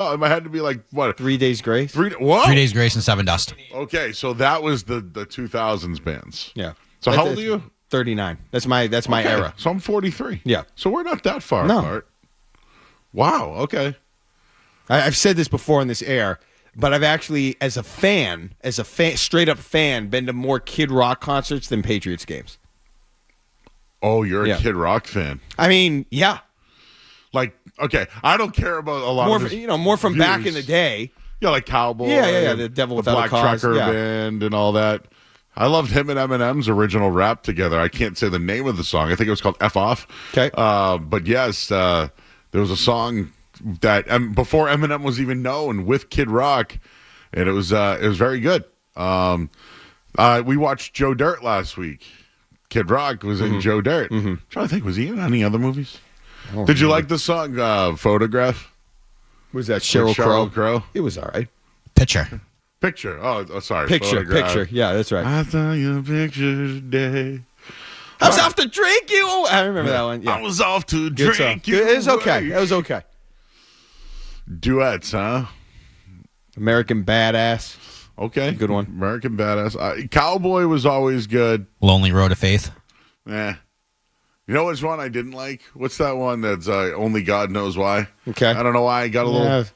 It had to be like, what? 3 Days Grace? What? 3 Days Grace and Seven Dust. Okay, so that was the 2000s bands. Yeah. So how old are you? 39. That's my era. So I'm 43. Yeah. So we're not that far apart. Wow, okay. I've said this before in this air, but I've actually, as a straight up fan, been to more Kid Rock concerts than Patriots games. Oh, you're a Kid Rock fan. I mean, yeah. Like, okay, I don't care about a lot more, of his more from views. back in the day. Yeah, like Cowboy. Yeah. The Devil Without Black a Cause. Trucker Band and all that. I loved him and Eminem's original rap together. I can't say the name of the song. I think it was called F Off. Okay. But yes, there was a song that before Eminem was even known with Kid Rock, and it was very good. We watched Joe Dirt last week. Kid Rock was in Joe Dirt. I'm trying to think, was he in any other movies? Did you like the song Photograph? Was that Sheryl Crow? It was all right. Picture. Oh, sorry. Picture. Yeah, that's right. I saw your picture today. I was off to drink you. I remember that one. Yeah. I was off to drink you. It was okay. That was okay. Duets, huh? American Badass. Okay. Good one. American Badass. Cowboy was always good. Lonely Road to Faith. You know which one I didn't like? What's that one that's Only God Knows Why? Okay. I don't know why. Got a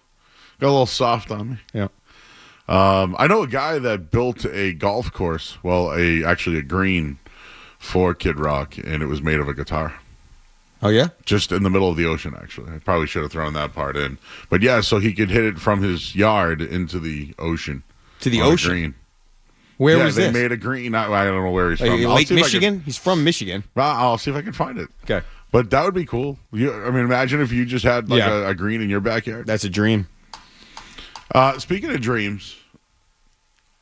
little soft on me. Yeah. I know a guy that built a golf course. Well, actually a green for Kid Rock, and it was made of a guitar. Oh, yeah? Just in the middle of the ocean, actually. I probably should have thrown that part in. But yeah, so he could hit it from his yard into the ocean. To the ocean? Green. Where was this? They made a green. I don't know where he's from. Lake Michigan? He's from Michigan. I'll see if I can find it. Okay. But that would be cool. Imagine if you just had a green in your backyard. That's a dream. Speaking of dreams,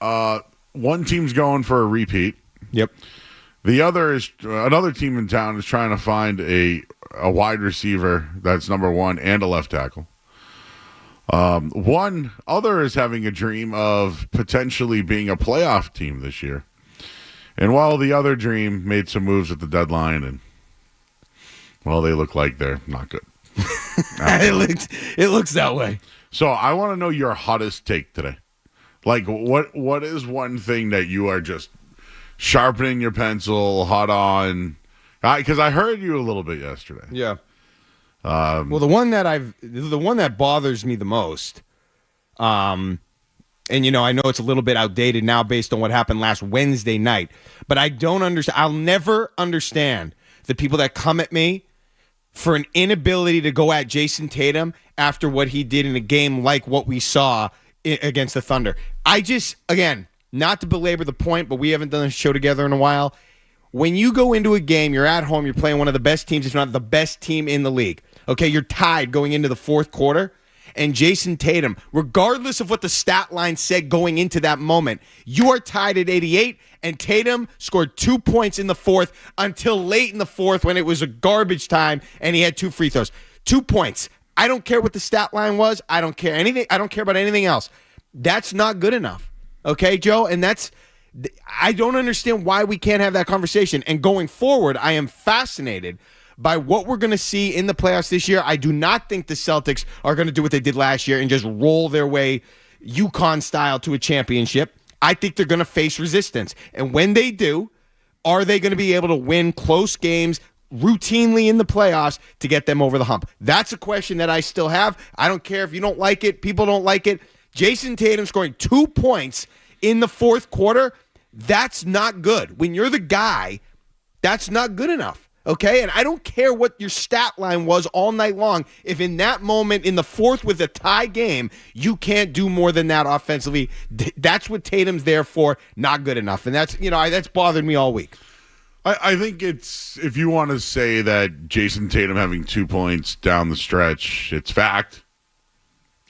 one team's going for a repeat. Yep. The other is another team in town is trying to find a wide receiver that's number one and a left tackle. One other is having a dream of potentially being a playoff team this year. And while the other dream made some moves at the deadline, and they look like they're not good. It looks that way. So I want to know your hottest take today. Like, what is one thing that you are just sharpening your pencil, hot on? Because I heard you a little bit yesterday. Yeah. Well, the one that bothers me the most, and I know it's a little bit outdated now based on what happened last Wednesday night, but I don't understand. I'll never understand the people that come at me for an inability to go at Jason Tatum after what he did in a game like what we saw against the Thunder. Again, not to belabor the point, but we haven't done a show together in a while. When you go into a game, you're at home, you're playing one of the best teams, if not the best team in the league. Okay, you're tied going into the fourth quarter, and Jason Tatum, regardless of what the stat line said going into that moment, you are tied at 88, and Tatum scored 2 points in the fourth until late in the fourth when it was a garbage time, and he had 2 free throws. 2 points. I don't care what the stat line was. I don't care anything. I don't care about anything else. That's not good enough. Okay, Joe? And I don't understand why we can't have that conversation. And going forward, I am fascinated by what we're going to see in the playoffs this year. I do not think the Celtics are going to do what they did last year and just roll their way UConn style to a championship. I think they're going to face resistance. And when they do, are they going to be able to win close games routinely in the playoffs to get them over the hump? That's a question that I still have. I don't care if you don't like it. People don't like it. Jason Tatum scoring 2 points in the fourth quarter, that's not good. When you're the guy, that's not good enough. Okay? And I don't care what your stat line was all night long. If in that moment in the fourth with a tie game, you can't do more than that offensively, that's what Tatum's there for. Not good enough. And that's bothered me all week. I think it's, if you want to say that Jason Tatum having 2 points down the stretch, it's fact.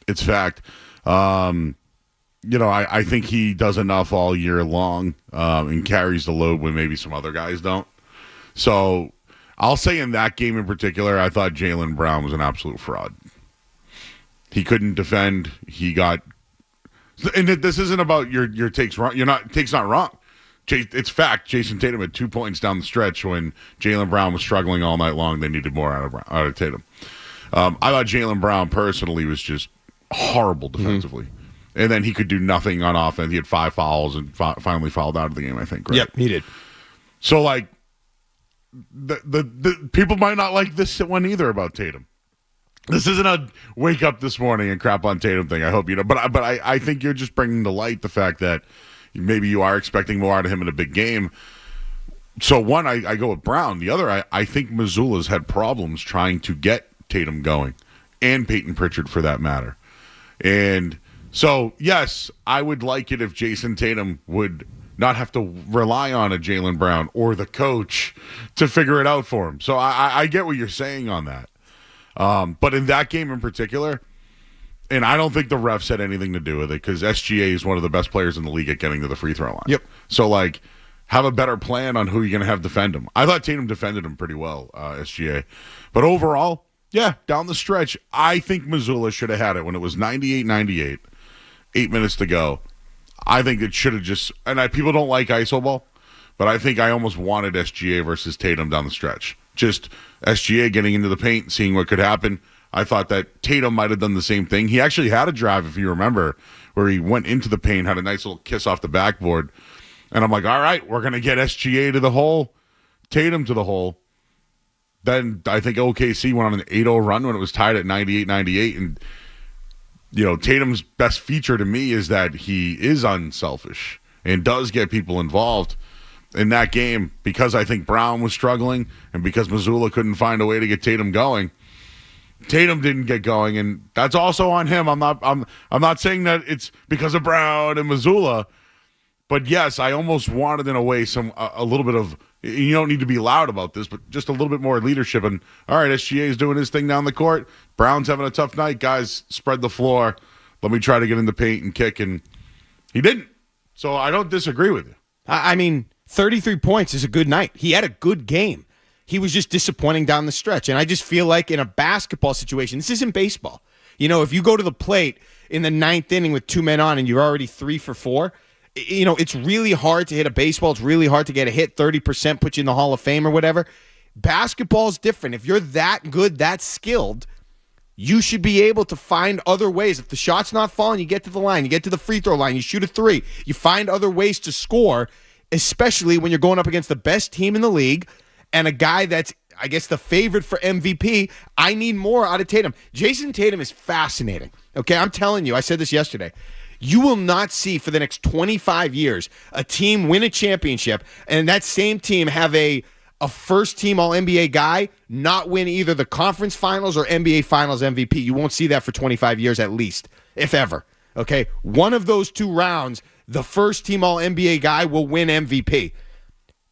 It's fact. I think he does enough all year long and carries the load when maybe some other guys don't. So I'll say in that game in particular, I thought Jaylen Brown was an absolute fraud. He couldn't defend. He got, and this isn't about your takes wrong. Take's not wrong. It's fact. Jason Tatum had 2 points down the stretch when Jaylen Brown was struggling all night long. They needed more out of Tatum. I thought Jaylen Brown personally was just horrible defensively. And then he could do nothing on offense. He had 5 fouls and finally fouled out of the game, I think. Right? Yep, he did. So, like, the people might not like this one either about Tatum. This isn't a wake up this morning and crap on Tatum thing. I hope you know. But I think you're just bringing to light the fact that maybe you are expecting more out of him in a big game. So, one, I go with Brown. The other, I think Missoula's had problems trying to get Tatum going, and Peyton Pritchard for that matter. And so, yes, I would like it if Jason Tatum would not have to rely on a Jaylen Brown or the coach to figure it out for him. So I get what you're saying on that. But in that game in particular, and I don't think the refs had anything to do with it because SGA is one of the best players in the league at getting to the free throw line. Yep. So, like, have a better plan on who you're going to have defend him. I thought Tatum defended him pretty well, SGA. But overall, yeah, down the stretch, I think Missoula should have had it when it was 98-98. 8 minutes to go. I think it should have just, and people don't like iso ball, but I think I almost wanted SGA versus Tatum down the stretch. Just SGA getting into the paint, seeing what could happen. I thought that Tatum might have done the same thing. He actually had a drive, if you remember, where he went into the paint, had a nice little kiss off the backboard. And I'm like, all right, we're going to get SGA to the hole, Tatum to the hole. Then I think OKC went on an 8-0 run when it was tied at 98-98, and you know, Tatum's best feature to me is that he is unselfish and does get people involved in that game because I think Brown was struggling and because Missoula couldn't find a way to get Tatum going. Tatum didn't get going, and that's also on him. I'm not saying that it's because of Brown and Missoula, but yes, I almost wanted in a way a little bit of, you don't need to be loud about this, but just a little bit more leadership. And all right, SGA is doing his thing down the court. Brown's having a tough night. Guys, spread the floor. Let me try to get in the paint and kick. And he didn't. So I don't disagree with you. I mean, 33 points is a good night. He had a good game. He was just disappointing down the stretch. And I just feel like in a basketball situation, this isn't baseball. You know, if you go to the plate in the 9th inning with 2 men on and you're already 3 for 4, you know, it's really hard to hit a baseball. It's really hard to get a hit. 30% put you in the Hall of Fame or whatever. Basketball's different. If you're that good, that skilled, you should be able to find other ways. If the shot's not falling, you get to the line. You get to the free throw line. You shoot a 3. You find other ways to score, especially when you're going up against the best team in the league and a guy that's, I guess, the favorite for MVP. I need more out of Tatum. Jason Tatum is fascinating. Okay, I'm telling you. I said this yesterday. You will not see for the next 25 years a team win a championship and that same team have a first-team All-NBA guy not win either the conference finals or NBA finals MVP. You won't see that for 25 years at least, if ever. Okay? One of those 2 rounds, the first-team All-NBA guy will win MVP.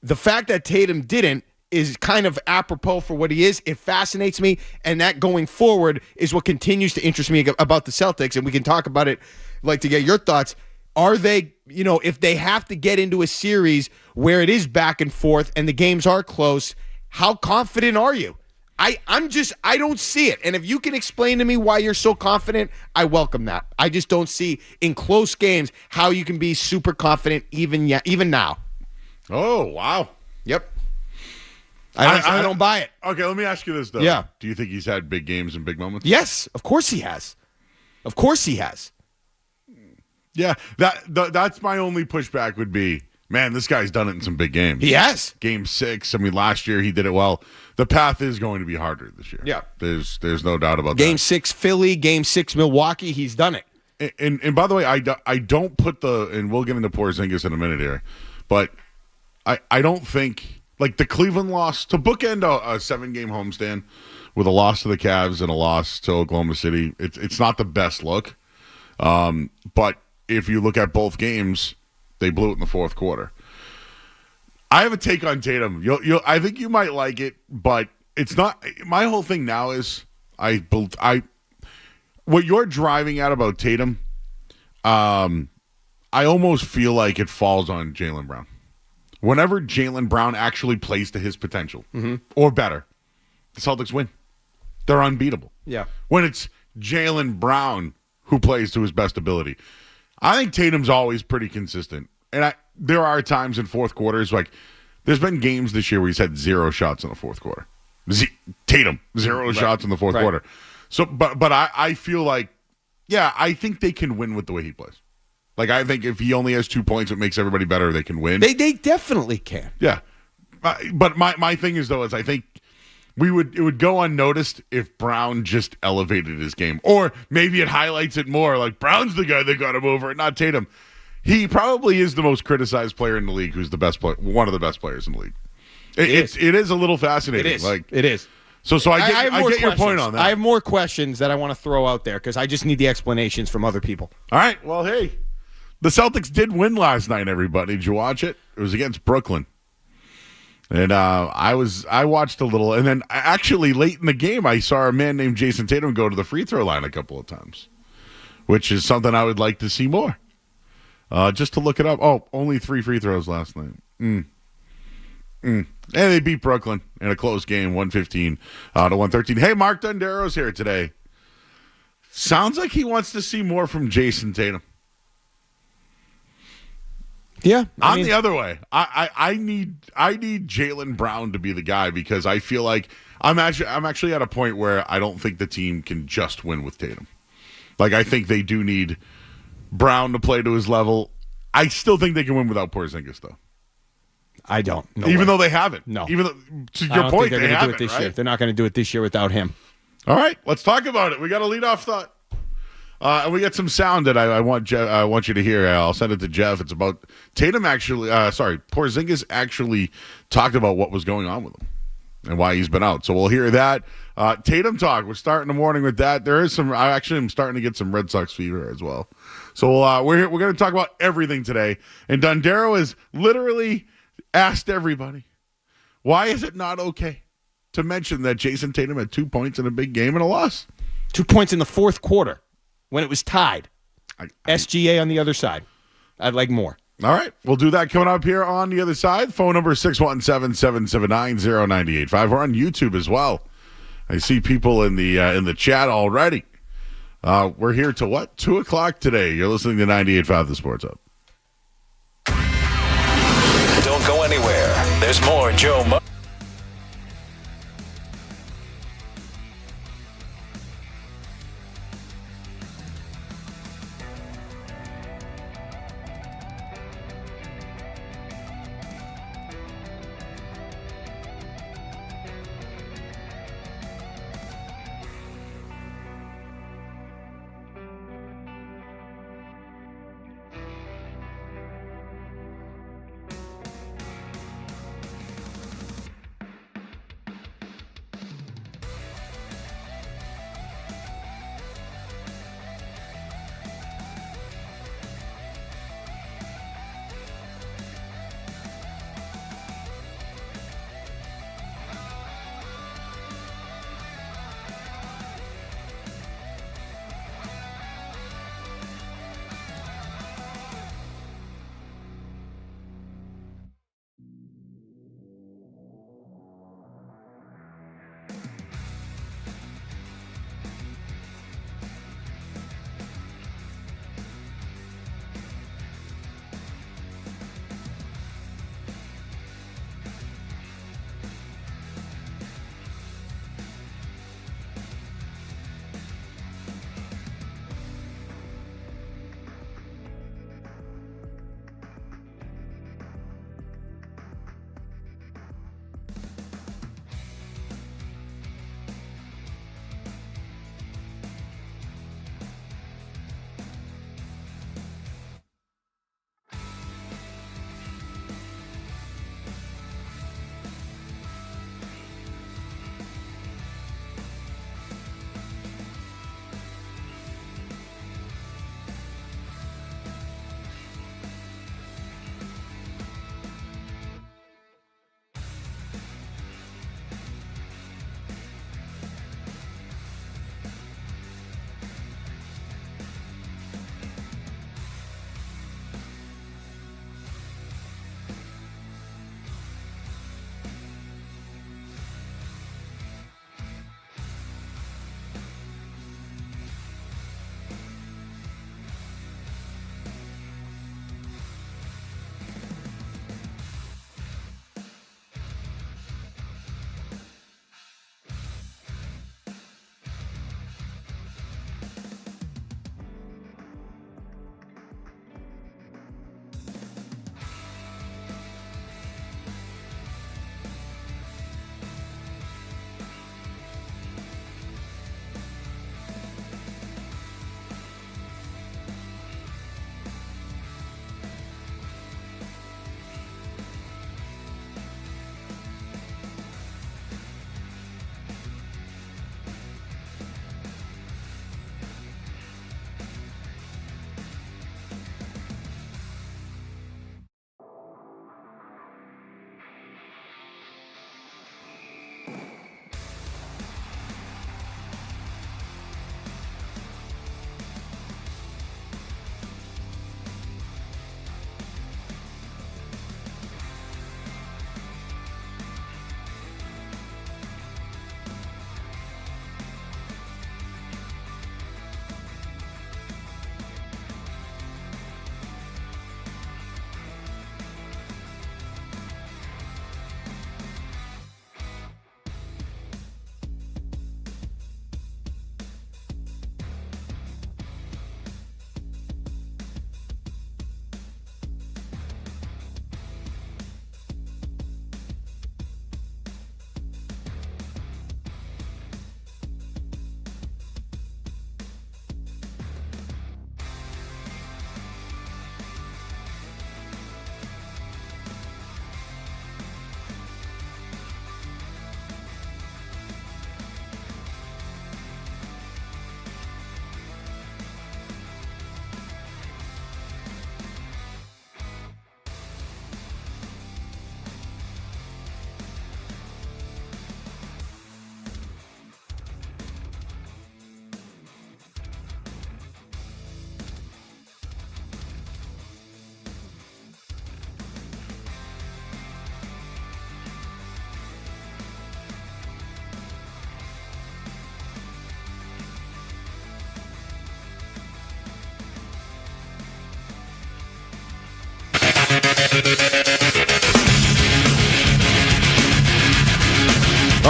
The fact that Tatum didn't is kind of apropos for what he is. It fascinates me, and that going forward is what continues to interest me about the Celtics, and we can talk about it. Like to get your thoughts. Are they, you know, if they have to get into a series where it is back and forth and the games are close, how confident are you? I don't see it. And if you can explain to me why you're so confident, I welcome that. I just don't see in close games how you can be super confident even now. Oh, wow. Yep. I don't buy it. Okay, let me ask you this, though. Yeah. Do you think he's had big games and big moments? Yes, of course he has. Of course he has. Yeah, that's my only pushback would be, man, this guy's done it in some big games. He has. Game 6. I mean, last year he did it well. The path is going to be harder this year. Yeah. There's no doubt about that. Game 6 Philly, Game 6 Milwaukee, he's done it. And by the way, I don't put and we'll get into Porzingis in a minute here, but I don't think, like the Cleveland loss, to bookend a 7-game homestand with a loss to the Cavs and a loss to Oklahoma City, it's not the best look. But if you look at both games, they blew it in the fourth quarter. I have a take on Tatum. I think you might like it, but it's not. My whole thing now is what you're driving at about Tatum. I almost feel like it falls on Jaylen Brown. Whenever Jaylen Brown actually plays to his potential or better, the Celtics win. They're unbeatable. Yeah. When it's Jaylen Brown who plays to his best ability. I think Tatum's always pretty consistent. And there are times in fourth quarters, like there's been games this year where he's had 0 shots in the fourth quarter. Tatum, 0 shots in the fourth quarter. So, but I feel like Yeah, I think they can win with the way he plays. Like, I think if he only has 2 points, it makes everybody better. They can win. They definitely can. Yeah. But my thing is, though, is I think it would go unnoticed if Brown just elevated his game. Or maybe it highlights it more. Like, Brown's the guy that got him over, not Tatum. He probably is the most criticized player in the league, who's the best player, one of the best players in the league. It is a little fascinating. It is. So I get your point on that. I have more questions that I want to throw out there because I just need the explanations from other people. All right. Well, hey, the Celtics did win last night, everybody. Did you watch it? It was against Brooklyn. And I watched a little, and then actually late in the game, I saw a man named Jason Tatum go to the free throw line a couple of times, which is something I would like to see more. Just to look it up. Oh, only 3 free throws last night. And they beat Brooklyn in a close game, 115 to 113. Hey, Mark Dondero's here today. Sounds like he wants to see more from Jason Tatum. Yeah, I'm the other way. I need Jaylen Brown to be the guy because I feel like I'm actually at a point where I don't think the team can just win with Tatum. Like, I think they do need Brown to play to his level. I still think they can win without Porzingis, though. I don't. Even though they haven't. No. Even though, to your point, they haven't. Do it this right? year. They're not going to do it this year without him. All right, let's talk about it. We got a leadoff thought. And we got some sound that I want you to hear. I'll send it to Jeff. It's about Tatum Porzingis actually talked about what was going on with him and why he's been out. So we'll hear that. Tatum talk. We're starting the morning with that. There is some. I actually am starting to get some Red Sox fever as well. So we're going to talk about everything today. And Dondero has literally asked everybody, why is it not okay to mention that Jason Tatum had 2 points in a big game and a loss? 2 points in the fourth quarter when it was tied. SGA on the other side. I'd like more. All right. We'll do that coming up here on the other side. Phone number 617-779-0985. We're on YouTube as well. I see people in the chat already. We're here till what? 2 o'clock today. You're listening to 98.5 The Sports Hub. Don't go anywhere. There's more Joe Mo. All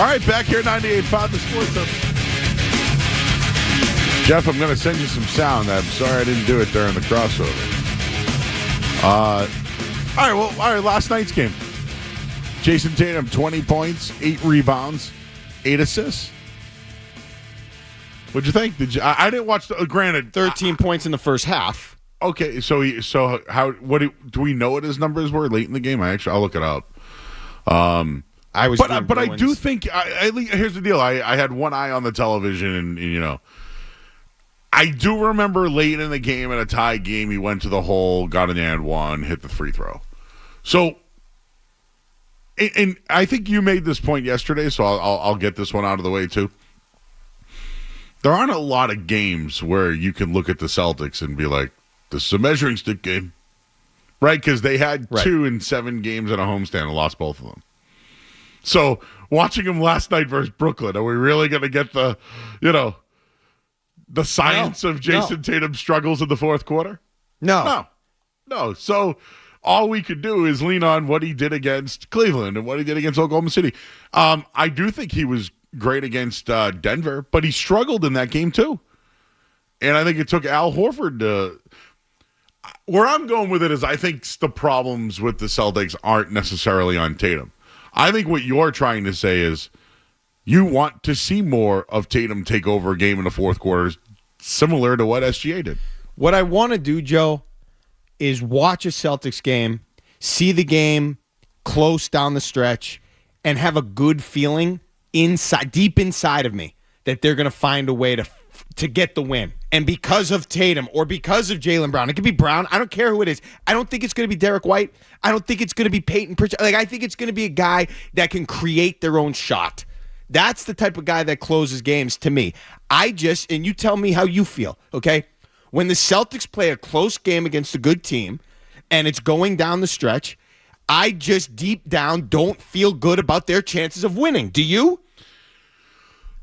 right, back here, 98.5 The Sports Hub. Jeff, I'm going to send you some sound. I'm sorry I didn't do it during the crossover. All right, last night's game. Jason Tatum, 20 points, 8 rebounds, 8 assists. What'd you think? I didn't watch granted, 13 points in the first half. Okay, so do we know what his numbers were late in the game? I'll look it up. But I do think here's the deal. I had one eye on the television, and I do remember late in the game in a tie game, he went to the hole, got an and one, hit the free throw. So, and I think you made this point yesterday, so I'll get this one out of the way too. There aren't a lot of games where you can look at the Celtics and be like, this is a measuring stick game, right? Because they had 2 in 7 games at a homestand and lost both of them. So watching them last night versus Brooklyn, are we really going to get the science of Jason Tatum's struggles in the fourth quarter? No. So all we could do is lean on what he did against Cleveland and what he did against Oklahoma City. I do think he was great against Denver, but he struggled in that game too. And I think it took Al Horford to... Where I'm going with it is I think the problems with the Celtics aren't necessarily on Tatum. I think what you're trying to say is you want to see more of Tatum take over a game in the fourth quarter, similar to what SGA did. What I want to do, Joe, is watch a Celtics game, see the game close down the stretch, and have a good feeling deep inside of me that they're going to find a way to get the win. And because of Tatum or because of Jaylen Brown, it could be Brown. I don't care who it is. I don't think it's going to be Derek White. I don't think it's going to be Peyton Pritchard. I think it's going to be a guy that can create their own shot. That's the type of guy that closes games to me. And you tell me how you feel, okay? When the Celtics play a close game against a good team and it's going down the stretch, I just deep down don't feel good about their chances of winning. Do you?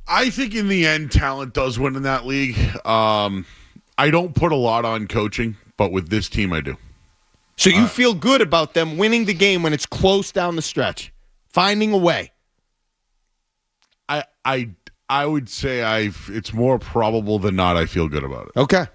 I think in the end, talent does win in that league. I don't put a lot on coaching, but with this team, I do. So you feel good about them winning the game when it's close down the stretch, finding a way? I would say it's more probable than not I feel good about it. Okay.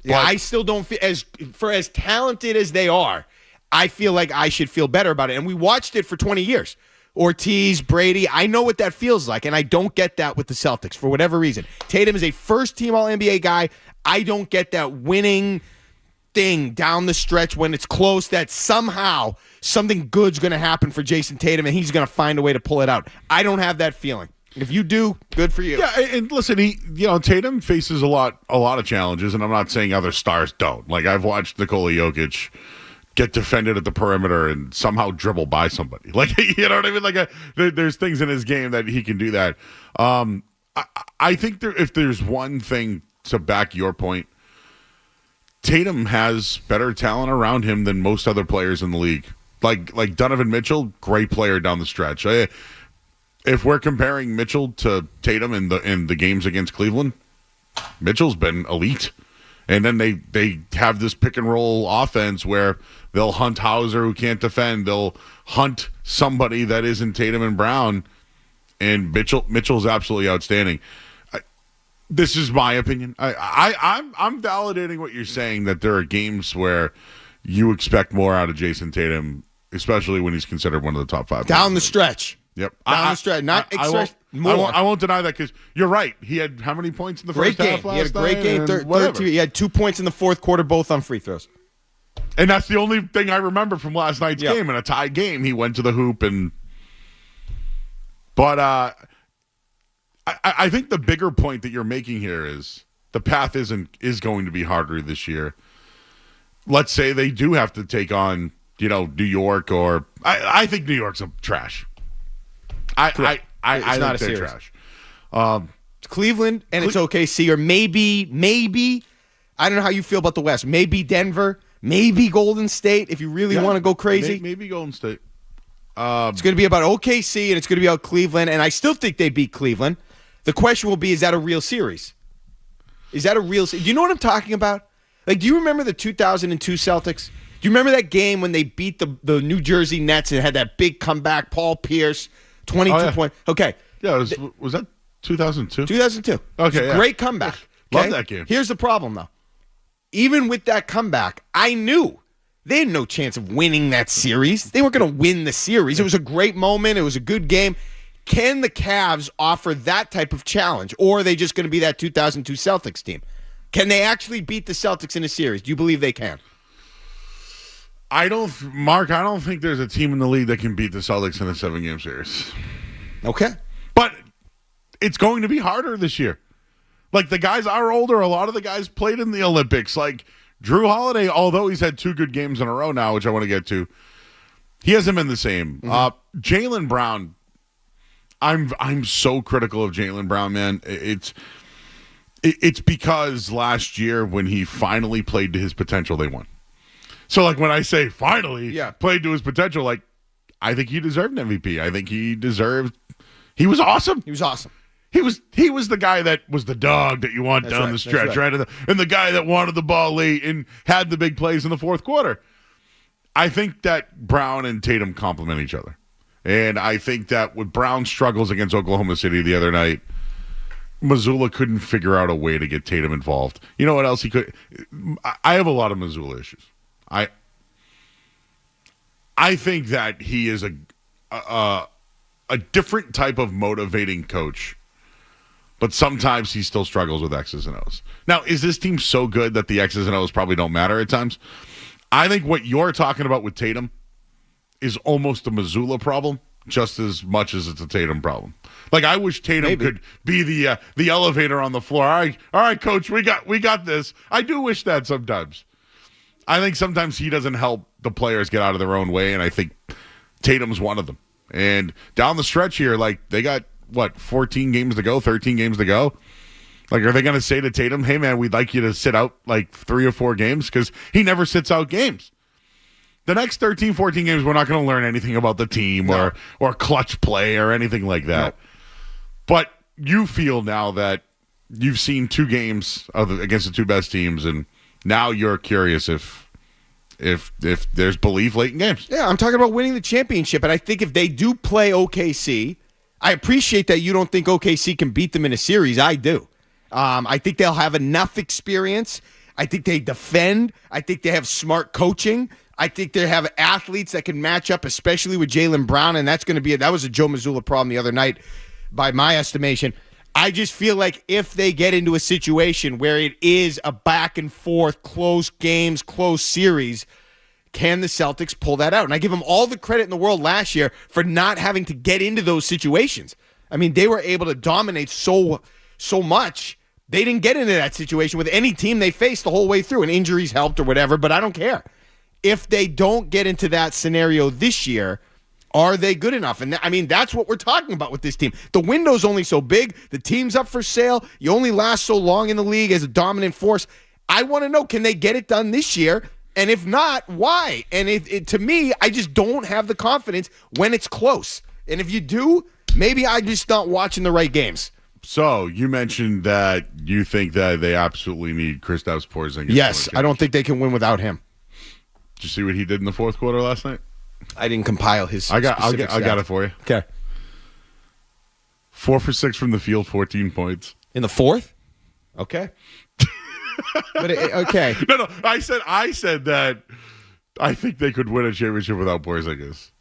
Yeah, I still don't feel as talented as they are. I feel like I should feel better about it. And we watched it for 20 years. Ortiz, Brady, I know what that feels like, and I don't get that with the Celtics for whatever reason. Tatum is a first-team All-NBA guy. I don't get that winning thing down the stretch when it's close that somehow something good's going to happen for Jason Tatum, and he's going to find a way to pull it out. I don't have that feeling. If you do, good for you. Yeah, and listen, Tatum faces a lot of challenges, and I'm not saying other stars don't. Like, I've watched Nikola Jokic get defended at the perimeter and somehow dribble by somebody. Like, you know what I mean? Like, there's things in his game that he can do that. I think if there's one thing to back your point, Tatum has better talent around him than most other players in the league. Like Donovan Mitchell, great player down the stretch. If we're comparing Mitchell to Tatum in the games against Cleveland, Mitchell's been elite. And then they have this pick and roll offense where they'll hunt Hauser who can't defend. They'll hunt somebody that isn't Tatum and Brown. And Mitchell's absolutely outstanding. This is my opinion. I'm validating what you're saying, that there are games where you expect more out of Jason Tatum, especially when he's considered one of the top 5. Down the stretch. Yep. Down the stretch. I won't deny that, because you're right. He had how many points in the first half last night? He had a great game. 13. He had 2 points in the fourth quarter, both on free throws. And that's the only thing I remember from last night's game. In a tie game, he went to the hoop. But I think the bigger point that you're making here is the path is going to be harder this year. Let's say they do have to take on, New York, or I think New York's a trash. I think they're trash. It's Cleveland and it's OKC, or maybe I don't know how you feel about the West. Maybe Denver, maybe Golden State if you really want to go crazy. Maybe Golden State. It's going to be about OKC and it's going to be about Cleveland, and I still think they beat Cleveland. The question will be, is that a real series? Do you know what I'm talking about? Like, do you remember the 2002 Celtics? Do you remember that game when they beat the New Jersey Nets and had that big comeback? Paul Pierce, 22 points. Okay. Yeah, was that 2002? 2002. Okay, yeah. Great comeback. Love that game. Here's the problem, though. Even with that comeback, I knew they had no chance of winning that series. They weren't going to win the series. It was a great moment. It was a good game. Can the Cavs offer that type of challenge, or are they just going to be that 2002 Celtics team? Can they actually beat the Celtics in a series? Do you believe they can? Mark, I don't think there's a team in the league that can beat the Celtics in a 7-game series. Okay. But it's going to be harder this year. Like, the guys are older. A lot of the guys played in the Olympics. Like, Drew Holiday, although he's had 2 good games in a row now, which I want to get to, he hasn't been the same. Mm-hmm. Jaylen Brown, I'm so critical of Jaylen Brown, man. It's because last year when he finally played to his potential, they won. So, like, when I say finally played to his potential, like, I think he deserved an MVP. I think he was awesome. He was awesome. He was the guy that was the dog that you want down the stretch, right? And the guy that wanted the ball late and had the big plays in the fourth quarter. I think that Brown and Tatum complement each other. And I think that with Brown's struggles against Oklahoma City the other night, Missoula couldn't figure out a way to get Tatum involved. You know what else he could? I have a lot of Missoula issues. I think that he is a different type of motivating coach, but sometimes he still struggles with X's and O's. Now, is this team so good that the X's and O's probably don't matter at times? I think what you're talking about with Tatum is almost a Missoula problem just as much as it's a Tatum problem. Like, I wish Tatum could be the elevator on the floor. All right, coach, we got this. I do wish that sometimes. I think sometimes he doesn't help the players get out of their own way, and I think Tatum's one of them. And down the stretch here, like, they got, 14 games to go, 13 games to go? Like, are they going to say to Tatum, hey, man, we'd like you to sit out, 3 or 4 games? Because he never sits out games. The next 13, 14 games, we're not going to learn anything about the team or clutch play or anything like that. No. But you feel now that you've seen 2 games against the 2 best teams, and now you're curious if there's belief late in games. Yeah, I'm talking about winning the championship, and I think if they do play OKC, I appreciate that you don't think OKC can beat them in a series. I do. I think they'll have enough experience. I think they defend. I think they have smart coaching. I think they have athletes that can match up, especially with Jaylen Brown, and that was a Joe Mazzulla problem the other night, by my estimation. I just feel like if they get into a situation where it is a back and forth, close games, close series, can the Celtics pull that out? And I give them all the credit in the world last year for not having to get into those situations. I mean, they were able to dominate so much. They didn't get into that situation with any team they faced the whole way through, and injuries helped or whatever, but I don't care. If they don't get into that scenario this year, are they good enough? And I mean, that's what we're talking about with this team. The window's only so big. The team's up for sale. You only last so long in the league as a dominant force. I want to know, can they get it done this year? And if not, why? And to me, I just don't have the confidence when it's close. And if you do, maybe I'm just not watching the right games. So you mentioned that you think that they absolutely need Kristaps Porzingis. Yes, I don't think they can win without him. Did you see what he did in the fourth quarter last night? I didn't compile his. I got it for you. Okay. 4 for 6 from the field, 14 points in the fourth. Okay. Okay. No. I said that I think they could win a championship without Porzingis,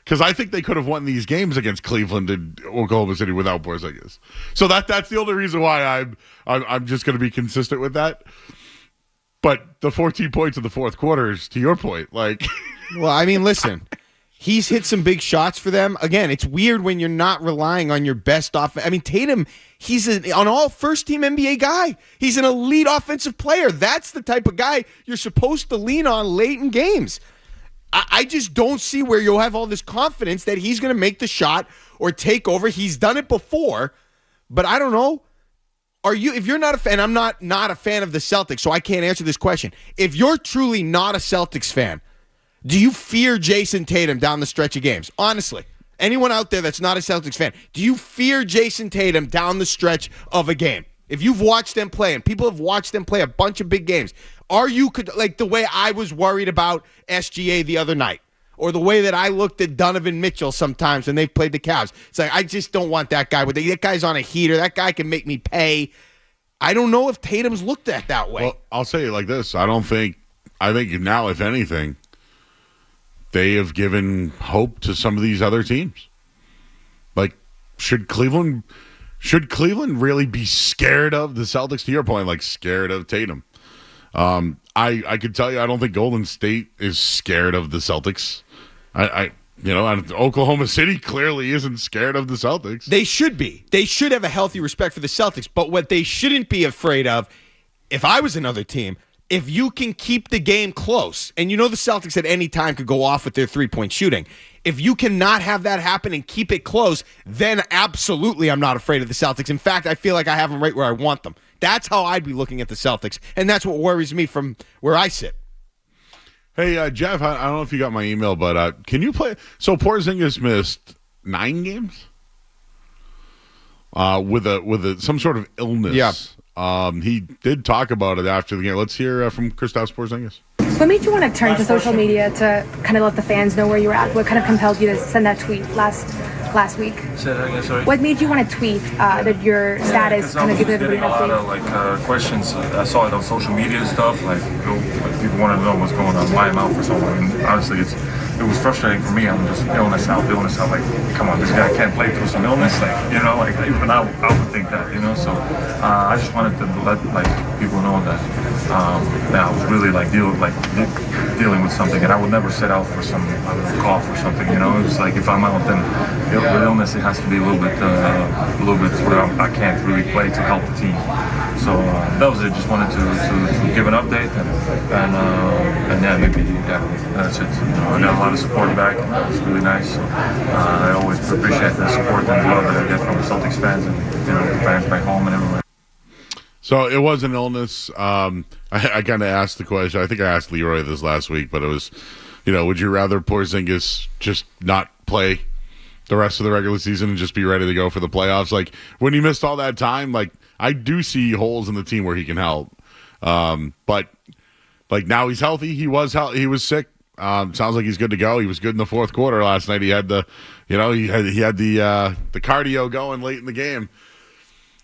because I think they could have won these games against Cleveland and Oklahoma City without Porzingis. So that's the only reason why I'm just going to be consistent with that. But the 14 points in the fourth quarter is, to your point, like. Well, I mean, listen, he's hit some big shots for them. Again, it's weird when you're not relying on your best offense. I mean, Tatum, he's an all first-team NBA guy. He's an elite offensive player. That's the type of guy you're supposed to lean on late in games. I just don't see where you'll have all this confidence that he's going to make the shot or take over. He's done it before, but I don't know. If you're not a fan, I'm not a fan of the Celtics, so I can't answer this question. If you're truly not a Celtics fan, do you fear Jason Tatum down the stretch of games? Honestly, anyone out there that's not a Celtics fan, do you fear Jason Tatum down the stretch of a game? if you've watched them play, and people have watched them play a bunch of big games, are you like the way I was worried about SGA the other night? Or the way that I looked at Donovan Mitchell sometimes when they played the Cavs. It's like, I just don't want that guy. That guy's on a heater. That guy can make me pay. I don't know if Tatum's looked at that way. Well, I'll say it like this. I think now, if anything, they have given hope to some of these other teams. Like, should Cleveland really be scared of the Celtics? To your point, like scared of Tatum. I could tell you, I don't think Golden State is scared of the Celtics. Oklahoma City clearly isn't scared of the Celtics. They should be. They should have a healthy respect for the Celtics. But what they shouldn't be afraid of, if I was another team, if you can keep the game close, and the Celtics at any time could go off with their three-point shooting. If you cannot have that happen and keep it close, then absolutely I'm not afraid of the Celtics. In fact, I feel like I have them right where I want them. That's how I'd be looking at the Celtics, and that's what worries me from where I sit. Hey, Jeff, I don't know if you got my email, but can you play? So Porzingis missed 9 games with some sort of illness. Yeah. He did talk about it after the game. Let's hear from Kristaps Porzingis. What made you want to turn to social media to kind of let the fans know where you were at? What kind of compelled you to send that tweet last week? Say that again, sorry. What made you want to tweet that your status, kind of give everybody an update? I was getting a lot of questions. I saw it on social media and stuff. Like people wanted to know what's going on, why I'm out for so long. And honestly, it was frustrating for me. I'm just illness out. Like, come on, this guy can't play through some illness. Like even I would think that. So I just wanted to let people know that I was really dealing with something, and I would never set out for some cough or something. It's like if I'm out, then with illness, it has to be a little bit where I can't really play to help the team. So that was it. Just wanted to give an update, and that's it. I got a lot of support back, and that was really nice. So I always appreciate the support and love that I get from the Celtics fans and the fans back home and everywhere. So it was an illness. I kind of asked the question. I think I asked Leroy this last week, but it was, would you rather Porzingis just not play the rest of the regular season and just be ready to go for the playoffs? Like, when he missed all that time, I do see holes in the team where he can help. But now he's healthy. He was sick. Sounds like he's good to go. He was good in the fourth quarter last night. He had the cardio going late in the game.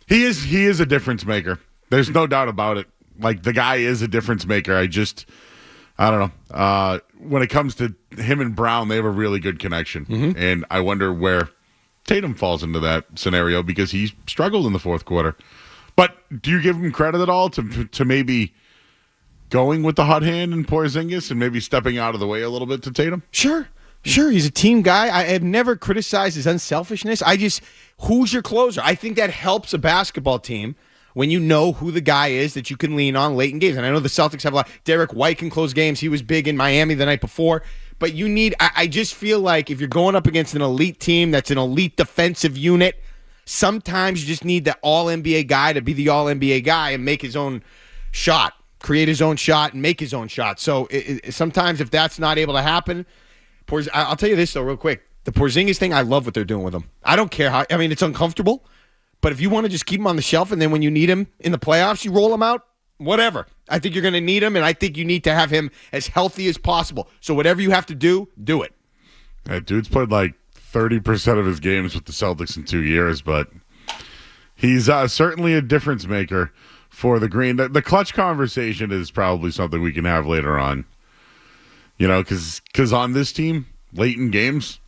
He is a difference maker. There's no doubt about it. The guy is a difference maker. I don't know. When it comes to him and Brown, they have a really good connection. Mm-hmm. And I wonder where Tatum falls into that scenario because he struggled in the fourth quarter. But do you give him credit at all to maybe going with the hot hand in Porzingis and maybe stepping out of the way a little bit to Tatum? Sure. He's a team guy. I have never criticized his unselfishness. Who's your closer? I think that helps a basketball team when you know who the guy is that you can lean on late in games. And I know the Celtics have a lot. Derek White can close games. He was big in Miami the night before. But I just feel like if you're going up against an elite team that's an elite defensive unit, sometimes you just need the all-NBA guy to be the all-NBA guy and make his own shot, create his own shot and make his own shot. So sometimes if that's not able to happen, I'll tell you this, though, real quick. The Porzingis thing, I love what they're doing with him. I don't care how. It's uncomfortable. But if you want to just keep him on the shelf and then when you need him in the playoffs, you roll him out, whatever. I think you're going to need him, and I think you need to have him as healthy as possible. So whatever you have to do, do it. That dude's played 30% of his games with the Celtics in 2 years, but he's certainly a difference maker for the Green. The clutch conversation is probably something we can have later on. Because on this team, late in games,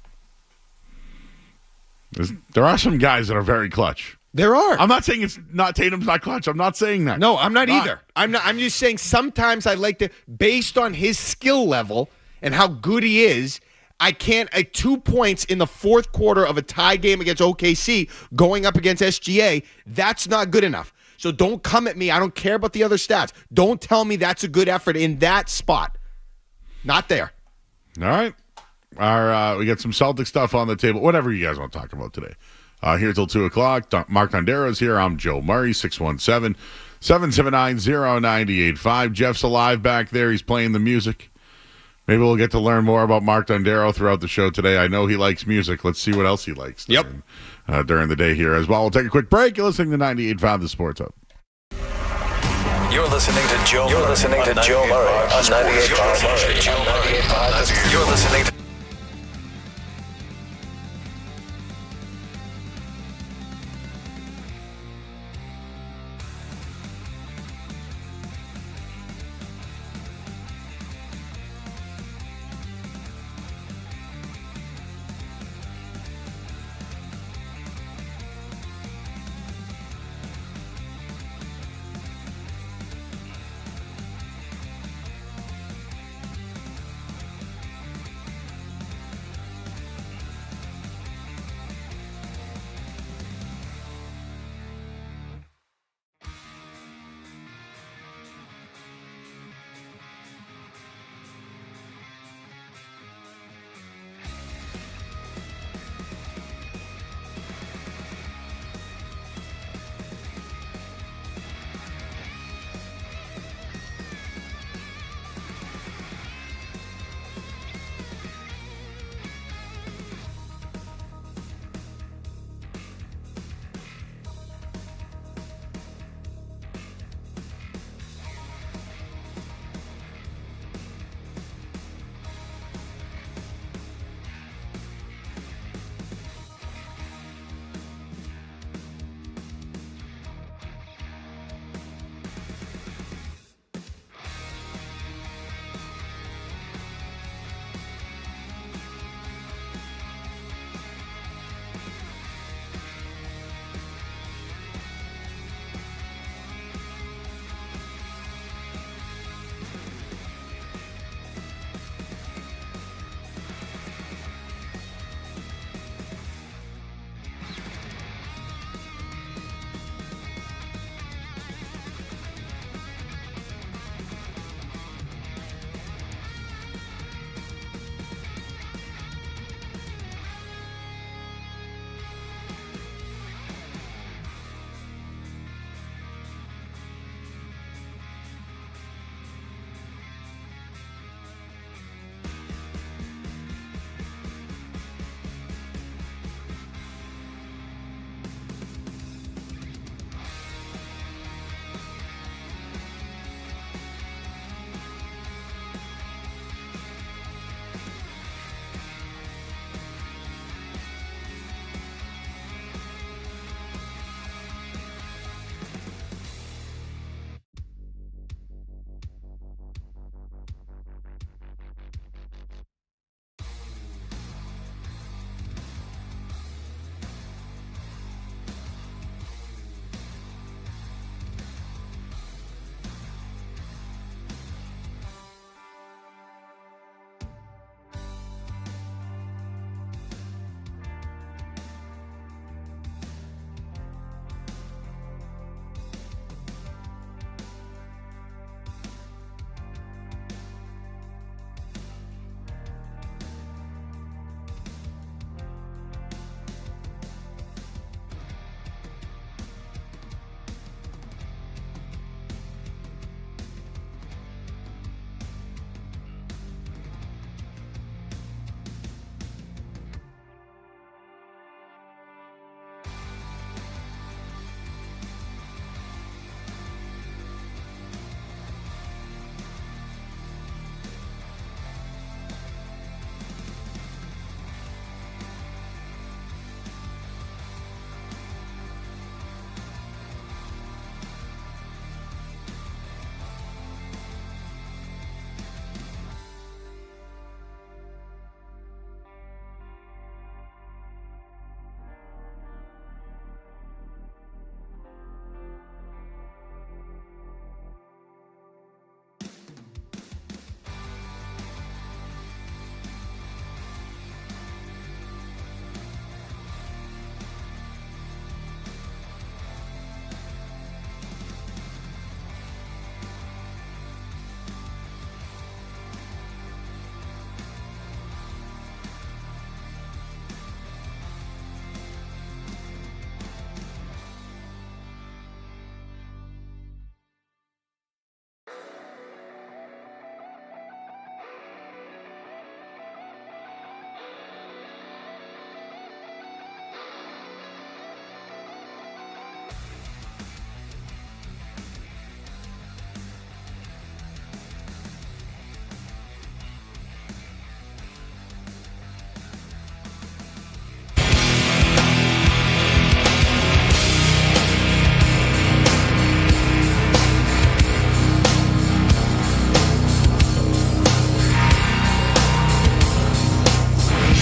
there are some guys that are very clutch. There are. I'm not saying Tatum's not clutch. I'm not saying that. No, I'm not either. I'm just saying sometimes I like to, based on his skill level and how good he is, I can't, 2 points in the fourth quarter of a tie game against OKC going up against SGA, that's not good enough. So don't come at me. I don't care about the other stats. Don't tell me that's a good effort in that spot. Not there. All right. We got some Celtic stuff on the table. Whatever you guys want to talk about today. Here till 2 o'clock. Mark Dondero is here. I'm Joe Murray, 617-779-0985. Jeff's alive back there. He's playing the music. Maybe we'll get to learn more about Mark Dondero throughout the show today. I know he likes music. Let's see what else he likes during the day here as well. We'll take a quick break. You're listening to 98.5 The Sports Hub. You're listening to Joe. You're listening to Joe Murray on 98.5. You're listening to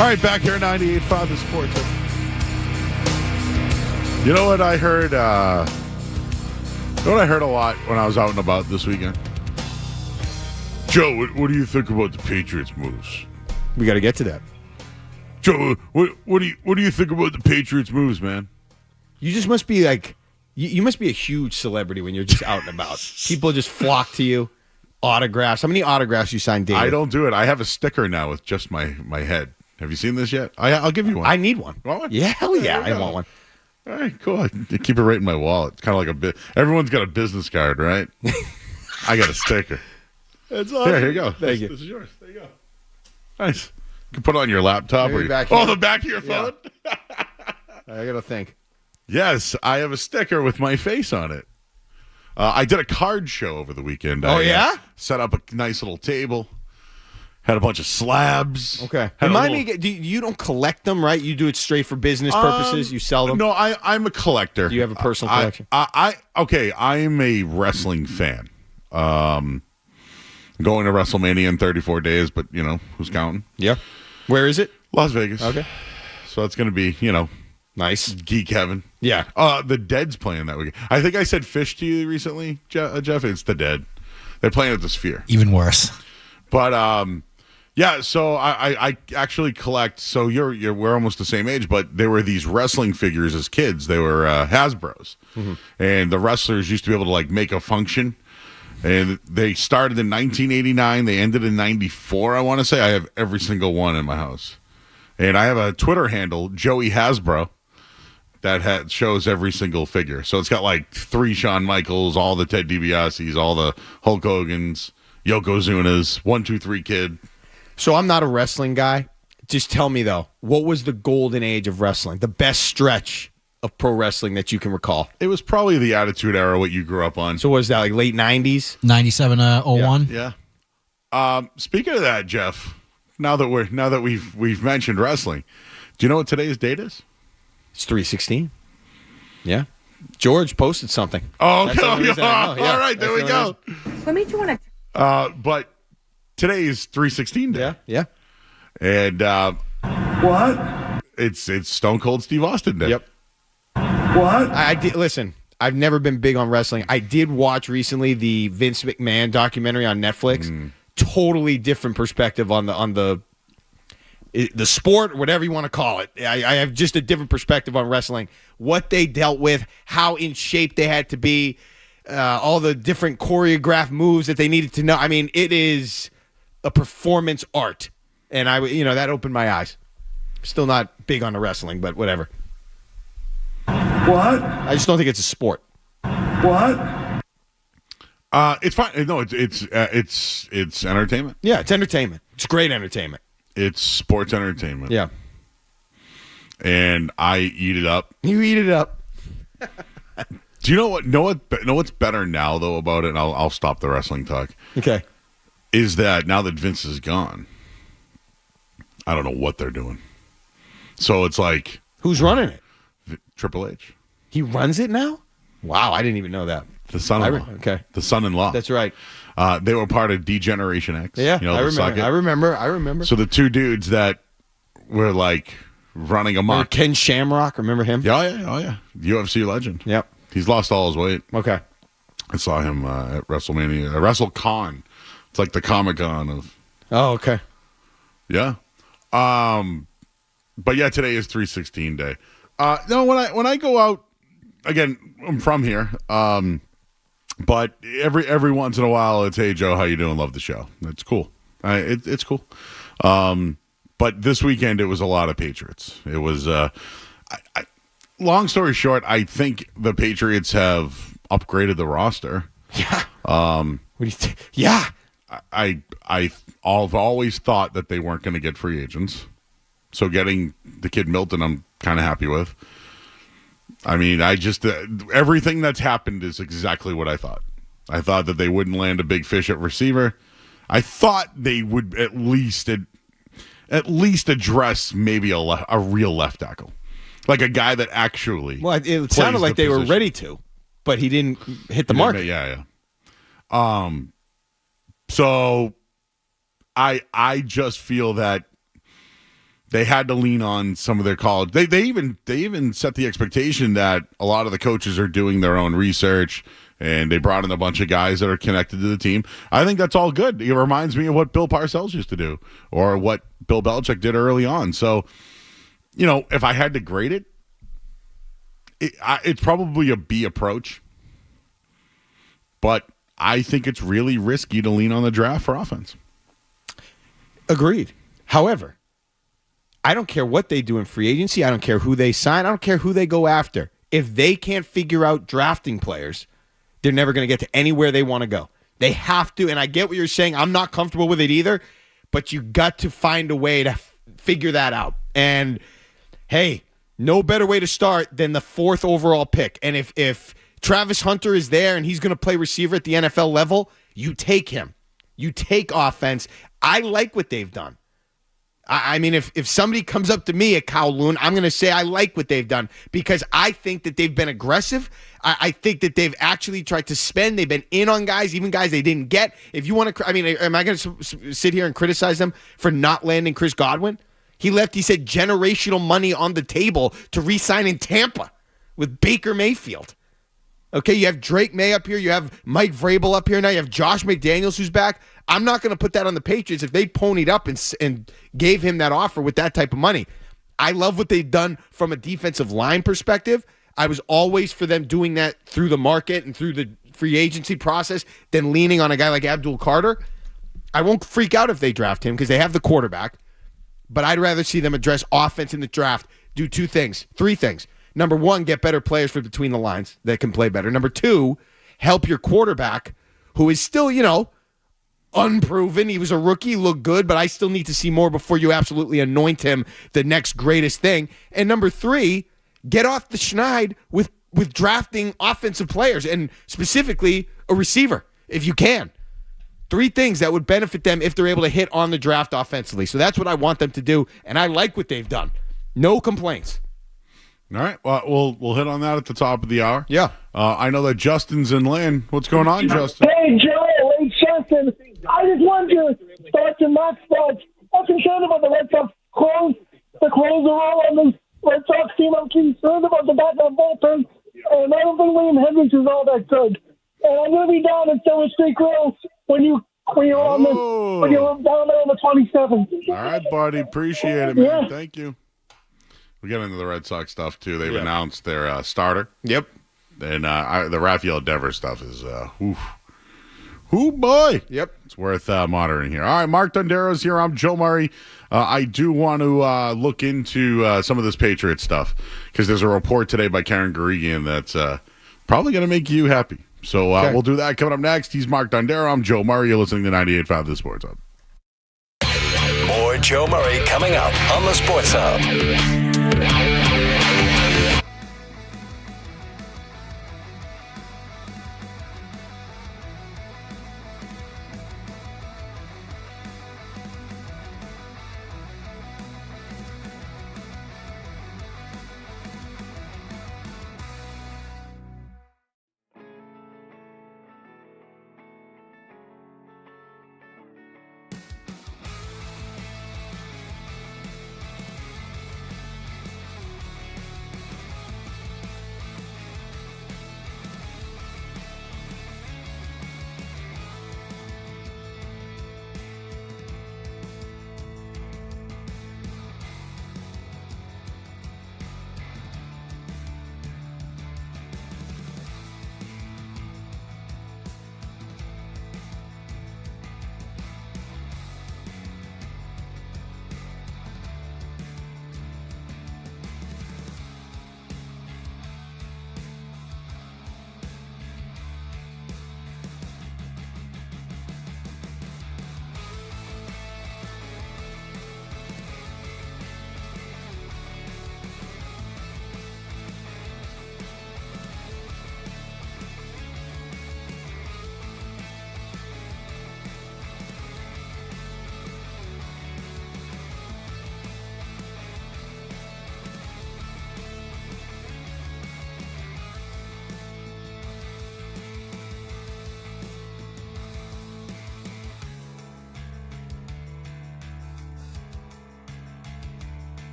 All right, back here at 98.5 The Sports. You know what I heard? You know what I heard a lot when I was out and about this weekend? Joe, what do you think about the Patriots moves? We got to get to that. Joe, what do you think about the Patriots moves, man? You just must be like, you must be a huge celebrity when you're just out and about. People just flock to you. Autographs. How many autographs you signed daily? I don't do it. I have a sticker now with just my head. Have you seen this yet? I'll give you one. I need one. You want one? Yeah, hell yeah, There you I go. want one. All right, cool. I keep it right in my wallet. It's kind of like a bit. Everyone's got a business card, right? I got a sticker. That's awesome. Here you go. Thank you. This is yours. There you go. Nice. You can put it on your laptop Maybe or back oh, here. the back of your phone. I got to think. Yes, I have a sticker with my face on it. I did a card show over the weekend. Oh, I, yeah? Set up a nice little table. Had a bunch of slabs. Okay. Had a Remind little- me, you don't collect them, right? You do it straight for business purposes? You sell them? No, I'm a collector. Do you have a personal collection? I'm a wrestling fan. Going to WrestleMania in 34 days, but who's counting? Yeah. Where is it? Las Vegas. Okay. So it's going to be Nice. Geek Heaven. Yeah. The Dead's playing that weekend. I think I said Fish to you recently, Jeff. It's the Dead. They're playing at the Sphere. Even worse. But yeah. So I actually collect. So we're almost the same age, but there were these wrestling figures as kids. They were Hasbro's, and the wrestlers used to be able to like make a function. And they started in 1989. They ended in 94. I want to say I have every single one in my house, and I have a Twitter handle, Joey Hasbro, that shows every single figure. So it's got like 3 Shawn Michaels, all the Ted DiBiase's, all the Hulk Hogan's, Yokozuna's, 1, 2, 3 Kid. So I'm not a wrestling guy. Just tell me, though, what was the golden age of wrestling? The best stretch of pro wrestling that you can recall? It was probably the Attitude Era, what you grew up on. So was that like late 90s? 97, 01. Yeah. Speaking of that, Jeff, now that we've mentioned wrestling, do you know what today's date is? It's 3/16. Yeah. George posted something. Oh, That's the only reason I know. Yeah, all right, there that's we the only go. What made you want to? But today is 3/16 day. Yeah. And What? it's Stone Cold Steve Austin day. Yep. What? I did listen. I've never been big on wrestling. I did watch recently the Vince McMahon documentary on Netflix. Totally different perspective on the sport, whatever you want to call it. I have just a different perspective on wrestling. What they dealt with, how in shape they had to be, all the different choreographed moves that they needed to know. I mean, it is a performance art, and that opened my eyes. Still not big on the wrestling, but whatever. What? I just don't think it's a sport. What? It's fine. No, it's entertainment. Yeah, it's entertainment. It's great entertainment. It's sports entertainment. Yeah. And I eat it up. You eat it up. Do you know what's better now though about it? And I'll stop the wrestling talk. Okay. Is that now that Vince is gone, I don't know what they're doing. So it's like Who's running it? Triple H, He runs it now? Wow, I didn't even know that. the son-in-law. Okay. The son-in-law. That's right. They were part of D-Generation X. Yeah, the I socket. remember. I remember. So the two dudes that were like running Remember amok. Ken Shamrock? Remember him? Oh yeah. UFC legend. Yep. He's lost all his weight. Okay. I saw him at WrestleMania, WrestleCon. It's like the Comic-Con of. Oh, okay. Yeah. But yeah, today is 3/16 day. No, when I go out, again, I'm from here. But every once in a while, it's, hey Joe, how you doing? Love the show. That's cool. It's cool. But this weekend it was a lot of Patriots. It was. Long story short, I think the Patriots have upgraded the roster. Yeah. What do you think? Yeah. I've always thought that they weren't going to get free agents. So getting the kid Milton, I'm kind of happy with. I mean, I just everything that's happened is exactly what I thought. I thought that they wouldn't land a big fish at receiver. I thought they would at least address maybe a real left tackle, like a guy that actually. Well, it sounded like they were ready to, but he didn't hit the mark. Yeah. So I just feel that they had to lean on some of their college. They even set the expectation that a lot of the coaches are doing their own research, and they brought in a bunch of guys that are connected to the team. I think that's all good. It reminds me of what Bill Parcells used to do, or what Bill Belichick did early on. So, if I had to grade it, it's probably a B approach. But I think it's really risky to lean on the draft for offense. Agreed. However, I don't care what they do in free agency. I don't care who they sign. I don't care who they go after. If they can't figure out drafting players, they're never going to get to anywhere they want to go. They have to, and I get what you're saying. I'm not comfortable with it either, but you got to find a way to figure that out. And, hey, no better way to start than the 4th overall pick. And if Travis Hunter is there and he's going to play receiver at the NFL level, you take him. You take offense. I like what they've done. I mean, if somebody comes up to me at Kowloon, I'm going to say I like what they've done because I think that they've been aggressive. I think that they've actually tried to spend. They've been in on guys, even guys they didn't get. If you want to, I mean, am I going to sit here and criticize them for not landing Chris Godwin? He left, he said, generational money on the table to re-sign in Tampa with Baker Mayfield. Okay, you have Drake May up here. You have Mike Vrabel up here now. You have Josh McDaniels who's back. I'm not going to put that on the Patriots if they ponied up and gave him that offer with that type of money. I love what they've done from a defensive line perspective. I was always for them doing that through the market and through the free agency process than leaning on a guy like Abdul Carter. I won't freak out if they draft him because they have the quarterback, but I'd rather see them address offense in the draft, do 3 things. Number 1, get better players for between the lines that can play better. Number 2, help your quarterback, who is still, unproven. He was a rookie, looked good, but I still need to see more before you absolutely anoint him the next greatest thing. And number 3, get off the schneid with drafting offensive players and specifically a receiver, if you can. 3 things that would benefit them if they're able to hit on the draft offensively. So that's what I want them to do, and I like what they've done. No complaints. All right. Well, we'll hit on that at the top of the hour. Yeah. I know that Justin's in Lynn. What's going on, Justin? Hey, Joe. Hey, Justin. I just wanted to start to Mark's thoughts. I'm concerned about the Red Sox close. The close are all on this Red Sox team. I'm concerned about the backup bullpen. And I don't think William Hendricks is all that good. And I'm going to be down at Silver Street Grill when you're down there on the 27th. All right, buddy. Appreciate it, man. Yeah. Thank you. We get into the Red Sox stuff, too. They've announced their starter. Yep. And the Rafael Devers stuff is, ooh, boy. Yep. It's worth monitoring here. All right, Mark Dondero's here. I'm Joe Murray. I do want to look into some of this Patriots stuff because there's a report today by Karen Guregian that's probably going to make you happy. So we'll do that coming up next. He's Mark Dondero. I'm Joe Murray. You're listening to 98.5 The Sports Hub. More Joe Murray coming up on the Sports Hub.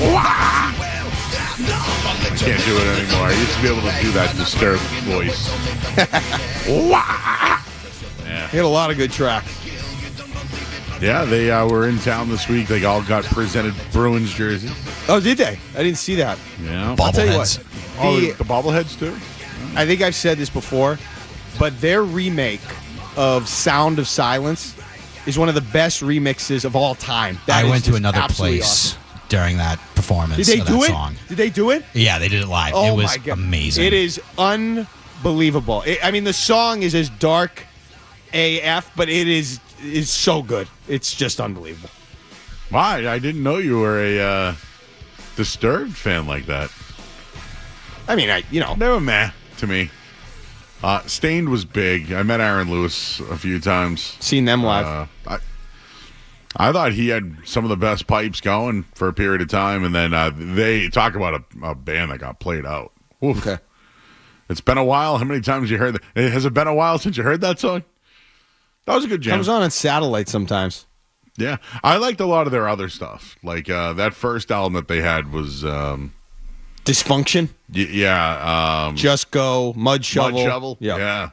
I can't do it anymore. I used to be able to do that disturbed voice. Yeah. He had a lot of good tracks. Yeah, they were in town this week. They all got presented Bruins jerseys. Oh, did they? I didn't see that. Yeah. I'll tell you what. Bobbleheads. The bobbleheads, too? I think I've said this before, but their remake of Sound of Silence is one of the best remixes of all time. I That went is to just another absolutely place awesome. during that performance Did they of do that it? song. Did they do it? Yeah, they did it live. Oh it was my God. amazing. It is unbelievable. I mean, the song is as dark AF, but it is so good. It's just unbelievable. Why? I didn't know you were a Disturbed fan like that. I mean, They were meh to me. Stained was big. I met Aaron Lewis a few times. Seen them live. I thought he had some of the best pipes going for a period of time, and then they talk about a band that got played out. Oof. Okay. It's been a while. How many times you heard that? Has it been a while since you heard that song? That was a good jam. Comes on satellite sometimes. Yeah, I liked a lot of their other stuff. Like that first album that they had was Dysfunction. Just Go. Mud Shovel. Mud Shovel. Yeah.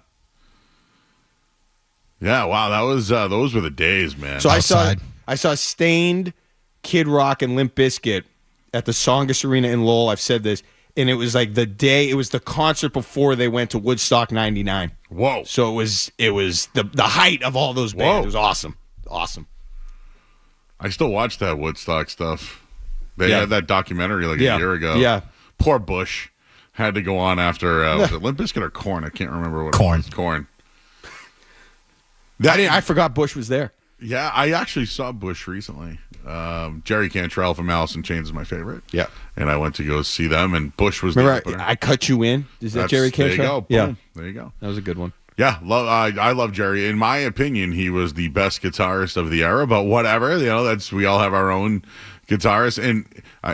Yeah. Wow, that was those were the days, man. So Outside. I saw Stained, Kid Rock, and Limp Bizkit at the Songus Arena in Lowell. I've said this, and it was like it was the concert before they went to Woodstock '99. Whoa! So it was the height of all those bands. Whoa. It was awesome. I still watch that Woodstock stuff. They Yeah. had that documentary like a year ago. Yeah. Poor Bush had to go on after was it Limp Bizkit or Korn? I can't remember what Korn. it was. Korn. I forgot Bush was there. Yeah, I actually saw Bush recently. Jerry Cantrell from Alice in Chains is my favorite. Yeah. And I went to go see them, and Bush was the Remember, opener. I Cut You In? Is that Jerry There you Cantrell? go. Yeah. Boom. There you go. That was a good one. Yeah, I love Jerry. In my opinion, he was the best guitarist of the era. But whatever, we all have our own guitarists. And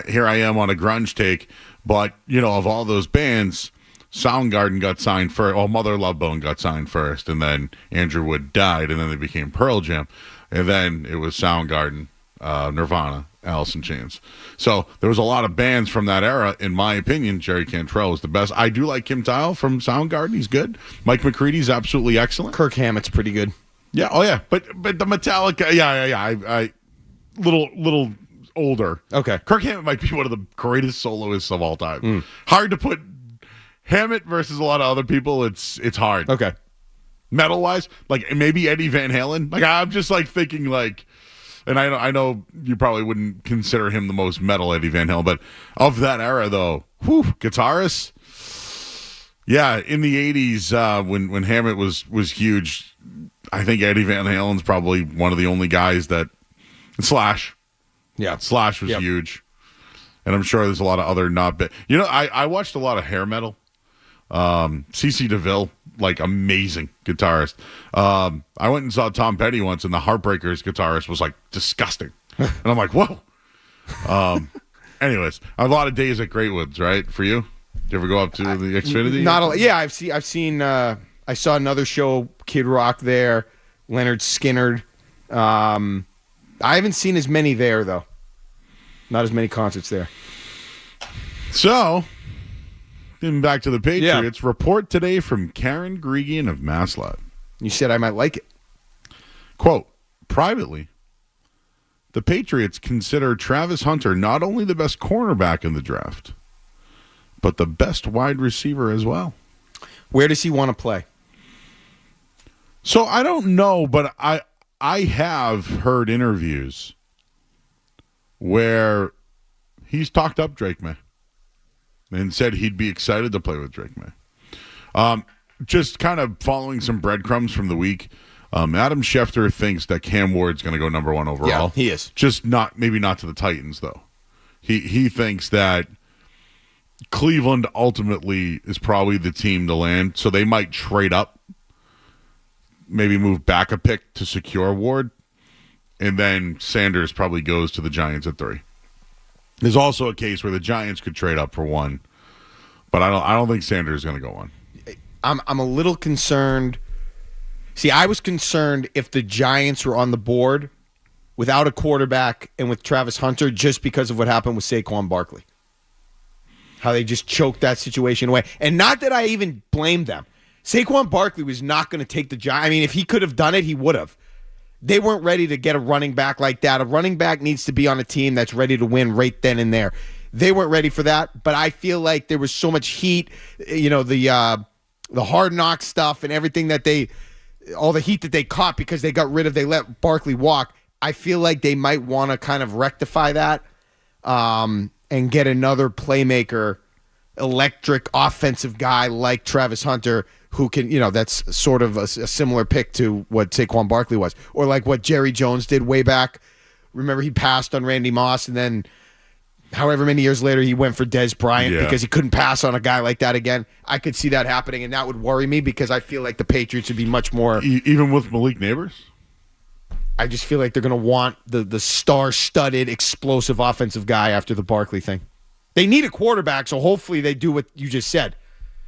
here I am on a grunge take. But of all those bands, Soundgarden got signed first. Well, Mother Love Bone got signed first, and then Andrew Wood died, and then they became Pearl Jam, and then it was Soundgarden, Nirvana, Alice in Chains. So there was a lot of bands from that era. In my opinion, Jerry Cantrell was the best. I do like Kim Thayil from Soundgarden. He's good. Mike McCready's absolutely excellent. Kirk Hammett's pretty good. Yeah. Oh yeah. But the Metallica. Yeah. I little older. Okay. Kirk Hammett might be one of the greatest soloists of all time. Hard to put Hammett versus a lot of other people. It's hard. Okay. Metal wise, like maybe Eddie Van Halen. Like I'm just like thinking like. And I know you probably wouldn't consider him the most metal Eddie Van Halen, but of that era, though, guitarist, yeah, in the 80s, when Hammett was huge, I think Eddie Van Halen's probably one of the only guys that Slash. Yeah. Slash was huge. And I'm sure there's a lot of other not big. I watched a lot of hair metal. CC DeVille, like amazing guitarist. I went and saw Tom Petty once, and the Heartbreakers guitarist was like disgusting. And I'm like, whoa. Anyways, a lot of days at Great Woods, right? For you? Did you ever go up to the Xfinity? Not a lot. Yeah, I've seen. I saw another show, Kid Rock there, Leonard Skinner. I haven't seen as many there though. Not as many concerts there. So, getting back to the Patriots, report today from Karen Gregian of Maslot. You said I might like it. Quote, privately, the Patriots consider Travis Hunter not only the best cornerback in the draft, but the best wide receiver as well. Where does he want to play? So I don't know, but I have heard interviews where he's talked up Drake May and said he'd be excited to play with Drake May. Just kind of following some breadcrumbs from the week, Adam Schefter thinks that Cam Ward's going to go number 1 overall. Yeah, he is. Just maybe not to the Titans, though. He thinks that Cleveland ultimately is probably the team to land, so they might trade up, maybe move back a pick to secure Ward, and then Sanders probably goes to the Giants at 3. There's also a case where the Giants could trade up for 1, but I don't think Sanders is going to go 1. I'm a little concerned. See, I was concerned if the Giants were on the board without a quarterback and with Travis Hunter just because of what happened with Saquon Barkley. How they just choked that situation away. And not that I even blame them. Saquon Barkley was not going to take the job. I mean, if he could have done it, he would have. They weren't ready to get a running back like that. A running back needs to be on a team that's ready to win right then and there. They weren't ready for that, but I feel like there was so much heat, the hard knock stuff and everything all the heat that they caught because they let Barkley walk. I feel like they might want to kind of rectify that and get another playmaker, electric offensive guy like Travis Hunter who can, that's sort of a similar pick to what Saquon Barkley was, or like what Jerry Jones did way back. Remember, he passed on Randy Moss, and then however many years later he went for Dez Bryant because he couldn't pass on a guy like that again. I could see that happening, and that would worry me because I feel like the Patriots would be much more... Even with Malik Neighbors? I just feel like they're going to want the star-studded, explosive offensive guy after the Barkley thing. They need a quarterback, so hopefully they do what you just said.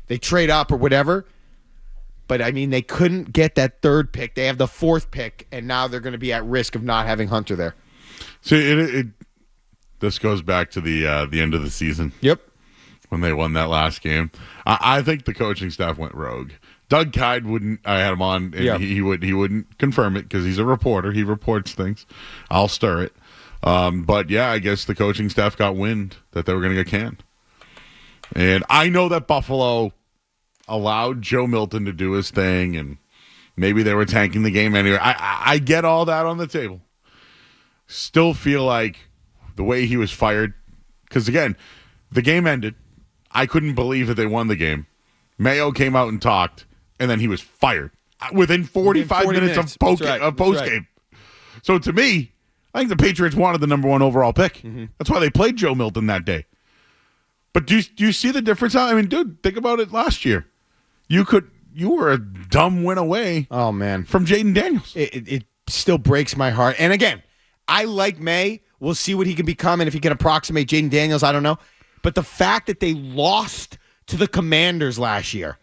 They trade up or whatever. But, I mean, they couldn't get that third pick. They have the fourth pick, and now they're going to be at risk of not having Hunter there. So this goes back to the end of the season. Yep. When they won that last game. I think the coaching staff went rogue. Doug Kyde wouldn't. I had him on, and he wouldn't confirm it because he's a reporter. He reports things. I'll stir it. But, yeah, I guess the coaching staff got wind that they were going to get canned. And I know that Buffalo allowed Joe Milton to do his thing, and maybe they were tanking the game anyway. I get all that on the table. Still feel like the way he was fired, because, again, the game ended. I couldn't believe that they won the game. Mayo came out and talked, and then he was fired within 45 minutes of post-game. So, to me, I think the Patriots wanted the number one overall pick. Mm-hmm. That's why they played Joe Milton that day. But do you see the difference? I mean, dude, think about it last year. You were a dumb win away. Oh, man. From Jaden Daniels. It still breaks my heart. And again, I like May. We'll see what he can become, and if he can approximate Jaden Daniels, I don't know. But the fact that they lost to the Commanders last year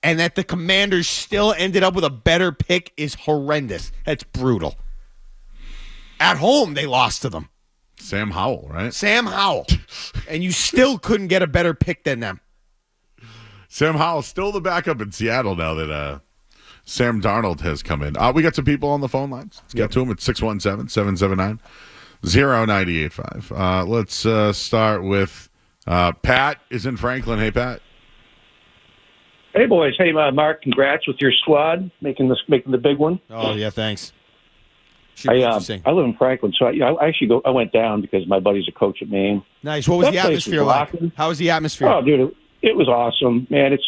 and that the Commanders still ended up with a better pick is horrendous. That's brutal. At home, they lost to them. Sam Howell, right? Sam Howell. And you still couldn't get a better pick than them. Sam Howell's still the backup in Seattle now that Sam Darnold has come in. We got some people on the phone lines. Let's get to them at 617-779-0985. Let's start with Pat is in Franklin. Hey, Pat. Hey, boys. Hey, Mark, congrats with your squad making the big one. Oh, yeah, thanks. I live in Franklin, so I went down because my buddy's a coach at Maine. Nice. What was the atmosphere like? How was the atmosphere? Oh, dude, it was awesome, man. It's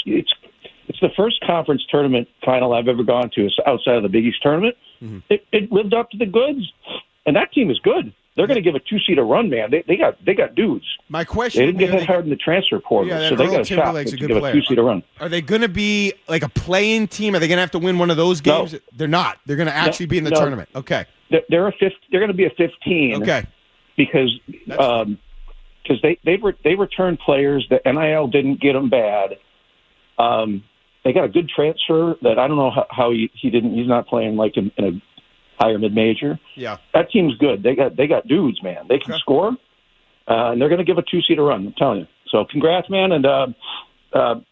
the first conference tournament final I've ever gone to outside of the Big East tournament. Mm-hmm. It lived up to the goods, and that team is good. They're going to give a two-seat a run, man. They got dudes. My question: they didn't get hit hard in the transfer portal, so they got a shot to give a two-seat a run. Are they going to be like a play-in team? Are they going to have to win one of those games? No. They're not. They're going to actually be in the tournament. Okay. They're going to be a 15. Okay. Because they returned players. The NIL didn't get them bad. They got a good transfer that I don't know how he's not playing like in a higher mid-major. Yeah. That team's good. They got dudes, man. They can score, and they're going to give a two-seat a run. I'm telling you. So congrats, man. And I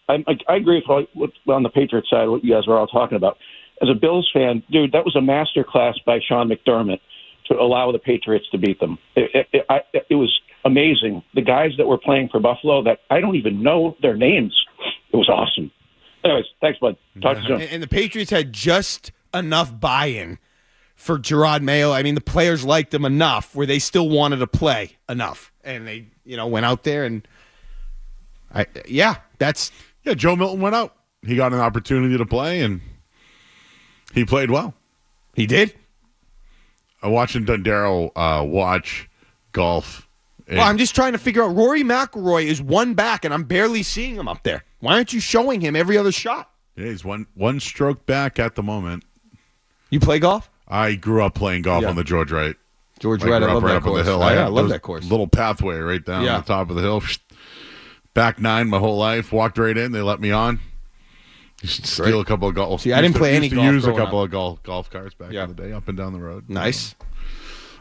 agree with on the Patriots side what you guys were all talking about. As a Bills fan, dude, that was a masterclass by Sean McDermott to allow the Patriots to beat them. It was amazing. The guys that were playing for Buffalo that I don't even know their names. It was awesome. Anyways, thanks, bud. Talk to you soon. And the Patriots had just enough buy-in for Gerard Mayo. I mean, the players liked him enough where they still wanted to play enough. And they, went out there and Joe Milton went out. He got an opportunity to play, and he played well. He did. I'm watching Dondero watch golf. Well, I'm just trying to figure out. Rory McIlroy is one back, and I'm barely seeing him up there. Why aren't you showing him every other shot? Yeah, he's one stroke back at the moment. You play golf? I grew up playing golf on the George Wright. George Wright, I love that course. I love that course. Little pathway right down the top of the hill. Back nine my whole life. Walked right in. They let me on. Used to steal a couple of golf. See, I didn't play any golf. Use a couple of golf carts back in the day, up and down the road. Nice.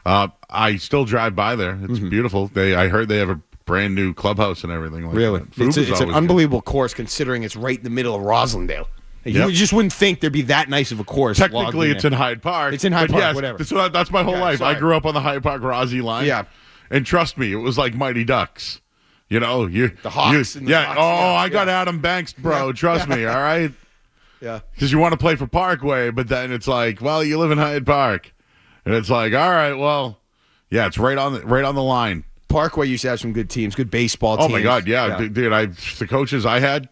I still drive by there. It's beautiful. I heard they have a brand new clubhouse and everything like Really? that. Food It's was an always unbelievable course considering it's right in the middle of Roslindale. Yep. You just wouldn't think there'd be that nice of a course. Technically, it's in Hyde Park. It's in Hyde but Park, yes, whatever. So that's my whole Yeah, life. sorry. I grew up on the Hyde Park Rossi line. Yeah. And trust me, it was like Mighty Ducks. You know, the Hawks. And the yeah. Hawks, I got Adam Banks, bro. Yeah. Trust me. All right. Yeah. Because you want to play for Parkway, but then it's like, well, you live in Hyde Park, and it's like, all right, well, yeah, it's right on the line. Parkway used to have some good teams, good baseball teams. Oh my God, yeah. Dude, the coaches I had,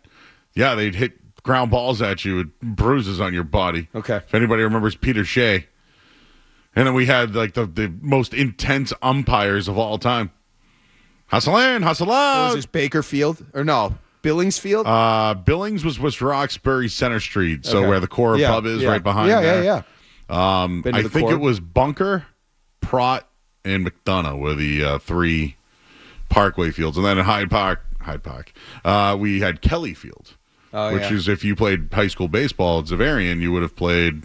yeah, they'd hit ground balls at you with bruises on your body. Okay. If anybody remembers Peter Shea. And then we had like the most intense umpires of all time. Hustle in, hustle out. Was this Bakerfield or no? Billings Field? Billings was West Roxbury Center Street, so Okay. where the Core Pub is, right behind there. Yeah. Been to I the think Core. it was Bunker, Prott, and McDonough were the 3 Parkway fields. And then in Hyde Park, we had Kelly Field, which is if you played high school baseball at Zavarian, you would have played.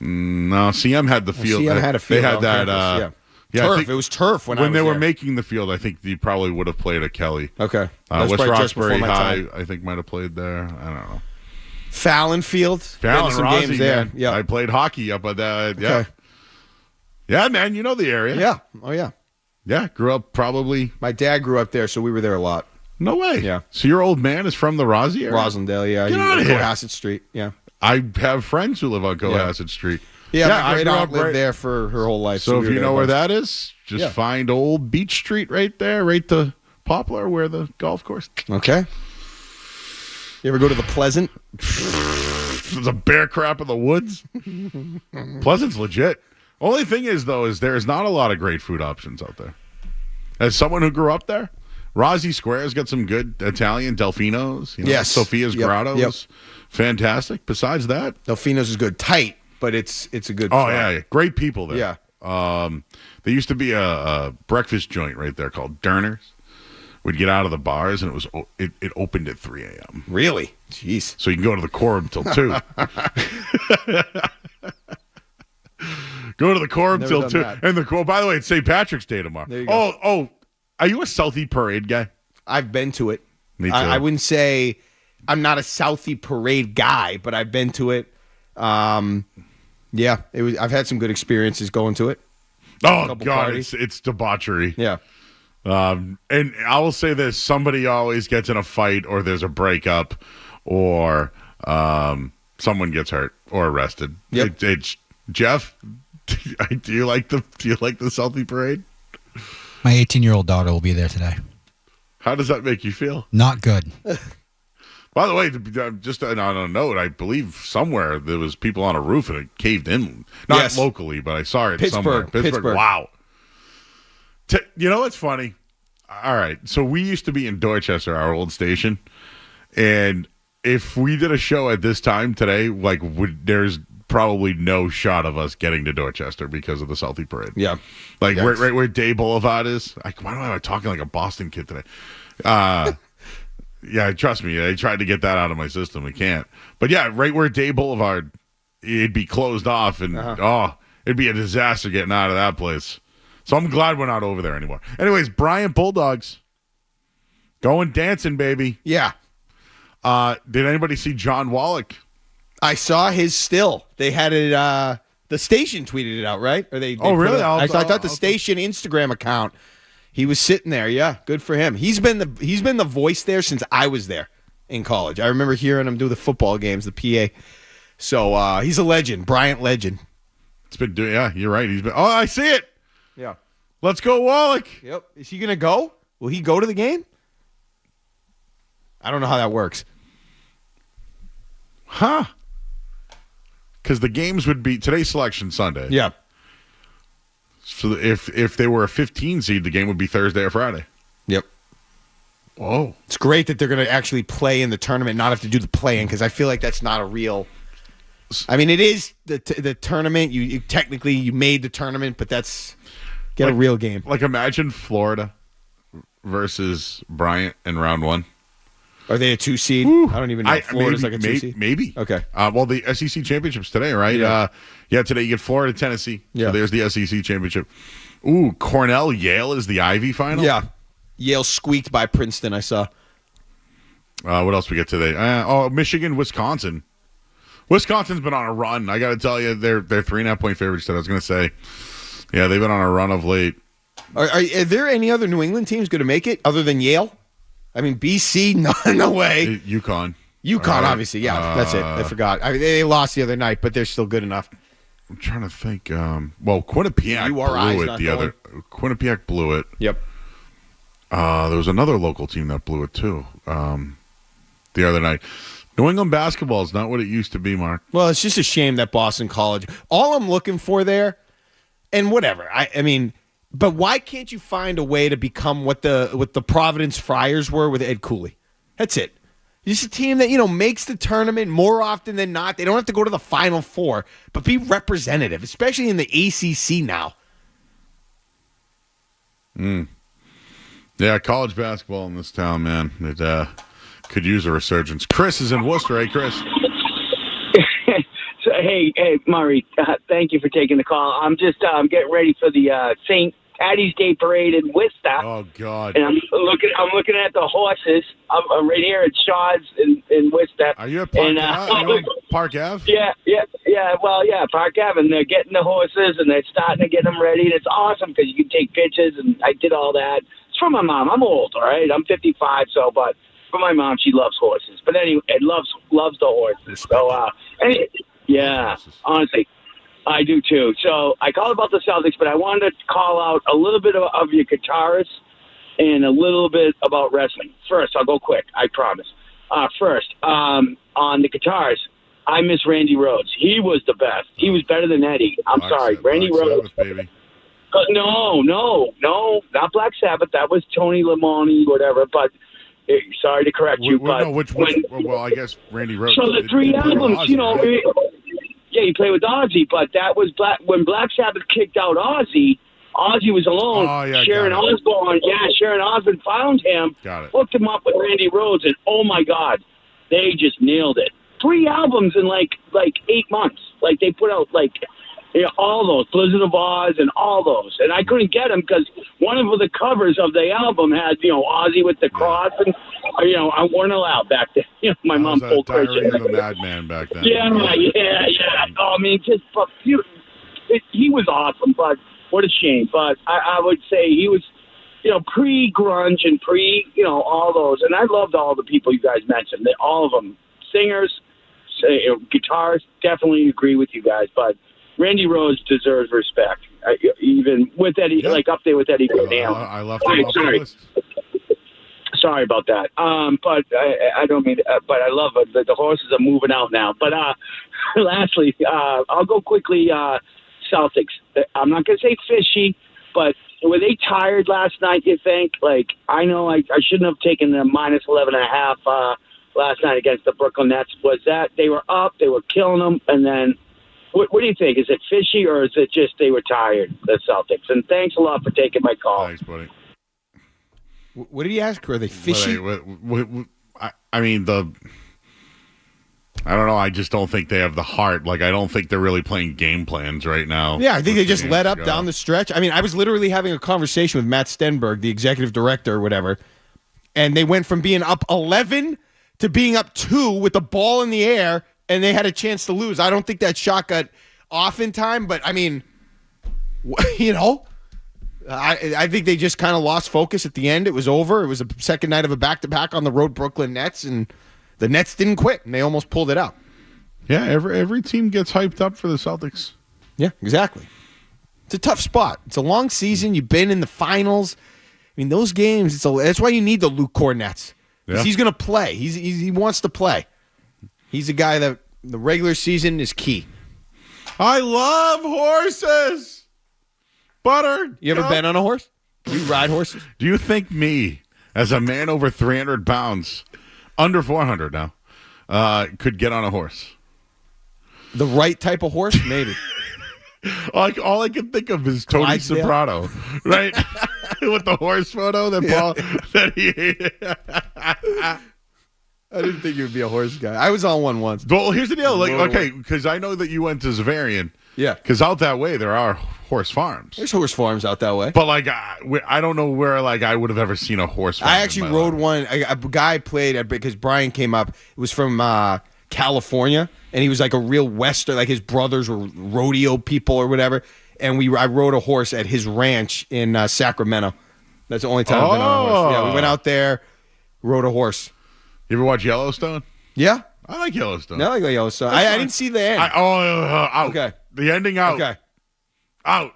No, CM had the field. CM had a field. They had on that. campus, Yeah, I turf. think It was turf when I was they were there. making the field. I think you probably would have played at Kelly. Okay. That's West probably just before Roxbury my High, time. I think, might have played there. I don't know. Fallon Field. Been to Fallon, some Rossi, games there. man. Yeah. I played hockey up at that. Yeah. Okay. Yeah, man, you know the area. Yeah. Oh yeah. Yeah, grew up probably. My dad grew up there, so we were there a lot. No way. Yeah. So your old man is from the Rossi area? Roslindale, yeah. Get outta here. Cohasset Street, yeah. I have friends who live on Cohasset Street. Yeah, my I great grew aunt up lived right- there for her whole life. So we if were you there know a where bunch. that is, just Yeah. find old Beach Street right there, right to Poplar, where the golf course. Okay. You ever go to the Pleasant? There's a bear crap in the woods. Pleasant's legit. Only thing is, though, is there's not a lot of great food options out there. As someone who grew up there, Rossi Square's got some good Italian Delfino's. You know, Yes. Sophia's Yep. Grotto Yep. is fantastic. Besides that, Delfino's is good. Tight, but it's a good oh spot. yeah, great people there. Yeah. There used to be a breakfast joint right there called Derner's. We'd get out of the bars and it opened at 3 a.m. Really? Jeez. So you can go to the Corb until 2. Go to the Corb Never till done 2. that. And by the way, it's St. Patrick's Day tomorrow. There you go. Oh, are you a Southie Parade guy? I've been to it. Me too. I wouldn't say I'm not a Southie Parade guy, but I've been to it. Yeah, I've had some good experiences going to it. Oh couple God, parties. it's debauchery. Yeah. And I will say this: somebody always gets in a fight, or there's a breakup, or someone gets hurt or arrested. Yep. It's Jeff. Do you like the Southie Parade? My 18-year-old daughter will be there today. How does that make you feel? Not good. By the way, just on a note, I believe somewhere there was people on a roof and it caved in. Not Yes. locally, but I saw it Pittsburgh. somewhere. Pittsburgh. Wow. You know what's funny? All right, so we used to be in Dorchester, our old station, and if we did a show at this time today, there's probably no shot of us getting to Dorchester because of the Southie Parade. Yeah. Like Yes. right where Day Boulevard is. Like, why am I talking like a Boston kid today? Yeah, trust me. I tried to get that out of my system. I can't. But yeah, right where Day Boulevard, it'd be closed off, and it'd be a disaster getting out of that place. So I'm glad we're not over there anymore. Anyways, Bryant Bulldogs going dancing, baby. Yeah. Did anybody see John Wallach? I saw his still. They had it. The station tweeted it out, right? Or they Oh, put really? it out. I thought the I'll- station Instagram account. He was sitting there. Yeah, good for him. He's been the voice there since I was there in college. I remember hearing him do the football games, the PA. So he's a legend, Bryant legend. It's been doing. Yeah, you're right. He's been. Oh, I see it. Yeah. Let's go, Wallach. Yep. Is he gonna go? Will he go to the game? I don't know how that works. Huh? Because the games would be today's Selection Sunday. Yeah. So if they were a 15 seed, the game would be Thursday or Friday. Yep. Whoa. It's great that they're going to actually play in the tournament, not have to do the play-in, because I feel like that's not a real. I mean, it is the tournament. You technically you made the tournament, but that's a real game. Like imagine Florida versus Bryant in round 1. Are they a 2 seed? I don't even know. Florida's like a 2 seed? Maybe. Okay. Well, the SEC Championship's today, right? Yeah. Today you get Florida, Tennessee. Yeah. So there's the SEC Championship. Ooh, Cornell, Yale is the Ivy final? Yeah. Yale squeaked by Princeton, I saw. What else we get today? Michigan, Wisconsin. Wisconsin's been on a run. I got to tell you, they're 3.5-point favorites today. I was going to say, yeah, they've been on a run of late. Are there any other New England teams going to make it other than Yale? I mean, BC, no way. UConn. UConn, obviously. Yeah, that's it. I forgot. They lost the other night, but they're still good enough. I'm trying to think. Quinnipiac blew it the other. Quinnipiac blew it. Yep. There was another local team that blew it too. The other night. New England basketball is not what it used to be, Mark. Well, it's just a shame that Boston College. All I'm looking for there, and whatever. I mean, but why can't you find a way to become what the Providence Friars were with Ed Cooley? That's it. Just a team that, makes the tournament more often than not. They don't have to go to the Final Four, but be representative, especially in the ACC now. Yeah, college basketball in this town, man. It could use a resurgence. Chris is in Worcester. Hey, Chris. So, hey, Murray. Thank you for taking the call. I'm just getting ready for the St. Patty's Day parade in Worcester. Oh God! And I'm looking at the horses. I'm right here at Shaw's in Worcester. Are you at Park Ave? Are you on Park Ave? Yeah. Well, yeah, Park Ave. And they're getting the horses and they're starting to get them ready. And it's awesome because you can take pictures. And I did all that. It's from my mom. I'm old, all right. I'm 55. But for my mom, she loves horses. But anyway, loves the horses. So yeah, honestly. I do too. So I called about the Celtics, but I wanted to call out a little bit of your guitarists and a little bit about wrestling. First, I'll go quick, I promise. First, on the guitars, I miss Randy Rhoads. He was the best. He was better than Eddie. I'm sorry. Randy Rhoads. Baby. No, not Black Sabbath. That was Tony Lamoni, whatever. But sorry to correct you. But well, I guess Randy Rhoads. So the three albums, right? Yeah, he played with Ozzy, but that was when Black Sabbath kicked out Ozzy. Ozzy was alone. Oh, yeah, Sharon Osbourne found him, hooked him up with Randy Rhoads, and oh my God, they just nailed it. 3 albums in like 8 months. Like they put out all those Blizzard of Oz and all those, and I couldn't get them because one of the covers of the album had Ozzy with the cross, and I weren't allowed back then. My mom pulled Diary of a Madman back then. Yeah. Oh, I mean, he was awesome, but what a shame. But I would say he was, pre-grunge and all those, and I loved all the people you guys mentioned. All of them, singers, guitars. Definitely agree with you guys, but Randy Rhoads deserves respect, even with Eddie, up there with Eddie Van Halen. I left him off the list. Sorry about that. But I don't mean. But I love it. The horses are moving out now. But lastly, I'll go quickly. Celtics. I'm not going to say fishy, but were they tired last night? You think? I know I shouldn't have taken the minus 11.5 last night against the Brooklyn Nets. Was that they were up? They were killing them, and then. What do you think? Is it fishy or is it just they were tired, the Celtics? And thanks a lot for taking my call. Thanks, buddy. What did he ask? Are they fishy? I mean, I don't know. I just don't think they have the heart. I don't think they're really playing game plans right now. Yeah, I think they just let up down the stretch. I mean, I was literally having a conversation with Matt Stenberg, the executive director or whatever, and they went from being up 11 to being up 2 with the ball in the air, and they had a chance to lose. I don't think that shot got off in time, but I mean, I think they just kind of lost focus at the end. It was over. It was a second night of a back-to-back on the road Brooklyn Nets, and the Nets didn't quit, and they almost pulled it out. Yeah, every team gets hyped up for the Celtics. Yeah, exactly. It's a tough spot. It's a long season. You've been in the finals. I mean, those games, that's why you need the Luke Cornets. Because he's going to play. He wants to play. He's a guy that the regular season is key. I love horses. Butter. You ever been on a horse? Do you ride horses? Do you think me, as a man over 300 pounds, under 400 now, could get on a horse? The right type of horse? Maybe. All I can think of is Tony Soprano, right? With the horse photo that Paul that he I didn't think you would be a horse guy. I was on one once. Well, here's the deal. Like, okay, because I know that you went to Zavarian. Yeah. Because out that way, there are horse farms. There's horse farms out that way. But, like, I don't know where, like, I would have ever seen a horse farm. I actually rode one. A guy played at, because Brian came up. It was from California, and he was like a real Western. Like, his brothers were rodeo people or whatever. And I rode a horse at his ranch in Sacramento. That's the only time I've been on a horse. Yeah, we went out there, rode a horse. You ever watch Yellowstone? Yeah. I like Yellowstone. I like Yellowstone. I didn't see the end. Out. Okay. The ending out. Okay. Out.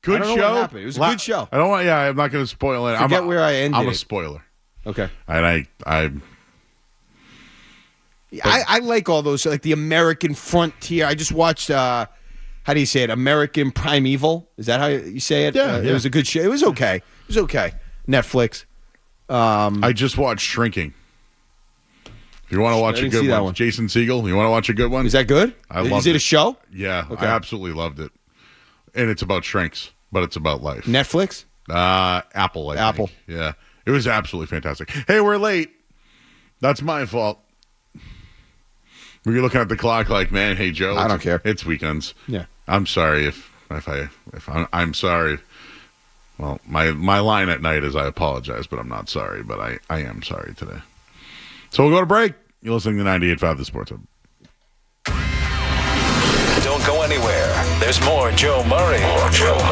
Good I don't show. know what happened. It was a good show. I don't want. Yeah, I'm not going to spoil it. Forget where I ended. I'm a spoiler. Okay. And I like all those, like the American Frontier. I just watched, how do you say it? American Primeval. Is that how you say it? Yeah, It was a good show. It was okay. Netflix. I just watched Shrinking. If you want to watch a good one, Jason Segel. You want to watch a good one? Is that good? I love it. Is it a show? Yeah, Okay. I absolutely loved it. And it's about shrinks, but it's about life. Netflix? Apple. I think. Yeah, it was absolutely fantastic. Hey, we're late. That's my fault. We're looking at the clock like, man, hey Joe. I don't care. It's weekends. Yeah. I'm sorry if I'm sorry. Well, my line at night is I apologize, but I'm not sorry. But I am sorry today. So we'll go to break. You're listening to 98.5 The Sports Hub. Don't go anywhere. There's more Joe Murray. More Joe.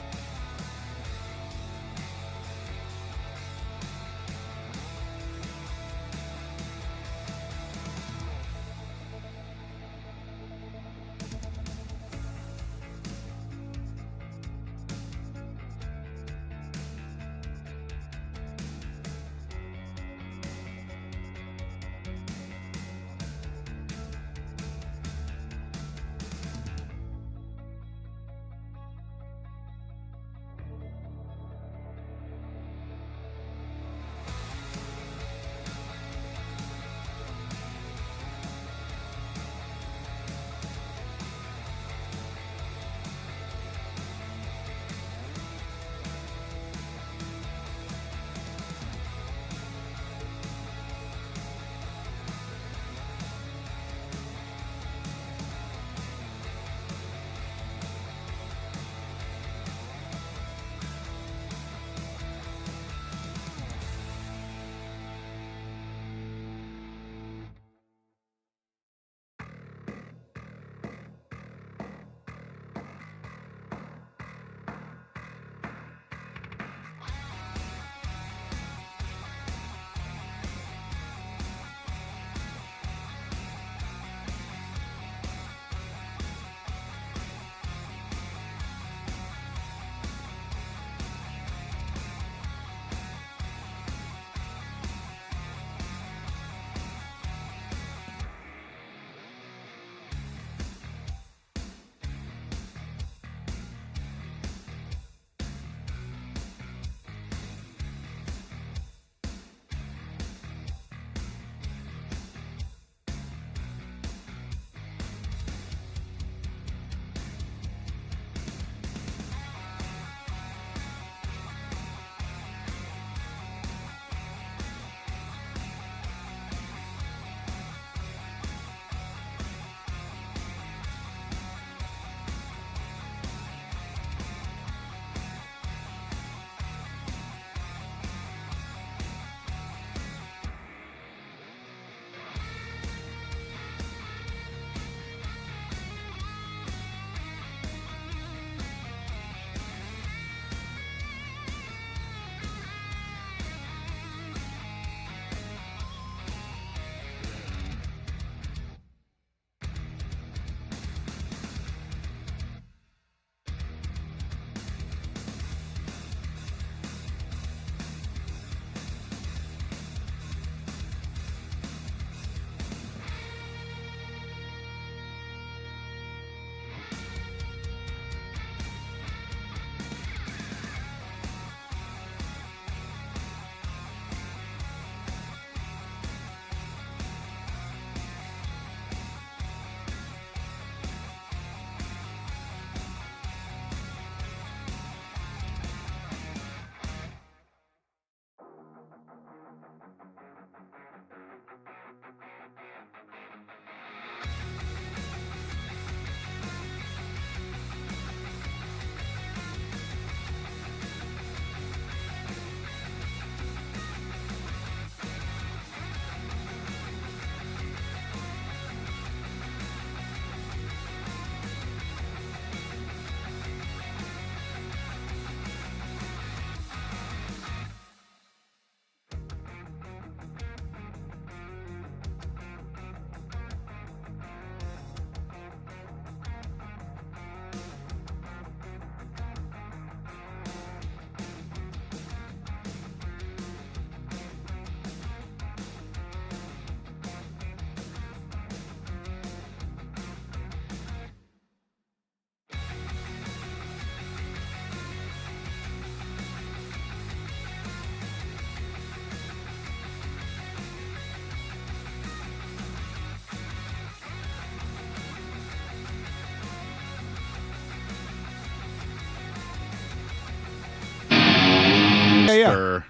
Buster.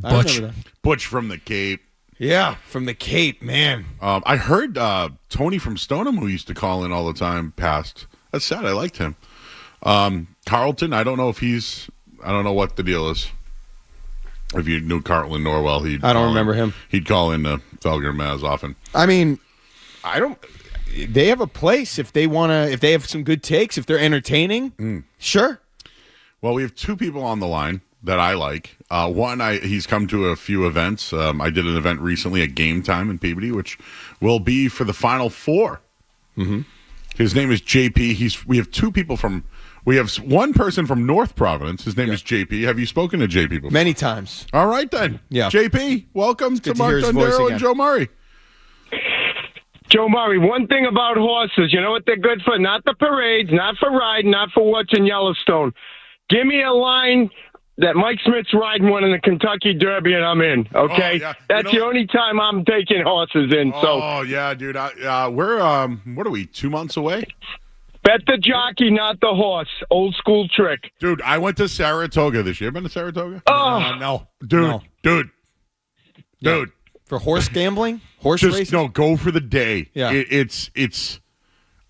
I Butch. remember that. Butch from the Cape. Yeah, from the Cape, man. I heard Tony from Stoneham, who used to call in all the time, passed. That's sad. I liked him. Carlton, I don't know what the deal is. If you knew Carlton Norwell, I don't remember him. He'd call in Felger and Maz often. I mean, they have a place if they have some good takes, if they're entertaining. Sure. Well, we have two people on the line that I like. One, he's come to a few events. I did an event recently at Game Time in Peabody, which will be for the Final Four. Mm-hmm. His name is JP. We have two people we have one person from North Providence. His name is JP. Have you spoken to JP before? Many times. All right, then. Yeah. JP, welcome to Mark hear his voice Dondero again. and Joe Murray. Joe Murray, one thing about horses, you know what they're good for? Not the parades, not for riding, not for watching Yellowstone. Give me a line that Mike Smith's riding one in the Kentucky Derby and I'm in, okay? Oh, yeah. That's the only time I'm taking horses in. Oh, yeah, dude. We're, what are we, 2 months away? Bet the jockey, not the horse. Old school trick. Dude, I went to Saratoga this year. Been to Saratoga? Oh, No. Dude. For horse gambling? Horse Just, racing? no, go for the day. Yeah. It's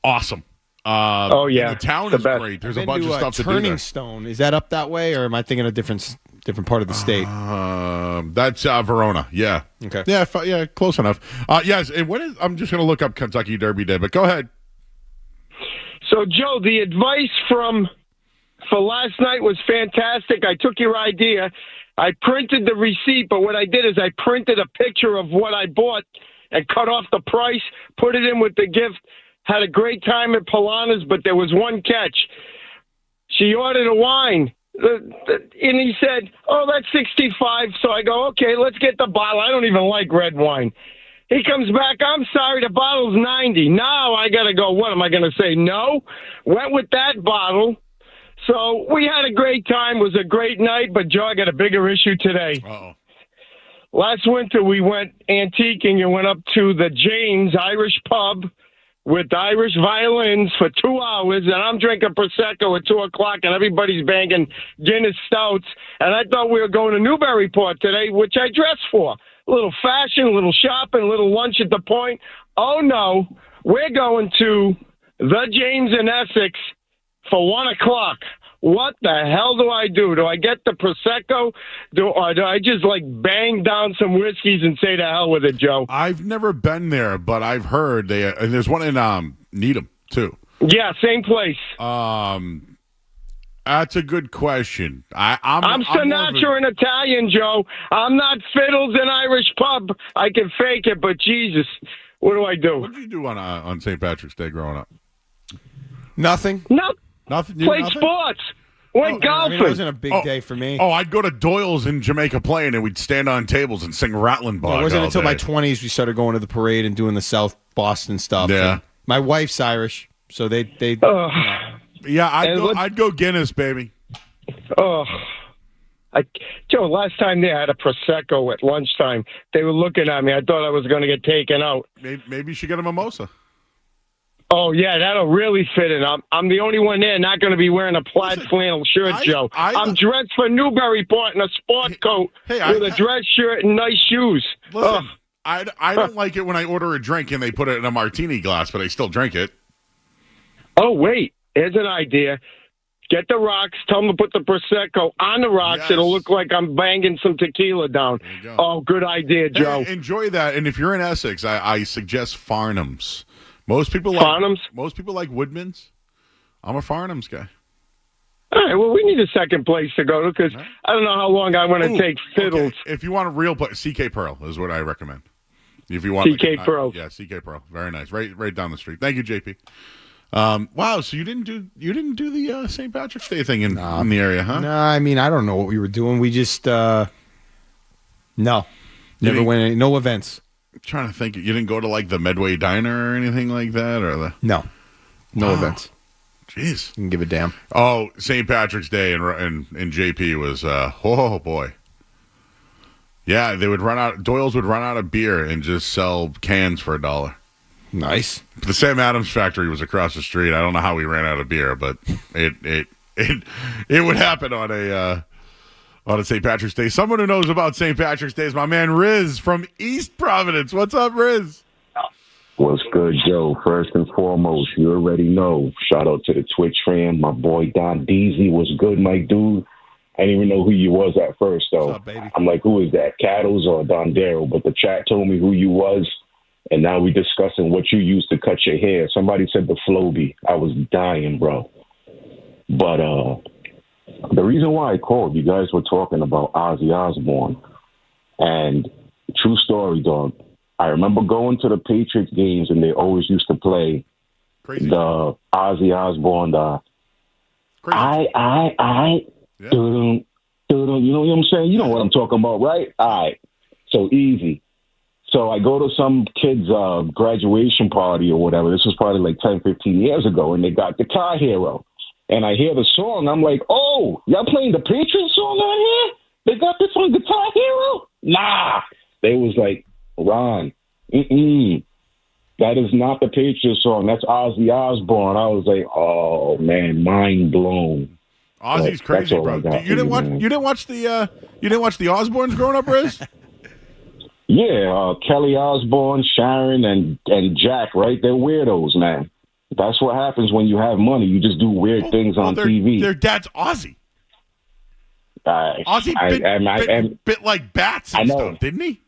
awesome. Oh, yeah. The town The is best. great. There's a Been bunch of stuff to do Turning there. Stone. Is that up that way, or am I thinking a different part of the state? That's Verona. Yeah. Okay. Yeah, close enough. Yes, and I'm just going to look up Kentucky Derby Day, but go ahead. So, Joe, the advice for last night was fantastic. I took your idea. I printed the receipt, but what I did is I printed a picture of what I bought and cut off the price, put it in with the gift. Had a great time at Polana's, but there was one catch. She ordered a wine, and he said, "Oh, that's $65." So I go, "Okay, let's get the bottle. I don't even like red wine." He comes back, "I'm sorry, the bottle's $90." Now I got to go, what am I going to say? No? Went with that bottle. So we had a great time. It was a great night, but Joe, I got a bigger issue today. Uh-oh. Last winter, we went antiquing and went up to the James Irish pub with Irish violins for 2 hours, and I'm drinking Prosecco at 2 o'clock, and everybody's banging Guinness stouts. And I thought we were going to Newburyport today, which I dressed for. A little fashion, a little shopping, a little lunch at the Point. Oh, no, we're going to the James in Essex for 1 o'clock. What the hell do I do? Do I get the Prosecco? Or do I just, bang down some whiskeys and say to hell with it, Joe? I've never been there, but I've heard and there's one in Needham, too. Yeah, same place. That's a good question. I'm Sinatra in Italian, Joe. I'm not Fiddles in Irish pub. I can fake it, but Jesus, what do I do? What did you do on St. Patrick's Day growing up? Nothing. Nothing. Played sports. Went golfing. It wasn't a big day for me. Oh, I'd go to Doyle's in Jamaica Plain, and we'd stand on tables and sing Rattling Bog. It wasn't all until day. my 20s we started going to the parade and doing the South Boston stuff. Yeah. And my wife's Irish, so they Yeah, I'd go Guinness, baby. Oh, Joe, last time they had a Prosecco at lunchtime, they were looking at me. I thought I was going to get taken out. Maybe you should get a mimosa. Oh, yeah, that'll really fit in. I'm the only one there not going to be wearing a plaid flannel shirt, Joe. I'm dressed for Newburyport in a sport coat with a dress shirt and nice shoes. Listen, I don't like it when I order a drink and they put it in a martini glass, but I still drink it. Oh, wait. Here's an idea. Get the rocks. Tell them to put the Prosecco on the rocks. Yes. It'll look like I'm banging some tequila down. There you go. Oh, good idea, Joe. Hey, enjoy that. And if you're in Essex, I suggest Farnham's. Most people Farnham's? like Woodman's. I'm a Farnham's guy. All right, well, we need a second place to go to because I don't know how long I want to take Fiddles. Okay. If you want a real place, CK Pearl is what I recommend. If you want CK Pearl. Yeah, CK Pearl. Very nice. Right down the street. Thank you, JP. Wow, so you didn't do the St. Patrick's Day thing in the area, huh? No, I mean, I don't know what we were doing. We just never went no events. I'm trying to think. You didn't go to like the Medway Diner or anything like that, or no events. Jeez, didn't give a damn. Oh, St. Patrick's Day and JP was oh boy. Yeah, Doyle's would run out of beer and just sell cans for $1. Nice. The Sam Adams factory was across the street. I don't know how we ran out of beer, but it would happen on On St. Patrick's Day. Someone who knows about St. Patrick's Day is my man Riz from East Providence. What's up, Riz? What's good, Joe? First and foremost, you already know. Shout out to the Twitch fam. My boy Don Deasy was good, my dude. I didn't even know who you was at first, though. What's up, baby? I'm like, who is that, Cattles or Dondero? But the chat told me who you was, and now we discussing what you used to cut your hair. Somebody said the Floby. I was dying, bro. But the reason why I called, you guys were talking about Ozzy Osbourne. And true story, dog. I remember going to the Patriots games, and they always used to play the Ozzy Osbourne, Yeah. you know what I'm saying? You know what I'm talking about, right? All right. So easy. So I go to some kid's graduation party or whatever. This was probably like 10, 15 years ago, and they got Guitar Hero. And I hear the song. I'm like, oh, y'all playing the Patriots song on here? They got this on Guitar Hero? Nah. They was like, Ron, that is not the Patriots song. That's Ozzy Osbourne. I was like, oh, man, mind blown. Ozzy's crazy, bro. You didn't watch the Osbournes growing up, Riz? Yeah, Kelly Osbourne, Sharon, and Jack, right? They're weirdos, man. That's what happens when you have money. You just do weird things on TV. Their dad's Ozzy. Ozzy bit like bats and stuff, didn't he?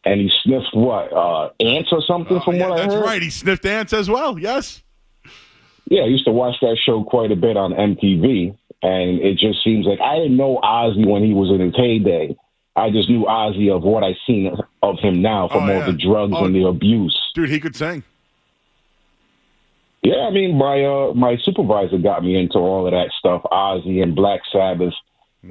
And he sniffed what? Ants or something from what I heard? That's right. He sniffed ants as well, yes. Yeah, I used to watch that show quite a bit on MTV, and it just seems like I didn't know Ozzy when he was in his heyday. I just knew Ozzy of what I've seen of him now from all the drugs and the abuse. Dude, he could sing. Yeah, I mean, my supervisor got me into all of that stuff, Ozzy and Black Sabbath.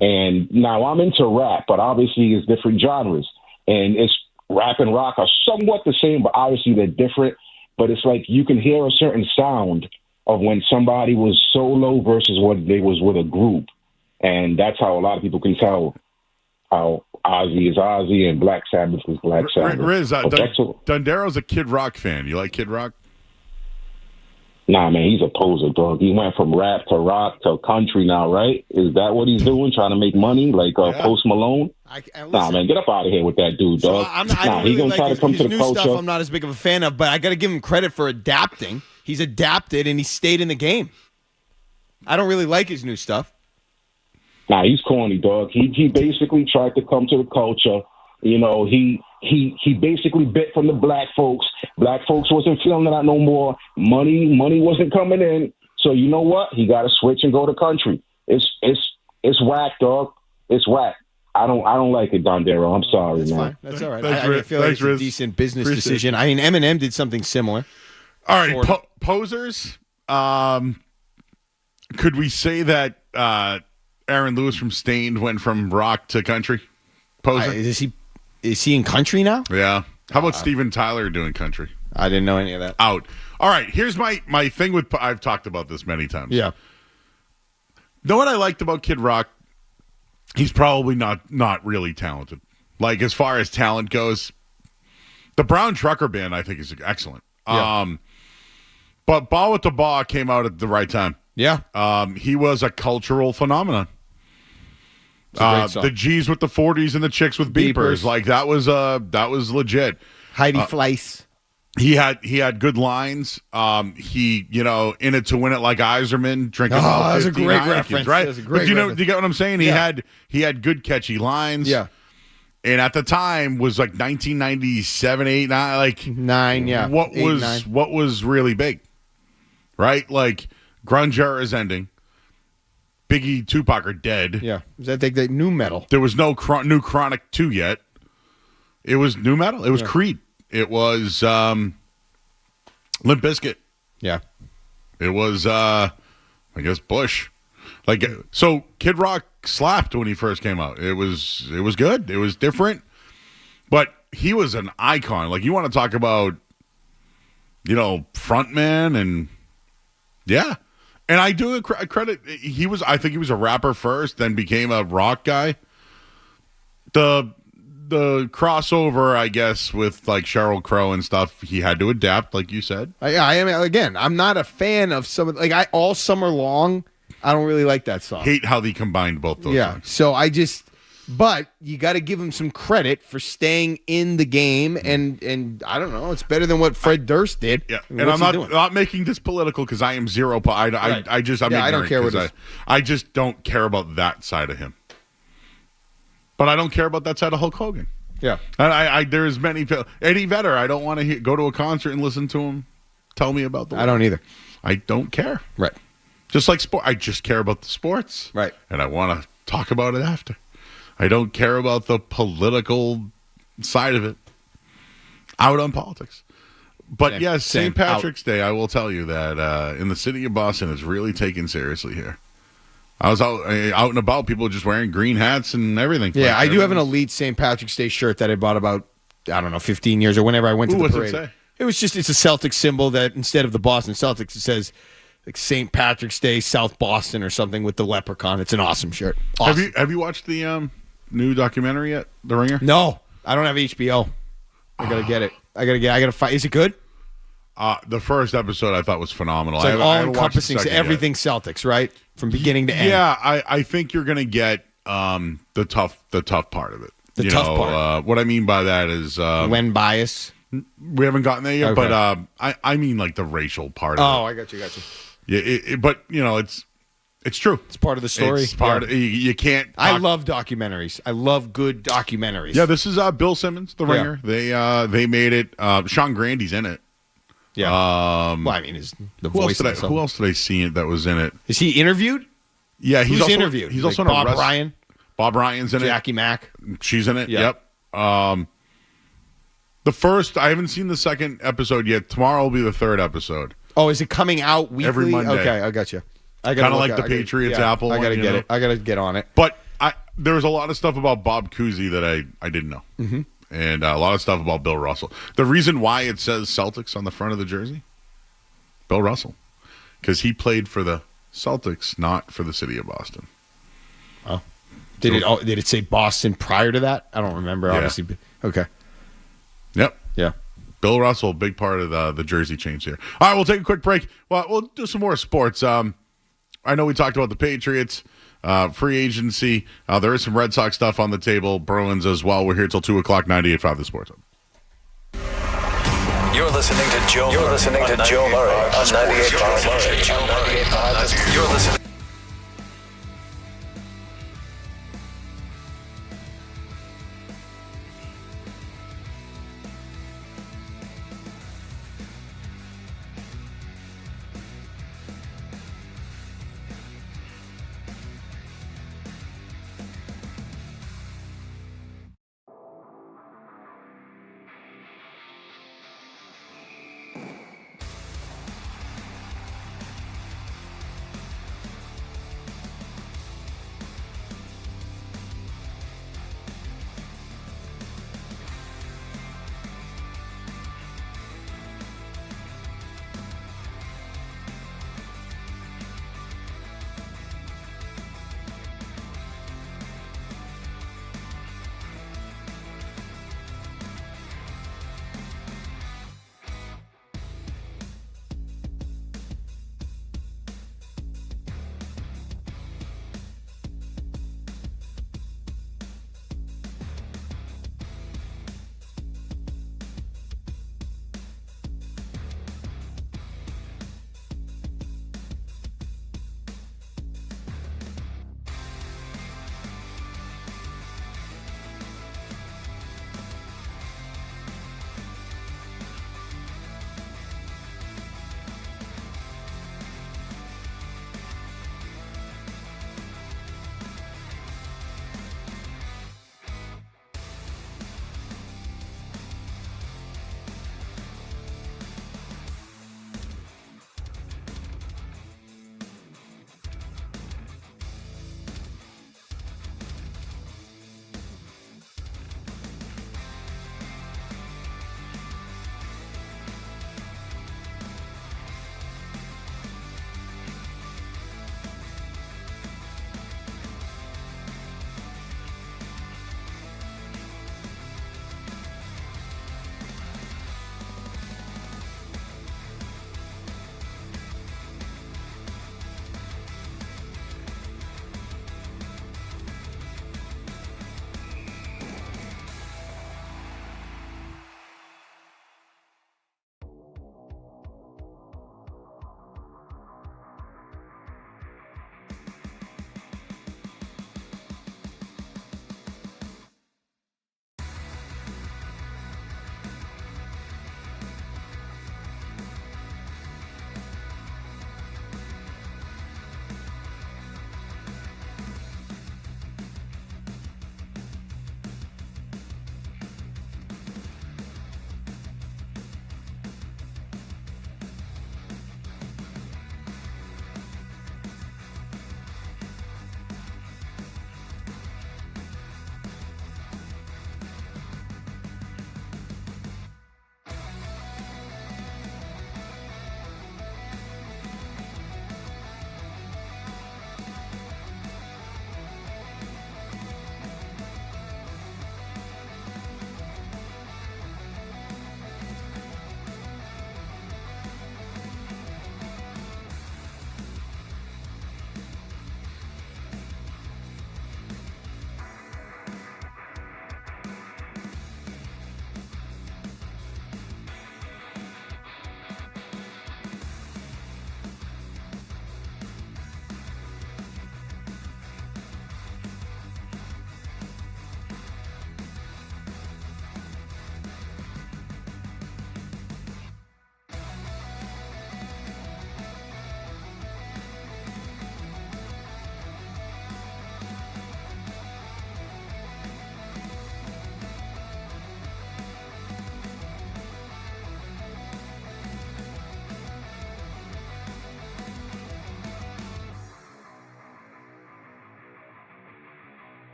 And now I'm into rap, but obviously it's different genres. And it's rap and rock are somewhat the same, but obviously they're different. But it's like you can hear a certain sound of when somebody was solo versus what they was with a group. And that's how a lot of people can tell how Ozzy is Ozzy and Black Sabbath is Black Sabbath. Riz, Dondero's a Kid Rock fan. You like Kid Rock? Nah, man, he's a poser, dog. He went from rap to rock to country now, right? Is that what he's doing, trying to make money like Post Malone? Nah, man, get up out of here with that dude, dog. He's going to try to come to the culture. Stuff I'm not as big of a fan of, but I got to give him credit for adapting. He's adapted, and he stayed in the game. I don't really like his new stuff. Nah, he's corny, dog. He basically tried to come to the culture. You know, he basically bit from the black folks. Black folks wasn't feeling that no more. Money wasn't coming in. So you know what? He got to switch and go to country. It's whack, dog. It's whack. I don't like it, Dondero. I'm sorry, man. Fine. That's all right. I feel like it's a decent business decision. I mean, Eminem did something similar. All right, posers. Could we say that Aaron Lewis from Stained went from rock to country? Poser. Is he in country now? Yeah. How about Steven Tyler doing country? I didn't know any of that. Out. All right. Here's my thing with. I've talked about this many times. Yeah. Know what I liked about Kid Rock? He's probably not really talented. Like as far as talent goes, the Brown Trucker Band I think is excellent. Yeah. But Ball with the Ball came out at the right time. Yeah. He was a cultural phenomenon. The G's with the 40s and the chicks with beepers. Like that was legit. Heidi Fleiss. He had good lines. He, in it to win it like Iserman, drinking. Oh, that's a great reference, right? That's a great do you reference. get what I'm saying? Yeah. He had good catchy lines. Yeah. And at the time was like 1997, 8, 9, like 9, yeah. What was really big, right? Like grunge era is ending. Biggie, Tupac are dead. Yeah, was that the new metal? There was no new Chronic 2 yet. It was new metal. It was Creed. It was Limp Bizkit. Yeah. It was I guess Bush. Like so, Kid Rock slapped when he first came out. It was good. It was different, but he was an icon. Like you want to talk about, frontman and yeah. And I do credit. I think he was a rapper first, then became a rock guy. The crossover, I guess, with like Sheryl Crow and stuff, he had to adapt, like you said. I am again. I'm not a fan of some all summer long. I don't really like that song. Hate how they combined both those songs. So but you got to give him some credit for staying in the game, and I don't know, it's better than what Fred Durst did. Yeah, and I'm not making this political because I am zero. I don't care I just don't care about that side of him. But I don't care about that side of Hulk Hogan. Yeah, there's many people. Eddie Vedder, I don't want to go to a concert and listen to him tell me about the. I don't either. I don't care. Right. Just like sport, I just care about the sports. Right. And I want to talk about it after. I don't care about the political side of it. Out on politics. But yes, St. Patrick's Day, I will tell you that in the city of Boston, it's really taken seriously here. I was out and about, people just wearing green hats and everything. Yeah, I do have an elite St. Patrick's Day shirt that I bought about, 15 years or whenever I went to the parade. It say? It's a Celtics symbol that instead of the Boston Celtics, it says like St. Patrick's Day, South Boston or something with the leprechaun. It's an awesome shirt. Awesome. Have you watched the new documentary yet, The Ringer? No, I don't have HBO. I gotta get it. I gotta find. Is it good? The first episode I thought was phenomenal. It's like all encompassing, everything Celtics, right, from beginning to end. Yeah, I think you're gonna get the tough part of it. The tough part. What I mean by that is Len Bias. We haven't gotten there yet, Okay. but I mean like the racial part of it. Oh, I got you. Yeah, but it's true. It's part of the story. It's part. You can't. I love documentaries. I love good documentaries. Yeah, this is Bill Simmons, The Ringer. They made it. Sean Grandy's in it. Yeah. Well, I mean, is the voice. Who else did I see that was in it? Is he interviewed? Yeah, he's also interviewed. He's like also Bob Ryan. Bob Ryan's in Jackie Mack. She's in it. Yeah. Yep. The first, I haven't seen the second episode yet. Tomorrow will be the third episode. Oh, is it coming out weekly? Every Monday. Okay, I got you. Kind of like the Patriots Apple. I got to get it. I got to get on it. But there was a lot of stuff about Bob Cousy that I didn't know. Mm-hmm. And a lot of stuff about Bill Russell. The reason why it says Celtics on the front of the jersey, Bill Russell. Because he played for the Celtics, not for the city of Boston. Oh. Did it say Boston prior to that? I don't remember, obviously. Okay. Yep. Yeah. Bill Russell, big part of the jersey change here. All right, we'll take a quick break. Well, we'll do some more sports. I know we talked about the Patriots, free agency. There is some Red Sox stuff on the table, Bruins as well. We're here till 2 o'clock, 98.5 The Sports Hub. You're listening to Joe Murray on 98.5. You're listening.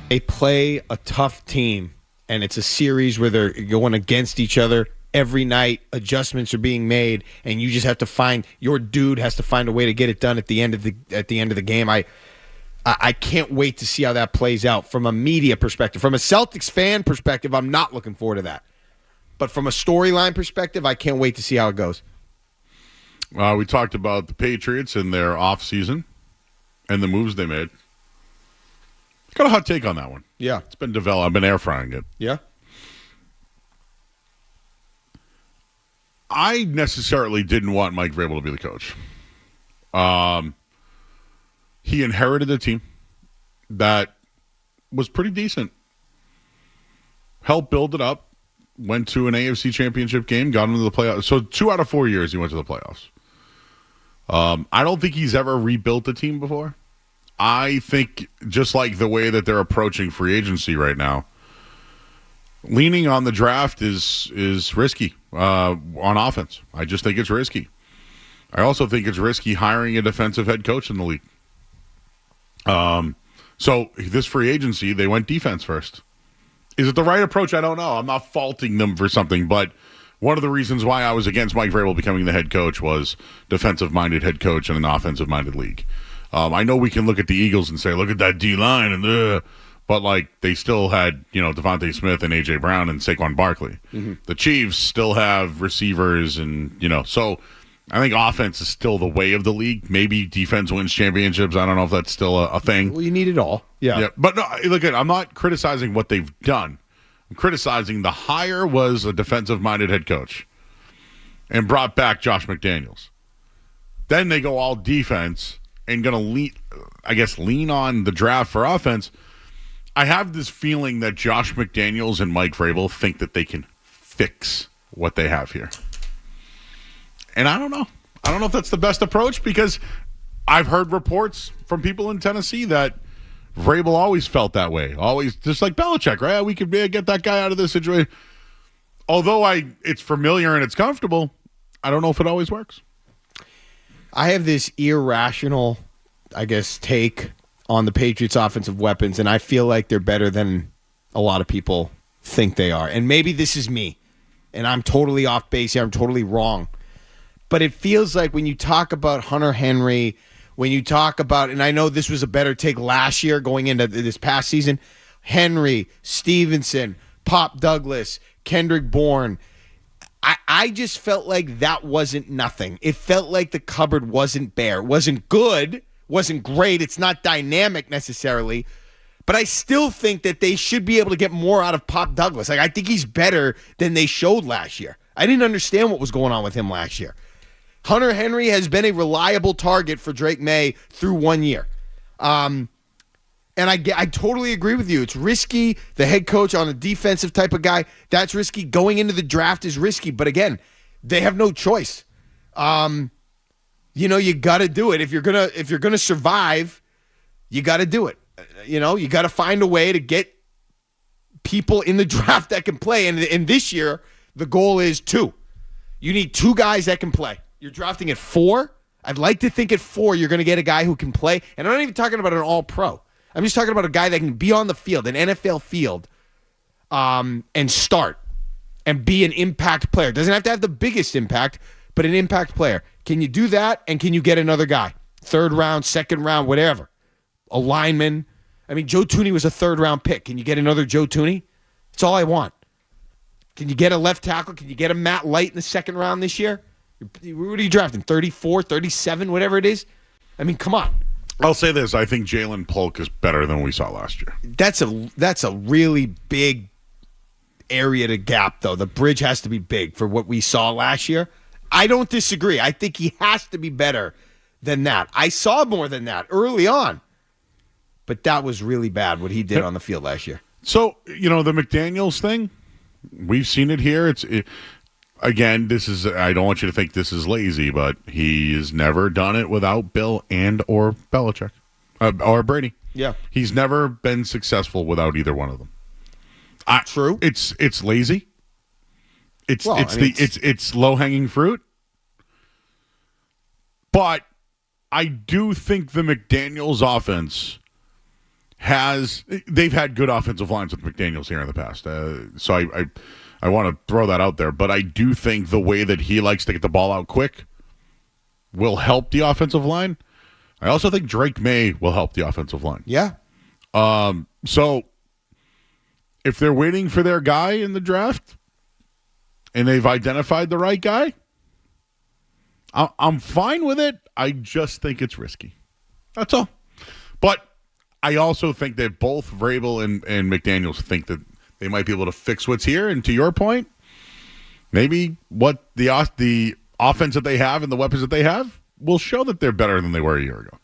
They play a tough team, and it's a series where they're going against each other every night. Adjustments are being made, and you just have to find your dude has to find a way to get it done at the end of the game. I can't wait to see how that plays out from a media perspective. From a Celtics fan perspective, I'm not looking forward to that. But from a storyline perspective, I can't wait to see how it goes. We talked about the Patriots and their offseason and the moves they made. Got a hot take on that one. Yeah. It's been developed. I've been air frying it. Yeah. I necessarily didn't want Mike Vrabel to be the coach. He inherited a team that was pretty decent. Helped build it up. Went to an AFC championship game. Got into the playoffs. So 2 out of 4 years he went to the playoffs. I don't think he's ever rebuilt a team before. I think just like the way that they're approaching free agency right now, leaning on the draft is risky on offense. I just think it's risky. I also think it's risky hiring a defensive head coach in the league. So this free agency, they went defense first. Is it the right approach? I don't know. I'm not faulting them for something, but one of the reasons why I was against Mike Vrabel becoming the head coach was defensive-minded head coach in an offensive-minded league. I know we can look at the Eagles and say, look at that D-line, and but like they still had, Devontae Smith and A.J. Brown and Saquon Barkley. Mm-hmm. The Chiefs still have receivers and, so I think offense is still the way of the league. Maybe defense wins championships. I don't know if that's still a thing. Well, you need it all. Yeah. But no, look, I'm not criticizing what they've done. I'm criticizing the hire was a defensive-minded head coach and brought back Josh McDaniels. Then they go all defense and going to lean on the draft for offense. I have this feeling that Josh McDaniels and Mike Vrabel think that they can fix what they have here. And I don't know. I don't know if that's the best approach because I've heard reports from people in Tennessee that Vrabel always felt that way. Always, just like Belichick, right? We could get that guy out of this situation. Although it's familiar and it's comfortable, I don't know if it always works. I have this irrational, take on the Patriots' offensive weapons, and I feel like they're better than a lot of people think they are. And maybe this is me, and I'm totally off base here. I'm totally wrong. But it feels like when you talk about Hunter Henry, when you talk about, and I know this was a better take last year going into this past season, Henry, Stevenson, Pop Douglas, Kendrick Bourne, I just felt like that wasn't nothing. It felt like the cupboard wasn't bare. It wasn't good, wasn't great. It's not dynamic necessarily. But I still think that they should be able to get more out of Pop Douglas. I think he's better than they showed last year. I didn't understand what was going on with him last year. Hunter Henry has been a reliable target for Drake May through 1 year. And I totally agree with you. It's risky. The head coach on a defensive type of guy, that's risky. Going into the draft is risky. But again, they have no choice. You got to do it. If you're gonna survive, you got to do it. You got to find a way to get people in the draft that can play. And this year, the goal is 2. You need 2 guys that can play. You're drafting at 4. I'd like to think at 4 you're going to get a guy who can play. And I'm not even talking about an all-pro. I'm just talking about a guy that can be on the field, an NFL field, and start and be an impact player. Doesn't have to have the biggest impact, but an impact player. Can you do that, and can you get another guy? 3rd round, 2nd round, whatever. A lineman. I mean, Joe Tooney was a 3rd-round pick. Can you get another Joe Tooney? That's all I want. Can you get a left tackle? Can you get a Matt Light in the 2nd round this year? What are you drafting? 34, 37, whatever it is? I mean, come on. I'll say this. I think Jalen Polk is better than we saw last year. That's a really big area to gap, though. The bridge has to be big for what we saw last year. I don't disagree. I think he has to be better than that. I saw more than that early on. But that was really bad, what he did on the field last year. So, the McDaniels thing, we've seen it here. Again, I don't want you to think this is lazy, but he has never done it without Bill and or Belichick or Brady. Yeah. He's never been successful without either one of them. True. It's lazy. It's low-hanging fruit. But I do think the McDaniels offense they've had good offensive lines with McDaniels here in the past. So I want to throw that out there. But I do think the way that he likes to get the ball out quick will help the offensive line. I also think Drake May will help the offensive line. Yeah. So if they're waiting for their guy in the draft and they've identified the right guy, I'm fine with it. I just think it's risky. That's all. But I also think that both Vrabel and McDaniels think that they might be able to fix what's here. And to your point, maybe what the offense that they have and the weapons that they have will show that they're better than they were a year ago.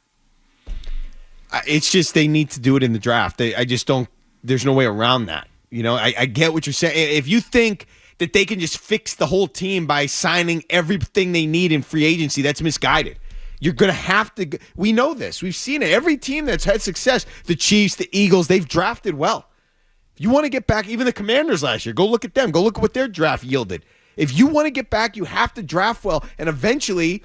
It's just they need to do it in the draft. I just don't. There's no way around that. You know, I get what you're saying. If you think that they can just fix the whole team by signing everything they need in free agency, that's misguided. You're going to have to. We know this. We've seen it. Every team that's had success, the Chiefs, the Eagles, they've drafted well. If you want to get back, even the Commanders last year, go look at them. Go look at what their draft yielded. If you want to get back, you have to draft well. And eventually,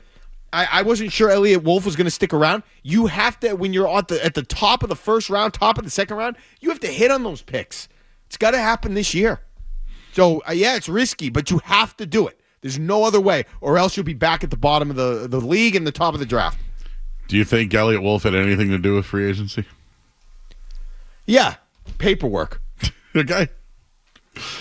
I wasn't sure Elliott Wolf was going to stick around. You have to, when you're at the top of the first round, top of the second round, you have to hit on those picks. It's got to happen this year. So, yeah, it's risky, but you have to do it. There's no other way, or else you'll be back at the bottom of the league and the top of the draft. Do you think Elliott Wolf had anything to do with free agency? Yeah, paperwork. Okay.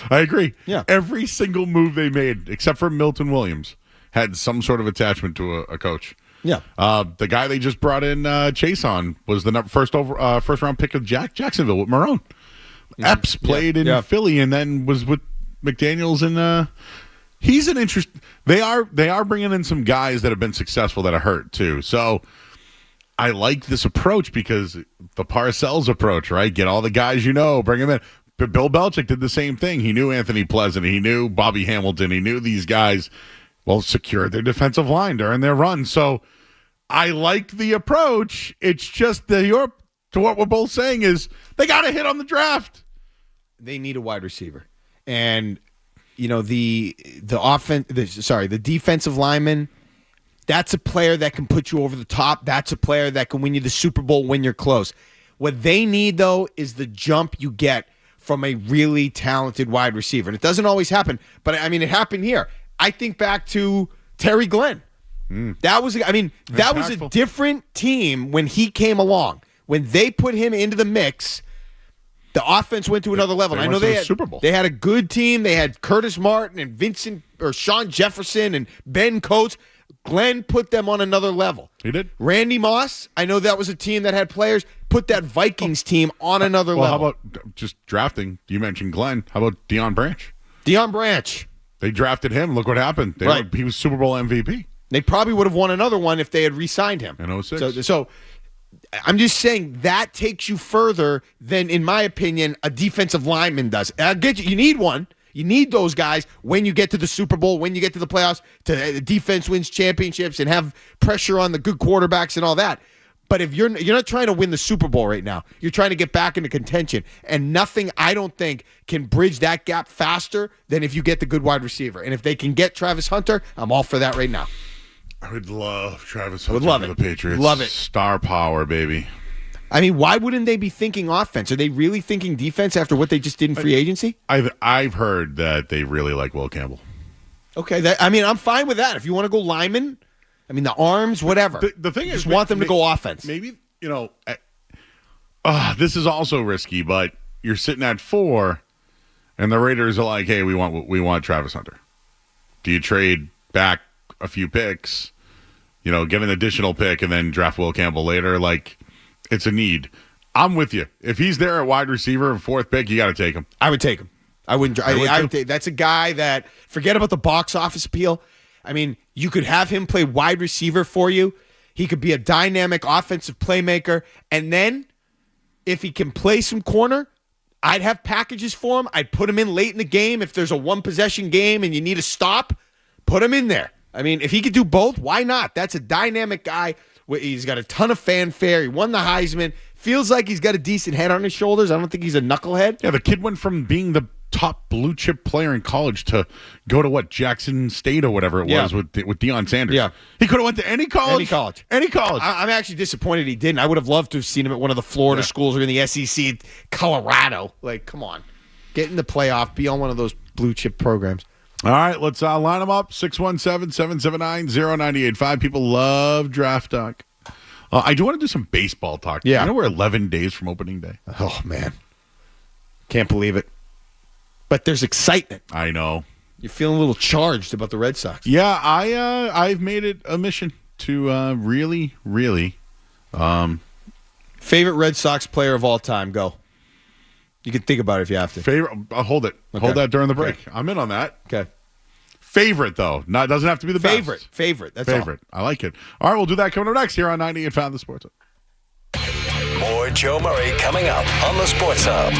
I agree. Yeah. Every single move they made, except for Milton Williams, had some sort of attachment to a coach. Yeah. The guy they just brought in Chase on was the first round pick of Jacksonville with Marone. Epps played in Philly and then was with McDaniels, and he's an interest. They are bringing in some guys that have been successful that are hurt too. So I like this approach because the Parcells approach, right? Get all the guys bring them in. But Bill Belichick did the same thing. He knew Anthony Pleasant. He knew Bobby Hamilton. He knew these guys. Well, secured their defensive line during their run. So I like the approach. It's just to what we're both saying is they got to hit on the draft. They need a wide receiver. And, the defensive lineman, that's a player that can put you over the top. That's a player that can win you the Super Bowl when you're close. What they need, though, is the jump you get from a really talented wide receiver. And it doesn't always happen, but, it happened here. I think back to Terry Glenn. That was a different team when he came along. When they put him into the mix, the offense went to another level. I know they had Super Bowl. They had a good team. They had Curtis Martin and Sean Jefferson and Ben Coates. Glenn put them on another level. He did. Randy Moss, I know that was a team that had players, put that Vikings team on another level. How about just drafting? You mentioned Glenn. How about Deion Branch? Deion Branch. They drafted him. Look what happened. He was Super Bowl MVP. They probably would have won another one if they had re-signed him. In 06. So I'm just saying that takes you further than, in my opinion, a defensive lineman does. I get you. You need one. You need those guys when you get to the Super Bowl, when you get to the playoffs, the defense wins championships and have pressure on the good quarterbacks and all that. But if you're not trying to win the Super Bowl right now, you're trying to get back into contention. And nothing, I don't think, can bridge that gap faster than if you get the good wide receiver. And if they can get Travis Hunter, I'm all for that right now. I would love Travis Hunter for the Patriots. Love it. Star power, baby. Why wouldn't they be thinking offense? Are they really thinking defense after what they just did in free agency? I've heard that they really like Will Campbell. Okay, I'm fine with that. If you want to go lineman, the arms, whatever. The thing is, just want them to go offense. Maybe, this is also risky, but you're sitting at 4, and the Raiders are like, hey, we want Travis Hunter. Do you trade back a few picks, get an additional pick, and then draft Will Campbell later? Like, it's a need. I'm with you. If he's there at wide receiver and 4th pick, you got to take him. I would take him. I wouldn't. I would take. That's a guy that, forget about the box office appeal. You could have him play wide receiver for you. He could be a dynamic offensive playmaker. And then, if he can play some corner, I'd have packages for him. I'd put him in late in the game. If there's a one-possession game and you need a stop, put him in there. If he could do both, why not? That's a dynamic guy. He's got a ton of fanfare. He won the Heisman. Feels like he's got a decent head on his shoulders. I don't think he's a knucklehead. Yeah, the kid went from being the top blue chip player in college to go to Jackson State or whatever it was with Deion Sanders. Yeah. He could have went to any college. Any college. I'm actually disappointed he didn't. I would have loved to have seen him at one of the Florida schools or in the SEC, Colorado. Like, come on. Get in the playoff. Be on one of those blue chip programs. All right, let's line them up. 617-779-0985. People love Draft Talk. I do want to do some baseball talk. Yeah. You know we're 11 days from opening day. Oh, man. Can't believe it. But there's excitement. I know. You're feeling a little charged about the Red Sox. Yeah, I've made it a mission to really, really. Favorite Red Sox player of all time? Go. You can think about it if you have to. Favorite? Hold it. Okay. Hold that during the break. Okay. I'm in on that. Okay. Favorite, though. Doesn't have to be the best. Favorite. That's favorite. I like it. All right, we'll do that coming up next here on 98 Found the Sports Hub. More Joe Murray coming up on the Sports Hub.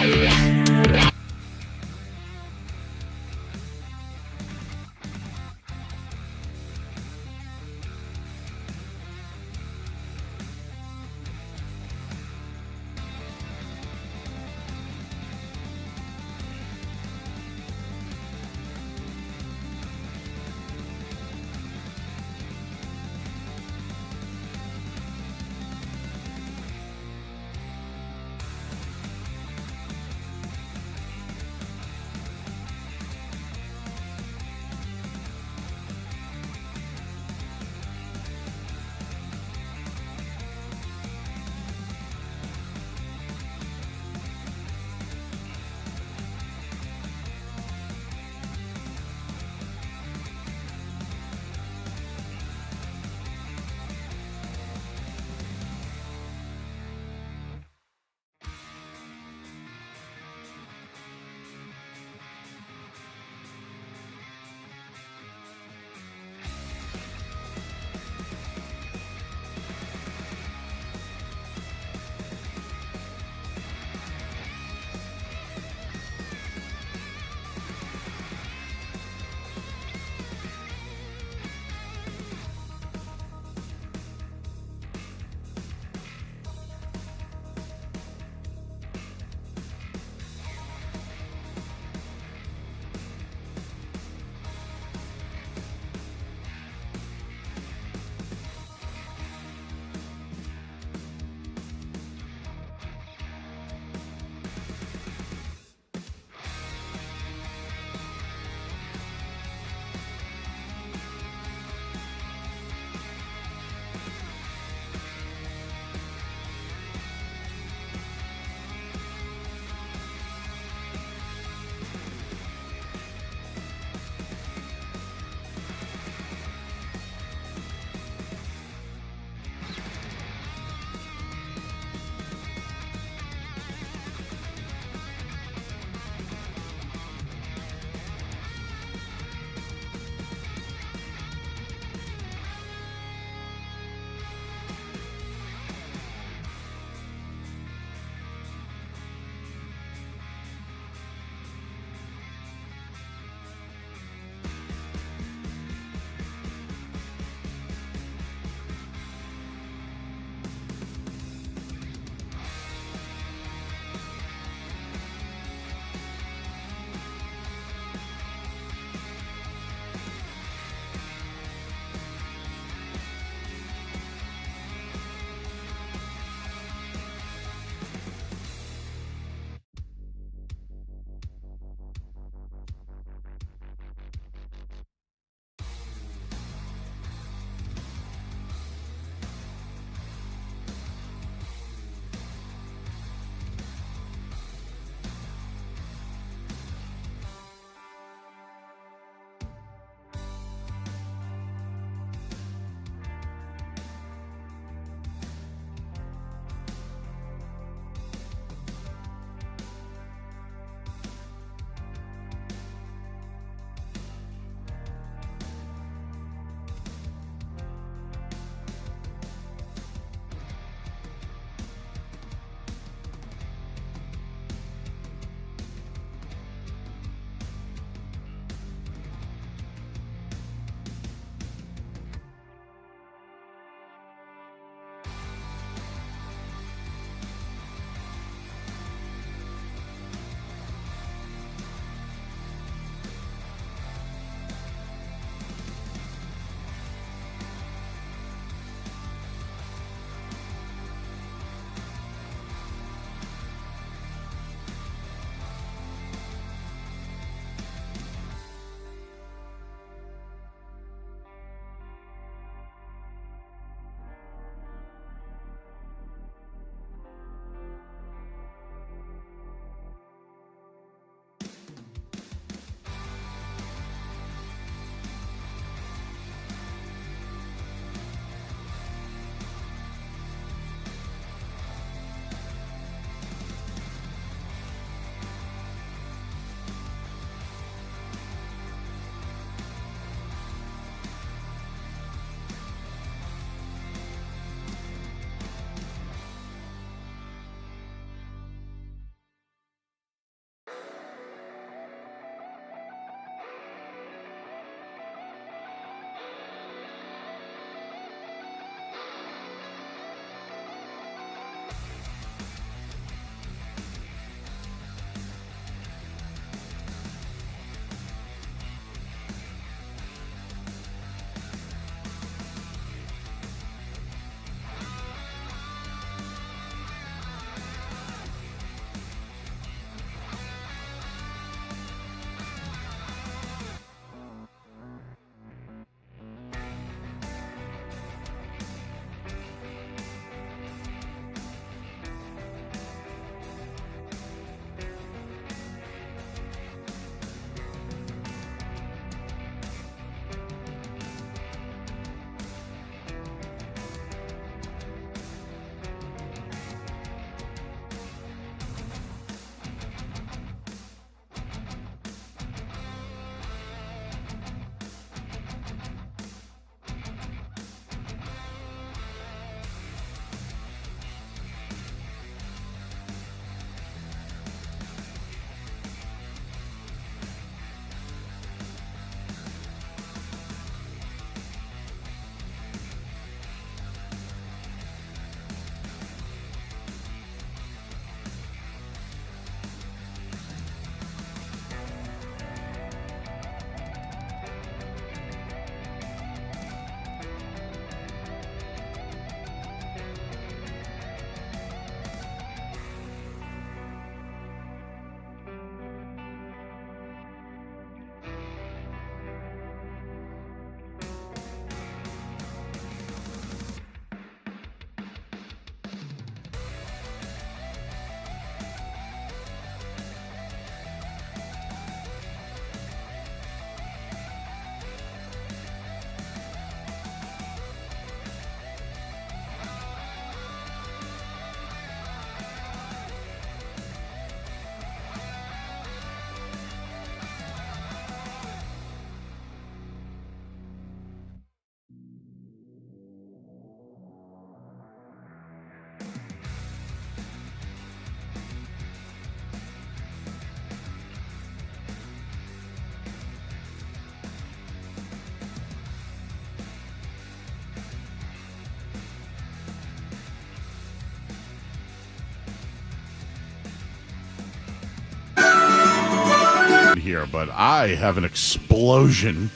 here, but I have an explosion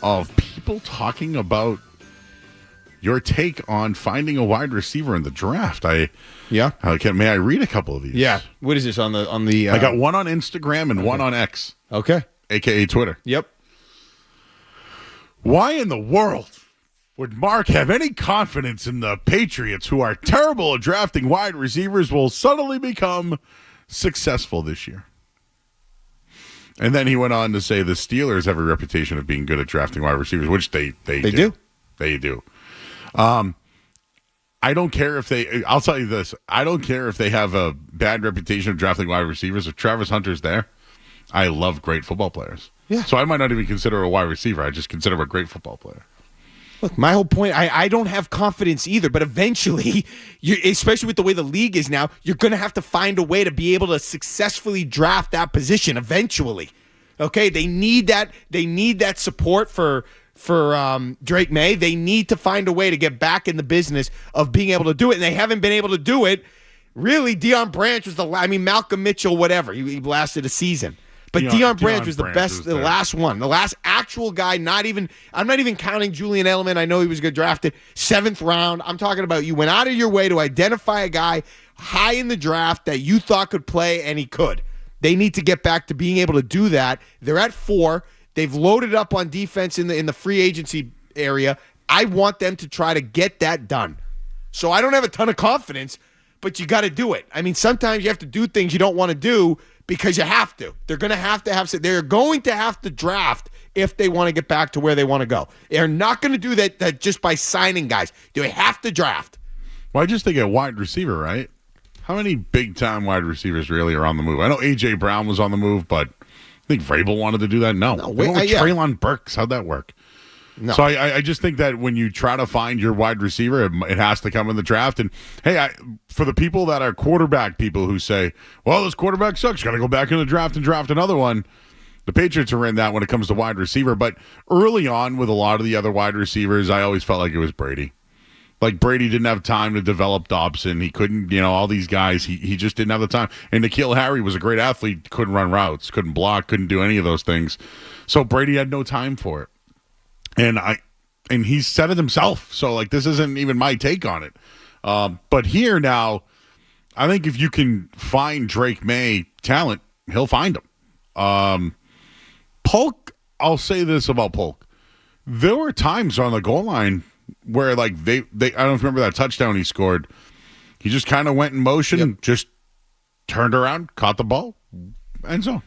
of people talking about your take on finding a wide receiver in the draft. May I read a couple of these? Yeah. What is this on the? I got one on Instagram and one on X. Okay. AKA Twitter. Yep. Why in the world would Mark have any confidence in the Patriots, who are terrible at drafting wide receivers, will suddenly become successful this year? And then he went on to say the Steelers have a reputation of being good at drafting wide receivers, which they do. They do. I don't care if I'll tell you this. I don't care if they have a bad reputation of drafting wide receivers. If Travis Hunter's there, I love great football players. Yeah. So I might not even consider a wide receiver. I just consider him a great football player. Look, my whole point, I don't have confidence either, but eventually, especially with the way the league is now, you're going to have to find a way to be able to successfully draft that position eventually. Okay? They need that support for Drake May. They need to find a way to get back in the business of being able to do it, and they haven't been able to do it. Really, Deion Branch was Malcolm Mitchell, whatever. He lasted a season. But Deion Branch was the best, the last one, the last actual guy. I'm not even counting Julian Edelman. I know he was good drafted, 7th round. I'm talking about you went out of your way to identify a guy high in the draft that you thought could play, and he could. They need to get back to being able to do that. They're at 4. They've loaded up on defense in the free agency area. I want them to try to get that done. So I don't have a ton of confidence, but you got to do it. I mean, sometimes you have to do things you don't want to do because you have to. They're going to have to draft if they want to get back to where they want to go. They're not going to do that just by signing guys. They have to draft. Well, I just think a wide receiver, right? How many big-time wide receivers really are on the move? I know A.J. Brown was on the move, but I think Vrabel wanted to do that. No. Treylon Burks. How'd that work? No. So I just think that when you try to find your wide receiver, it has to come in the draft. And, hey, for the people that are quarterback people who say, well, this quarterback sucks, got to go back in the draft and draft another one, the Patriots are in that when it comes to wide receiver. But early on with a lot of the other wide receivers, I always felt like it was Brady. Like Brady didn't have time to develop Dobson. He couldn't, all these guys, he just didn't have the time. And N'Keal Harry was a great athlete, couldn't run routes, couldn't block, couldn't do any of those things. So Brady had no time for it. And he said it himself. So, this isn't even my take on it. But here now, I think if you can find Drake May talent, he'll find him. Polk, I'll say this about Polk. There were times on the goal line where, they I don't know if you remember that touchdown he scored. He just kind of went in motion, just turned around, caught the ball, and so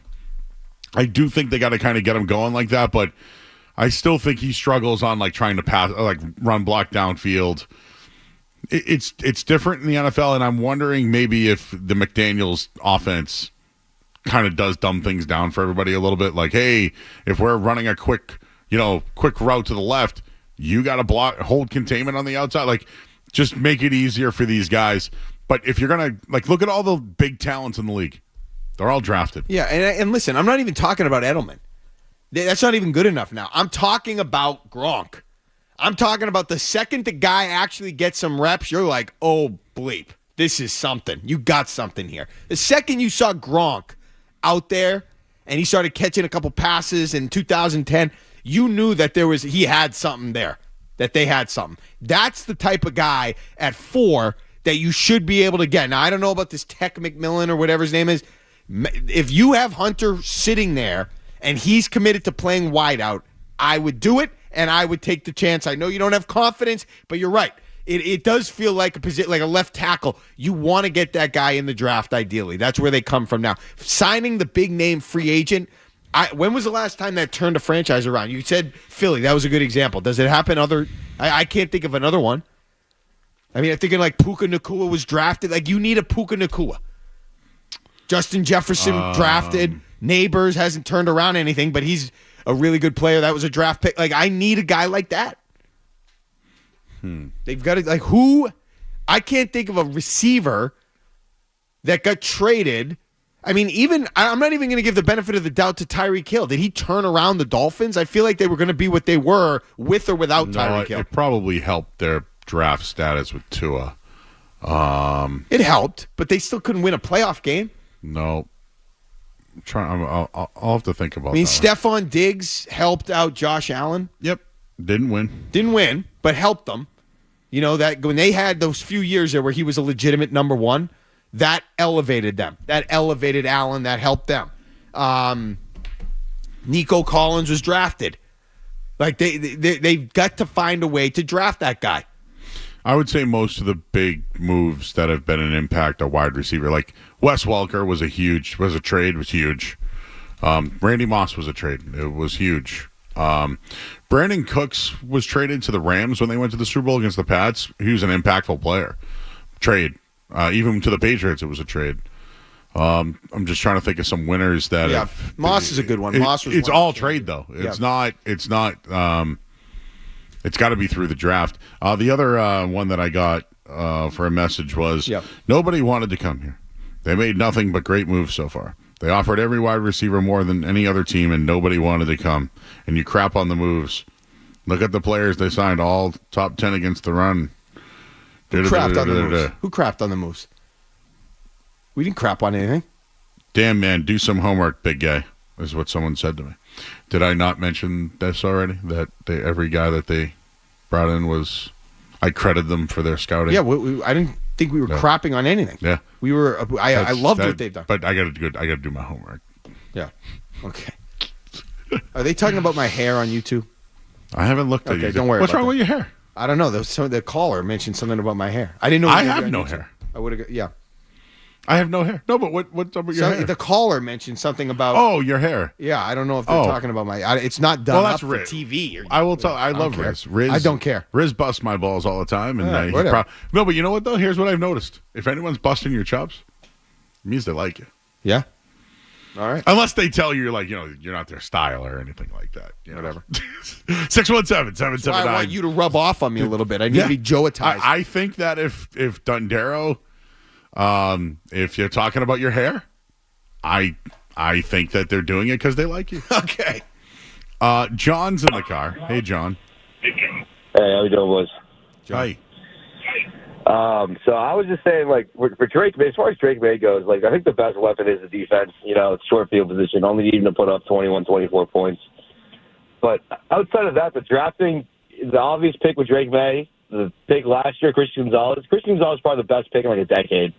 I do think they got to kind of get him going like that, but I still think he struggles on trying to pass, run block downfield. It's different in the NFL, and I'm wondering maybe if the McDaniels offense kind of does dumb things down for everybody a little bit. Like, hey, if we're running a quick route to the left, you got to hold containment on the outside. Just make it easier for these guys. But if you're gonna look at all the big talents in the league, they're all drafted. Yeah, and listen, I'm not even talking about Edelman. That's not even good enough now. I'm talking about Gronk. I'm talking about the second the guy actually gets some reps, you're like, oh, bleep. This is something. You got something here. The second you saw Gronk out there and he started catching a couple passes in 2010, you knew that he had something there, that they had something. That's the type of guy at 4 that you should be able to get. Now, I don't know about this Tech McMillan or whatever his name is. If you have Hunter sitting there and he's committed to playing wideout, I would do it, and I would take the chance. I know you don't have confidence, but you're right. It does feel like a position, like a left tackle. You want to get that guy in the draft, ideally. That's where they come from now. Signing the big-name free agent, when was the last time that turned a franchise around? You said Philly. That was a good example. Does it happen I can't think of another one. I mean, I'm thinking Puka Nacua was drafted. You need a Puka Nacua. Justin Jefferson drafted. Neighbors hasn't turned around anything, but he's a really good player. That was a draft pick. I need a guy like that. They've got to, who? I can't think of a receiver that got traded. I mean, I'm not even going to give the benefit of the doubt to Tyreek Hill. Did he turn around the Dolphins? I feel like they were going to be what they were with or without Tyreek Hill. It probably helped their draft status with Tua. It helped, but they still couldn't win a playoff game. No. I'll have to think about. I mean, that Stephon Diggs helped out Josh Allen. Yep, didn't win, but helped them. You know that when they had those few years there where he was a legitimate number one, that elevated them. That elevated Allen. That helped them. Nico Collins was drafted. Like they've got to find a way to draft that guy. I would say most of the big moves that have been an impact a wide receiver, like Wes Welker was a trade, was huge. Randy Moss was a trade. It was huge. Brandon Cooks was traded to the Rams when they went to the Super Bowl against the Pats. He was an impactful player. Trade. Even to the Patriots, it was a trade. I'm just trying to think of some winners that Moss is a good one. It's all trade, though. It's not it's got to be through the draft. The other one that I got for a message was nobody wanted to come here. They made nothing but great moves so far. They offered every wide receiver more than any other team, and nobody wanted to come. And you crap on the moves. Look at the players they signed, all top 10 against the run. Who crapped on the moves? Who crapped on the moves? We didn't crap on anything. Damn, man, do some homework, big guy, is what someone said to me. Did I not mention this already? That every guy that they brought in I credited them for their scouting. Yeah, I didn't think we were crapping on anything. Yeah, we were. I loved what they've done. But I got to do my homework. Yeah. Okay. Are they talking about my hair on YouTube? I haven't looked at you. Okay, don't worry. What's wrong with your hair? I don't know. The caller mentioned something about my hair. I didn't know. I have no hair. I would have. Yeah. I have no hair. No, but what's up with your hair? The caller mentioned something about. Oh, your hair. Yeah, I don't know if they're talking about my. It's not done up for TV. I will tell. I love Riz. I don't care. Riz busts my balls all the time, and no, but you know what though? Here's what I've noticed: if anyone's busting your chops, it means they like you. Yeah. All right. Unless they tell you you're not their style or anything like that. Whatever. 617-779. I want you to rub off on me a little bit. I need to be Joe-atized. I think that if Dondero. If you're talking about your hair, I think that they're doing it because they like you. Okay. John's in the car. Hey, John. Hey, how you doing, boys? Hi. So I was just saying, for Drake, as far as Drake May goes, I think the best weapon is the defense. It's short field position, only needing to put up 21, 24 points. But outside of that, the drafting, the obvious pick with Drake May, the pick last year, Christian Gonzalez. Christian Gonzalez is probably the best pick in a decade.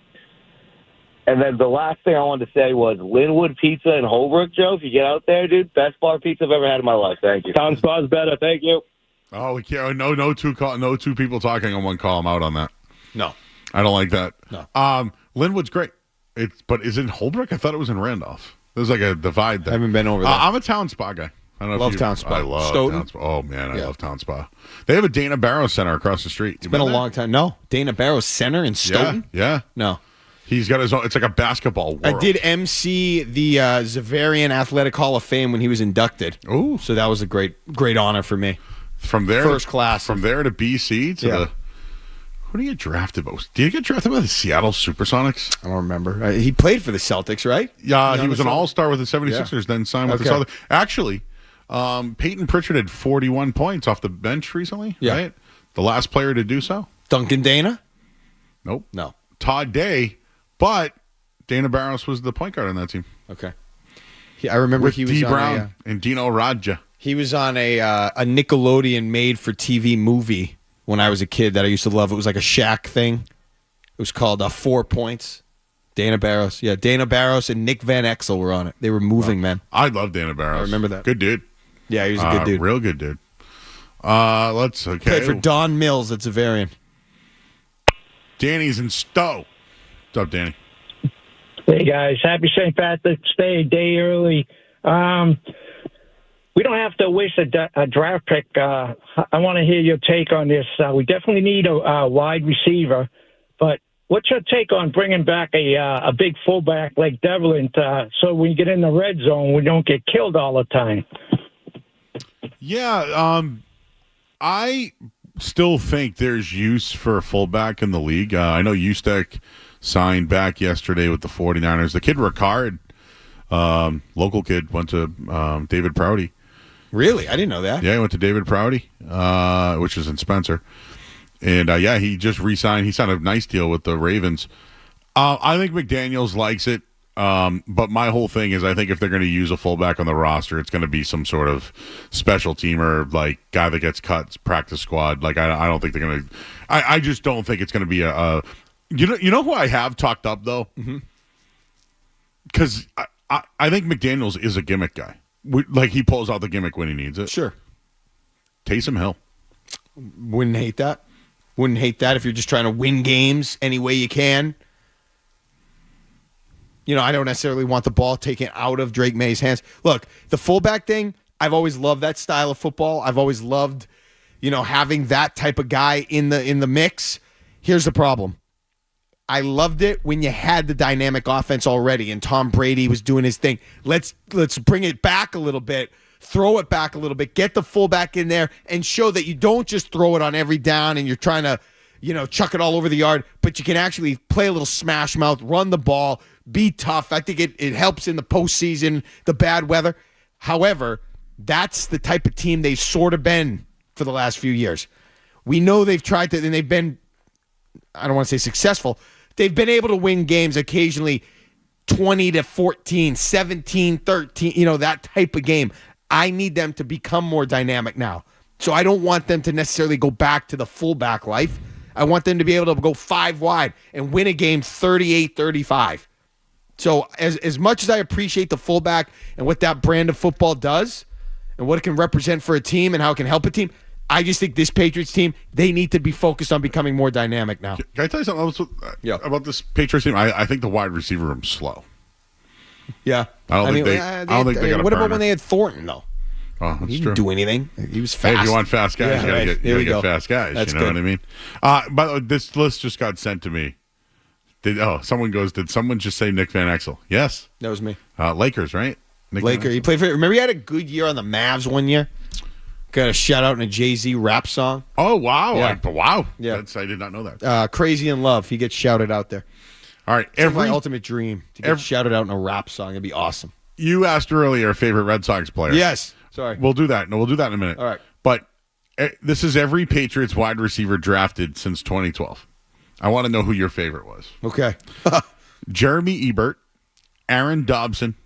And then the last thing I wanted to say was Linwood Pizza in Holbrook, Joe. If you get out there, dude, best bar pizza I've ever had in my life. Thank you. Town Spa's better. Thank you. Oh, we can't. No two people talking on one call. I'm out on that. No, I don't like that. No. Linwood's great. But is it in Holbrook? I thought it was in Randolph. There's like a divide there. I haven't been over there. I'm a Town Spa guy. I don't know love Town Spa. I love Stoughton? Town Spa. Oh, man, I love Town Spa. They have a Dana Barrows Center across the street. It's been a long time. No, Dana Barrows Center in Stoughton? Yeah. No. He's got his own. It's like a basketball world. I did MC the Zavarian Athletic Hall of Fame when he was inducted. Ooh. So that was a great honor for me. From there, first class. From there to BC to the. Who did he get drafted by? Did he get drafted by the Seattle Supersonics? I don't remember. He played for the Celtics, right? Yeah, he was an all-star with the 76ers, then signed with the Celtics. Actually, Peyton Pritchard had 41 points off the bench recently, right? The last player to do so. Duncan Dana? Nope. No. Todd Day, but Dana Barros was the point guard on that team. Okay. I remember with he was D. on Brown and Dino Radja. He was on a Nickelodeon made-for-TV movie when I was a kid that I used to love. It was like a Shaq thing. It was called 4 Points. Dana Barros. Yeah, Dana Barros and Nick Van Exel were on it. They were moving, man. I love Dana Barros. I remember that. Good dude. Yeah, he was a good dude. Real good dude. Played for Don Mills at Zavarian. Danny's in Stowe. What's up, Danny? Hey, guys. Happy St. Patrick's Day, a day early. We don't have to waste a draft pick. I want to hear your take on this. We definitely need a wide receiver, but what's your take on bringing back a big fullback like Devlin so when you get in the red zone, we don't get killed all the time? Yeah, I still think there's use for a fullback in the league. I know Ustek signed back yesterday with the 49ers. The kid Ricard, local kid, went to David Prouty. Really? I didn't know that. Yeah, he went to David Prouty, which is in Spencer. And, he just re-signed. He signed a nice deal with the Ravens. I think McDaniels likes it. But my whole thing is I think if they're going to use a fullback on the roster, it's going to be some sort of special teamer, like guy that gets cut, practice squad. Like I don't think they're going to. I just don't think it's going to be a. You know who I have talked up though, because I think McDaniels is a gimmick guy. Like he pulls out the gimmick when he needs it. Sure. Taysom Hill. Wouldn't hate that. Wouldn't hate that if you're just trying to win games any way you can. You know, I don't necessarily want the ball taken out of Drake May's hands. Look, the fullback thing, I've always loved that style of football. I've always loved, having that type of guy in the mix. Here's the problem. I loved it when you had the dynamic offense already and Tom Brady was doing his thing. Let's bring it back a little bit, throw it back a little bit, get the fullback in there and show that you don't just throw it on every down and you're trying to, chuck it all over the yard, but you can actually play a little smash mouth, run the ball, be tough. I think it helps in the postseason, the bad weather. However, that's the type of team they've sort of been for the last few years. We know they've tried to, and they've been, I don't want to say successful, they've been able to win games occasionally 20-14, 17-13, that type of game. I need them to become more dynamic now. So I don't want them to necessarily go back to the fullback life. I want them to be able to go 5 wide and win a game 38-35. So as much as I appreciate the fullback and what that brand of football does and what it can represent for a team and how it can help a team, I just think this Patriots team, they need to be focused on becoming more dynamic now. Can I tell you something else about this Patriots team? I think the wide receiver room's slow. Yeah. I don't think they got a What about burner. when they had Thornton, though? Oh, that's He true. didn't do anything. He was fast. Hey, if you want fast guys, you gotta get fast guys. That's you know good. what I mean? By the way, this list just got sent to me. Someone goes, did someone just say Nick Van Exel? Yes. That was me. Lakers, right? Nick Laker. He played for. Remember, he had a good year on the Mavs one year. Got a shout out in a Jay-Z rap song. Oh wow! Yeah. Wow! Yeah, I did not know that. Crazy in Love. He gets shouted out there. All right, It's my ultimate dream to get shouted out in a rap song. It'd be awesome. You asked earlier, favorite Red Sox player. Yes. Sorry. We'll do that. No, we'll do that in a minute. All right. But this is every Patriots wide receiver drafted since 2012. I want to know who your favorite was. Okay. Jeremy Ebert, Aaron Dobson,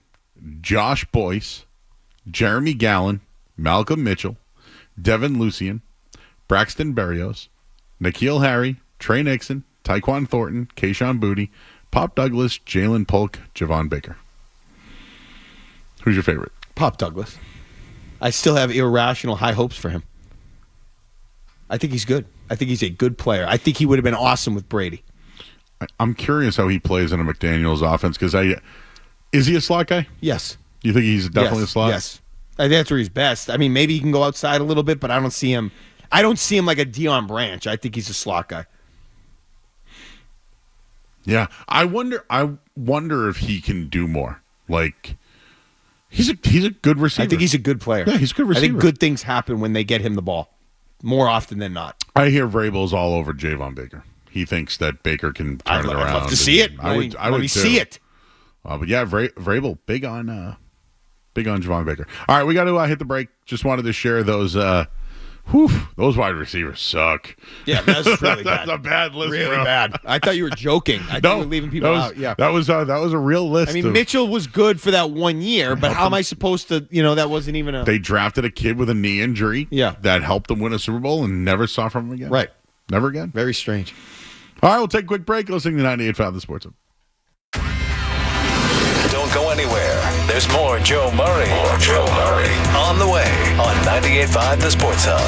Josh Boyce, Jeremy Gallen, Malcolm Mitchell, Devin Lucien, Braxton Berrios, N'Keal Harry, Trey Nixon, Tyquan Thornton, Kayshon Boutte, Pop Douglas, Jalen Polk, Javon Baker. Who's your favorite? Pop Douglas. I still have irrational high hopes for him. I think he's good. I think he's a good player. I think he would have been awesome with Brady. I'm curious how he plays in a McDaniels offense because is he a slot guy? Yes. You think he's definitely a slot? Yes. I think that's where he's best. I mean, maybe he can go outside a little bit, but I don't see him like a Deion Branch. I think he's a slot guy. Yeah. I wonder if he can do more. Like he's a good receiver. I think he's a good player. Yeah, he's a good receiver. I think good things happen when they get him the ball. More often than not. I hear Vrabel's all over Javon Baker. He thinks that Baker can turn it around. I'd love to see it. I would too. See it. But yeah, Vrabel, big on Javon Baker. All right, we got to hit the break. Just wanted to share those. Those wide receivers suck. Yeah, that's really bad. That's a bad list. Really bro. bad. I thought you were joking. I thought you were leaving people out. Yeah, that was a real list. I mean, Mitchell was good for that 1 year, but how am I supposed to? That wasn't even a. They drafted a kid with a knee injury. Yeah, that helped them win a Super Bowl and never saw from him again. Right, never again. Very strange. All right, we'll take a quick break. Listening to 98.5 The Sports Hub. Don't go anywhere. There's more Joe Murray. On the way on 98.5 The Sports Hub.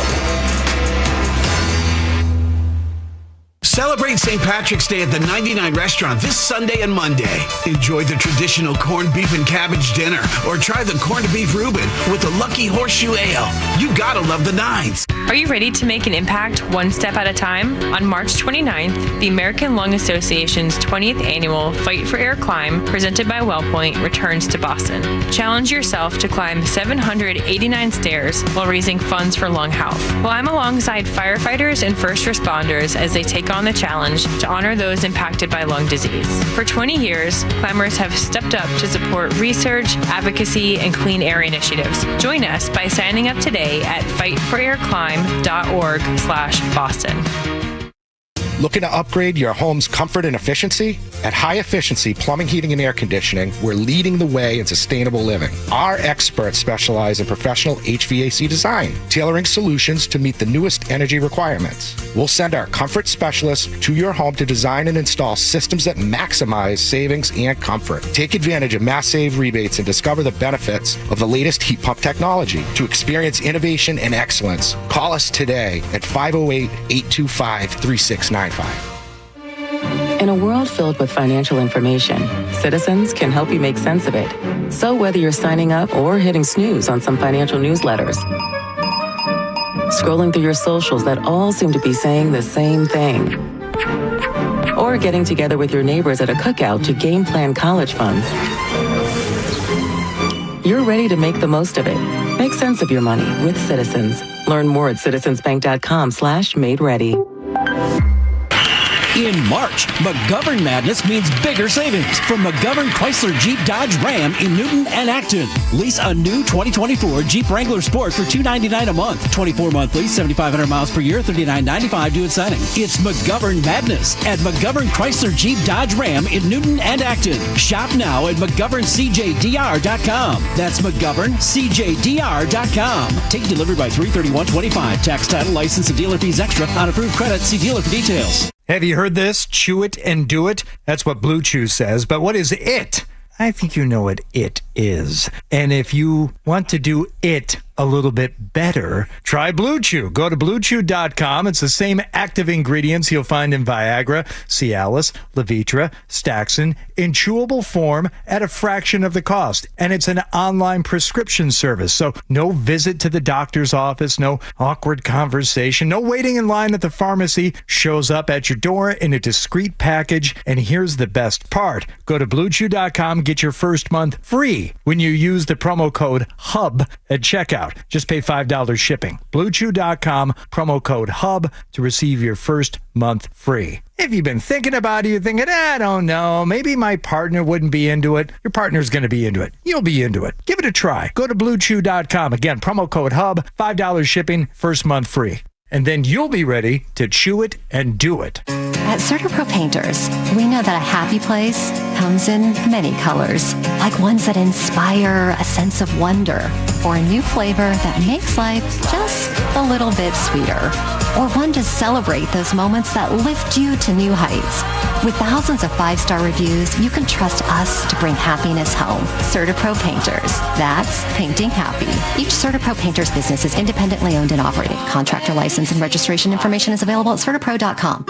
Celebrate St. Patrick's Day at the 99 Restaurant this Sunday and Monday. Enjoy the traditional corned beef and cabbage dinner or try the corned beef Reuben with the Lucky Horseshoe Ale. You gotta love the nines. Are you ready to make an impact one step at a time? On March 29th, the American Lung Association's 20th annual Fight for Air Climb, presented by WellPoint, returns to Boston. Challenge yourself to climb 789 stairs while raising funds for lung health. Climb alongside firefighters and first responders as they take on the challenge to honor those impacted by lung disease. For 20 years, climbers have stepped up to support research, advocacy, and clean air initiatives. Join us by signing up today at fightforairclimb.org/Boston. Looking to upgrade your home's comfort and efficiency? At High Efficiency Plumbing, Heating, and Air Conditioning, we're leading the way in sustainable living. Our experts specialize in professional HVAC design, tailoring solutions to meet the newest energy requirements. We'll send our comfort specialists to your home to design and install systems that maximize savings and comfort. Take advantage of Mass Save rebates and discover the benefits of the latest heat pump technology. To experience innovation and excellence, call us today at 508-825-3695. In a world filled with financial information, Citizens can help you make sense of it. So whether you're signing up or hitting snooze on some financial newsletters, scrolling through your socials that all seem to be saying the same thing, or getting together with your neighbors at a cookout to game plan college funds, you're ready to make the most of it. Make sense of your money with Citizens. Learn more at citizensbank.com/made-ready. In March, McGovern Madness means bigger savings from McGovern Chrysler Jeep Dodge Ram in Newton and Acton. Lease a new 2024 Jeep Wrangler Sport for $299 a month. 24-month lease, 7,500 miles per year, $39.95 due at signing. It's McGovern Madness at McGovern Chrysler Jeep Dodge Ram in Newton and Acton. Shop now at McGovernCJDR.com. That's McGovernCJDR.com. Take delivery by 3/31/25. Tax, title, license, and dealer fees extra on approved credit. See dealer for details. Have you heard this? Chew it and do it. That's what Blue Chew says. But what is it? I think you know what it is. And if you want to do it a little bit better, try Blue Chew. Go to BlueChew.com. It's the same active ingredients you'll find in Viagra, Cialis, Levitra, Staxin, in chewable form at a fraction of the cost. And it's an online prescription service. So no visit to the doctor's office, no awkward conversation, no waiting in line at the pharmacy. Shows up at your door in a discreet package. And here's the best part. Go to BlueChew.com, get your first month free when you use the promo code HUB at checkout. Just pay $5 shipping. BlueChew.com, promo code HUB to receive your first month free. If you've been thinking about it, you're thinking, I don't know, maybe my partner wouldn't be into it. Your partner's going to be into it. You'll be into it. Give it a try. Go to BlueChew.com. Again, promo code HUB, $5 shipping, first month free. And then you'll be ready to chew it and do it. At CertaPro Painters, we know that a happy place comes in many colors, like ones that inspire a sense of wonder, or a new flavor that makes life just a little bit sweeter, or one to celebrate those moments that lift you to new heights. With thousands of 5-star reviews, you can trust us to bring happiness home. CertaPro Painters. That's painting happy. Each CertaPro Painters business is independently owned and operated. Contractor license and registration information is available at CertaPro.com.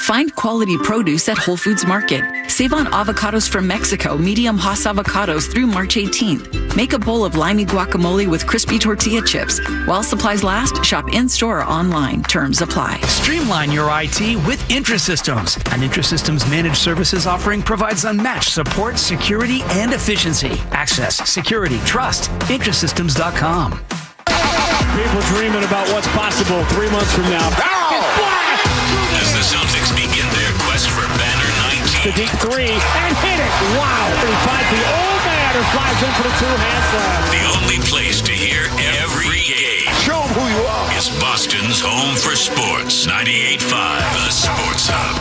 Find quality produce at Whole Foods Market. Save on avocados from Mexico, medium Hass avocados through March 18th. Make a bowl of limey guacamole with crispy tortilla chips. While supplies last, shop in-store or online. Terms apply. Streamline your IT with Intrasystems. An Intrasystems managed services offering provides unmatched support, security, and efficiency. Access, security, trust. Intrasystems.com. People dreaming about what's possible 3 months from now. As the Celtics begin their quest for banner 19. The deep three and hit it. Wow. He finds the old man who flies in for the two-hand slam. The only place to hear every game. Show them who you are. Is Boston's home for sports. 98.5 The Sports Hub.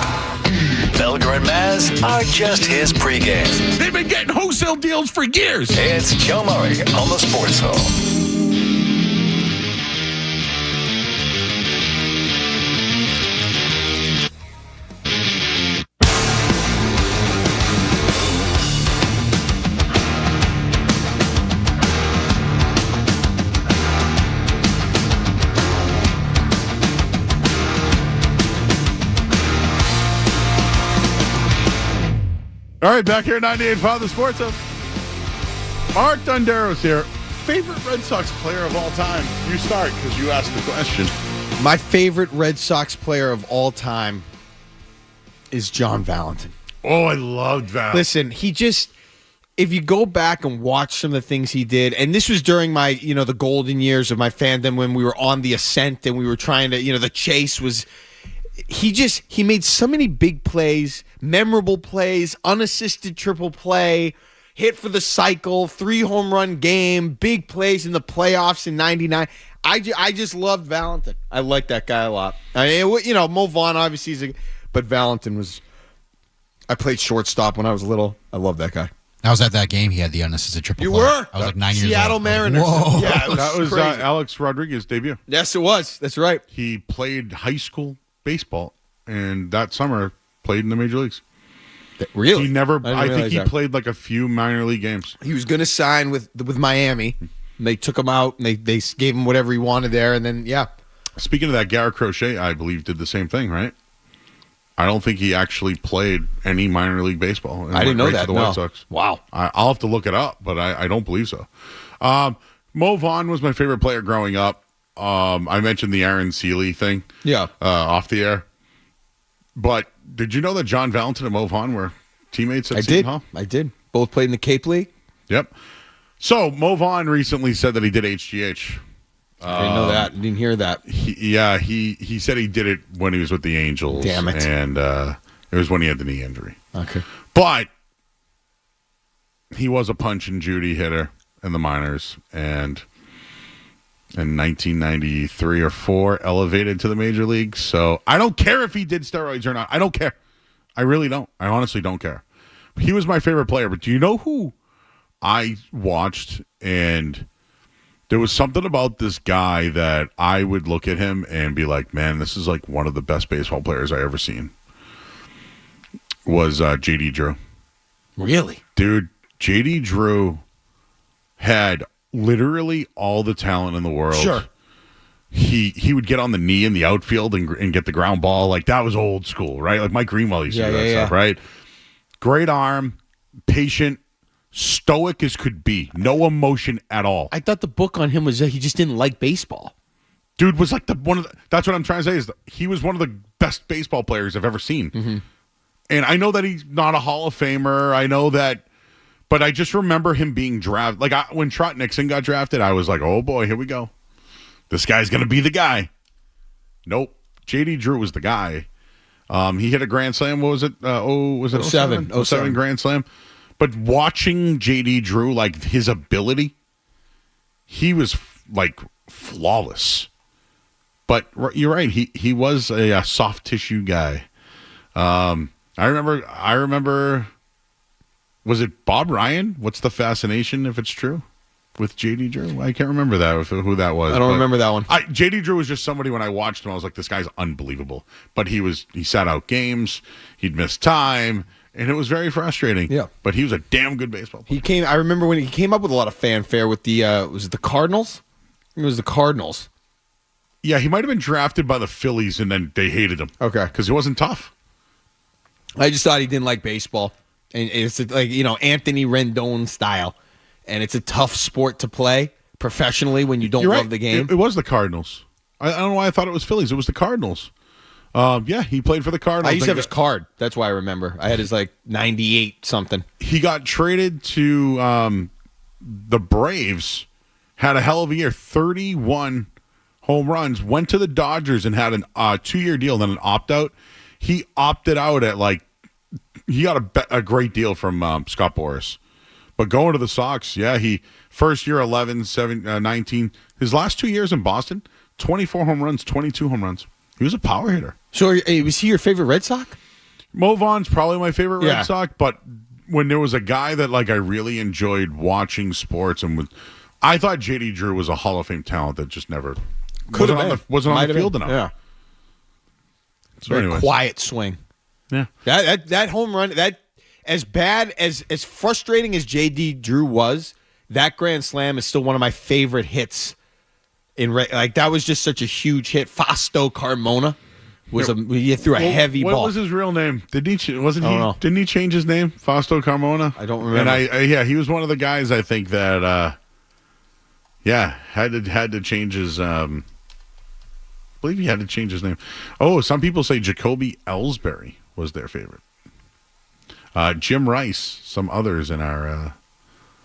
Felger and Maz are just his pregame. They've been getting wholesale deals for years. It's Joe Murray on the Sports Hub. All right, back here at 98.5 The Sports Hub. Mark Dondero's here. Favorite Red Sox player of all time? You start because you asked the question. My favorite Red Sox player of all time is John Valentin. Oh, I loved Valentin. Listen, if you go back and watch some of the things he did, and this was during my, the golden years of my fandom when we were on the ascent and we were trying to, the chase was... He made so many big plays, memorable plays, unassisted triple play, hit for the cycle, 3-home run game, big plays in the playoffs in 99. I just loved Valentin. I like that guy a lot. I mean, Mo Vaughn obviously but Valentin was I played shortstop when I was little. I love that guy. I was at that game. He had the unassisted triple You play. were? I was like 9 years old. Seattle Mariners. Whoa. Yeah, it was That was crazy. Alex Rodriguez's debut. Yes, it was. That's right. He played high school baseball, and that summer played in the major leagues. Really? He never. I didn't I think realize he that. played like a few minor league games. He was going to sign with Miami. And they took him out, and they gave him whatever he wanted there, and then, yeah. Speaking of that, Garrett Crochet, I believe, did the same thing, right? I don't think he actually played any minor league baseball. And I didn't know went right that, to the no. White Sox. Wow. I'll have to look it up, but I don't believe so. Mo Vaughn was my favorite player growing up. I mentioned the Aaron Seeley thing. Yeah. Off the air. But did you know that John Valentin and Mo Vaughn were teammates at I Seton did. Hall? I did. Both played in the Cape League. Yep. So Mo Vaughn recently said that he did HGH. I didn't know that. I didn't hear that. He said he did it when he was with the Angels. Damn it. And it was when he had the knee injury. Okay. But he was a punch and Judy hitter in the minors, and in 1993 or 4 elevated to the major leagues. So I don't care if he did steroids or not. I don't care. I really don't. I honestly don't care. He was my favorite player. But do you know who I watched? And there was something about this guy that I would look at him and be like, man, this is like one of the best baseball players I ever seen. Was J.D. Drew. Really? Dude, J.D. Drew had literally all the talent in the world. Sure. He would get on the knee in the outfield and get the ground ball. Like, that was old school, right? Like Mike Greenwell used to do that stuff, right? Great arm, patient, stoic as could be. No emotion at all. I thought the book on him was that he just didn't like baseball. Dude was like that's what I'm trying to say, is he was one of the best baseball players I've ever seen. Mm-hmm. And I know that he's not a Hall of Famer. I know that, but I just remember him being drafted. Like, when Trot Nixon got drafted, I was like, oh boy, here we go. This guy's going to be the guy. Nope. J.D. Drew was the guy. He hit a grand slam. What was it? Was it 07? 07 grand slam. But watching J.D. Drew, like, his ability, he was like flawless. But you're right. He was a soft tissue guy. I remember. Was it Bob Ryan? What's the fascination, if it's true, with J.D. Drew? I can't remember who that was. I don't remember that one. J.D. Drew was just somebody, when I watched him, I was like, this guy's unbelievable. But he sat out games, he'd miss time, and it was very frustrating. Yeah. But he was a damn good baseball player. I remember when he came up with a lot of fanfare with the was it the Cardinals? It was the Cardinals. Yeah, he might have been drafted by the Phillies, and then they hated him. Okay. Because he wasn't tough. I just thought he didn't like baseball. And it's like, Anthony Rendon style. And it's a tough sport to play professionally when you don't You're love right. the game. It was the Cardinals. I don't know why I thought it was Phillies. It was the Cardinals. Yeah, he played for the Cardinals. I used to have his card. That's why I remember. I had his 98 something. He got traded to the Braves, had a hell of a year, 31 home runs, went to the Dodgers and had a 2-year deal, then an opt-out. He opted out at he got a great deal from Scott Boras. But going to the Sox, yeah, first year 11, 19. His last 2 years in Boston, 24 home runs, 22 home runs. He was a power hitter. So was he your favorite Red Sox? Mo Vaughn's probably my favorite Yeah. Red Sox, but when there was a guy that I really enjoyed watching sports I thought J.D. Drew was a Hall of Fame talent that just never wasn't on the field enough. Yeah. So Very anyways. quiet swing. Yeah. That home run, that as bad as frustrating as J.D. Drew was, that grand slam is still one of my favorite hits. That was just such a huge hit. Fausto Carmona he threw a heavy ball. What was his real name? Didn't he change his name? Fausto Carmona? I don't remember. And he was one of the guys I think that had to change his I believe he had to change his name. Oh, some people say Jacoby Ellsbury was their favorite. Jim Rice, some others in our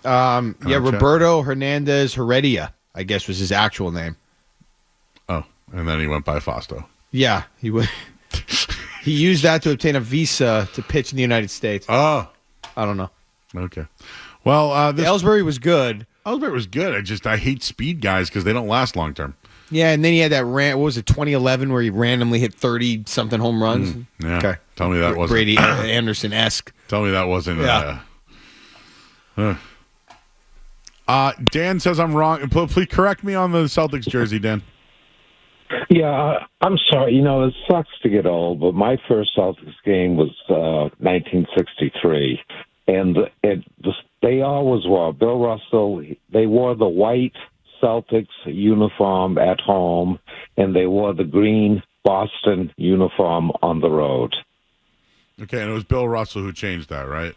Roberto Hernandez Heredia, I guess was his actual name. Oh, and then he went by Fausto. Yeah, he used that to obtain a visa to pitch in the United States. Oh, I don't know. Okay. Well, Ellsbury was good. Ellsbury was good. I hate speed guys because they don't last long term. Yeah, and then he had that what was it, 2011, where he randomly hit 30-something home runs? Yeah. Okay. Tell me that wasn't Brady Anderson-esque. Tell me that wasn't. Yeah. Dan says I'm wrong. Please correct me on the Celtics jersey, Dan. Yeah, I'm sorry. It sucks to get old, but my first Celtics game was 1963, and they always wore Bill Russell. They wore the white Celtics uniform at home, and they wore the green Boston uniform on the road. Okay, and it was Bill Russell who changed that, right?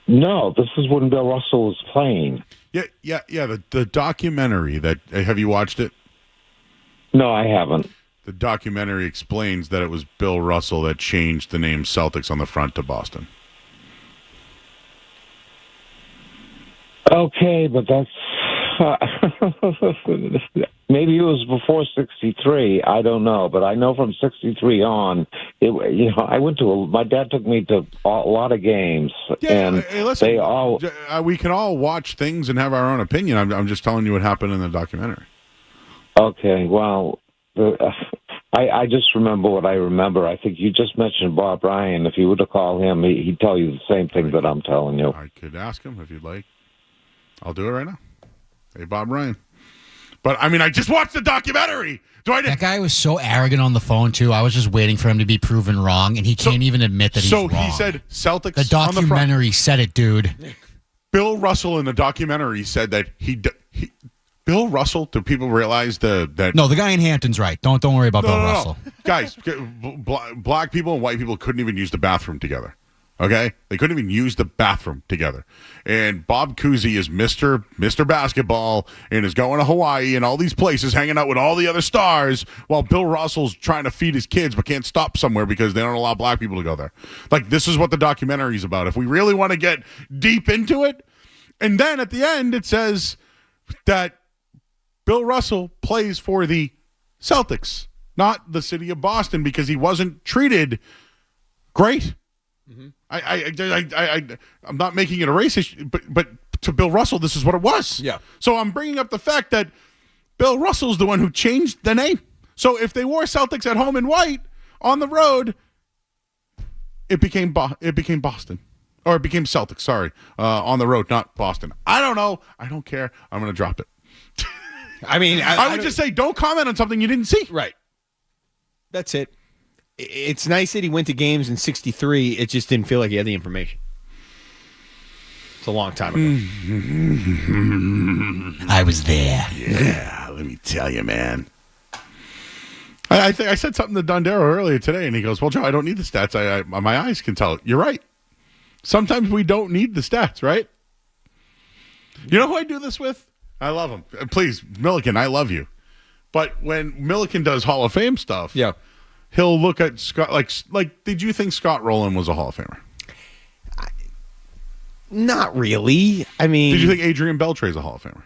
No, this is when Bill Russell was playing. Yeah. The documentary have you watched it? No, I haven't. The documentary explains that it was Bill Russell that changed the name Celtics on the front to Boston. Okay, but that's maybe it was before 63. I don't know, but I know from 63 on, I went to my dad took me to a lot of games, and hey, listen, they all. We can all watch things and have our own opinion. I'm just telling you what happened in the documentary. Okay, well, I just remember what I remember. I think you just mentioned Bob Ryan. If you were to call him, he'd tell you the same thing that I'm telling you. I could ask him if you'd like. I'll do it right now. Hey, Bob Ryan. But, I just watched the documentary. That guy was so arrogant on the phone, too. I was just waiting for him to be proven wrong, and he can't even admit that he's wrong. So he said Celtics The documentary said it, dude. Bill Russell in the documentary said that Bill Russell, do people realize that... No, the guy in Hampton's right. Don't worry about Bill Russell. Guys, black people and white people couldn't even use the bathroom together. Okay? They couldn't even use the bathroom together. And Bob Cousy is Mr. Basketball and is going to Hawaii and all these places, hanging out with all the other stars, while Bill Russell's trying to feed his kids but can't stop somewhere because they don't allow black people to go there. This is what the documentary is about. If we really want to get deep into it. And then at the end, it says that Bill Russell plays for the Celtics, not the city of Boston, because he wasn't treated great. Mm-hmm. I'm not making it a race issue, but to Bill Russell, this is what it was. Yeah. So I'm bringing up the fact that Bill Russell's the one who changed the name. So if they wore Celtics at home in white on the road, it became Boston, or it became Celtics. Sorry, on the road, not Boston. I don't know. I don't care. I'm going to drop it. I would just say don't comment on something you didn't see. Right. That's it. It's nice that he went to games in 63. It just didn't feel like he had the information. It's a long time ago. I was there. Yeah, let me tell you, man. I think I said something to Dondero earlier today, and he goes, well, Joe, I don't need the stats. My eyes can tell it. You're right. Sometimes we don't need the stats, right? You know who I do this with? I love him. Please, Milliken, I love you. But when Milliken does Hall of Fame stuff, yeah, he'll look at Scott like. Did you think Scott Rowland was a Hall of Famer? Not really. Did you think Adrian Beltre's a Hall of Famer?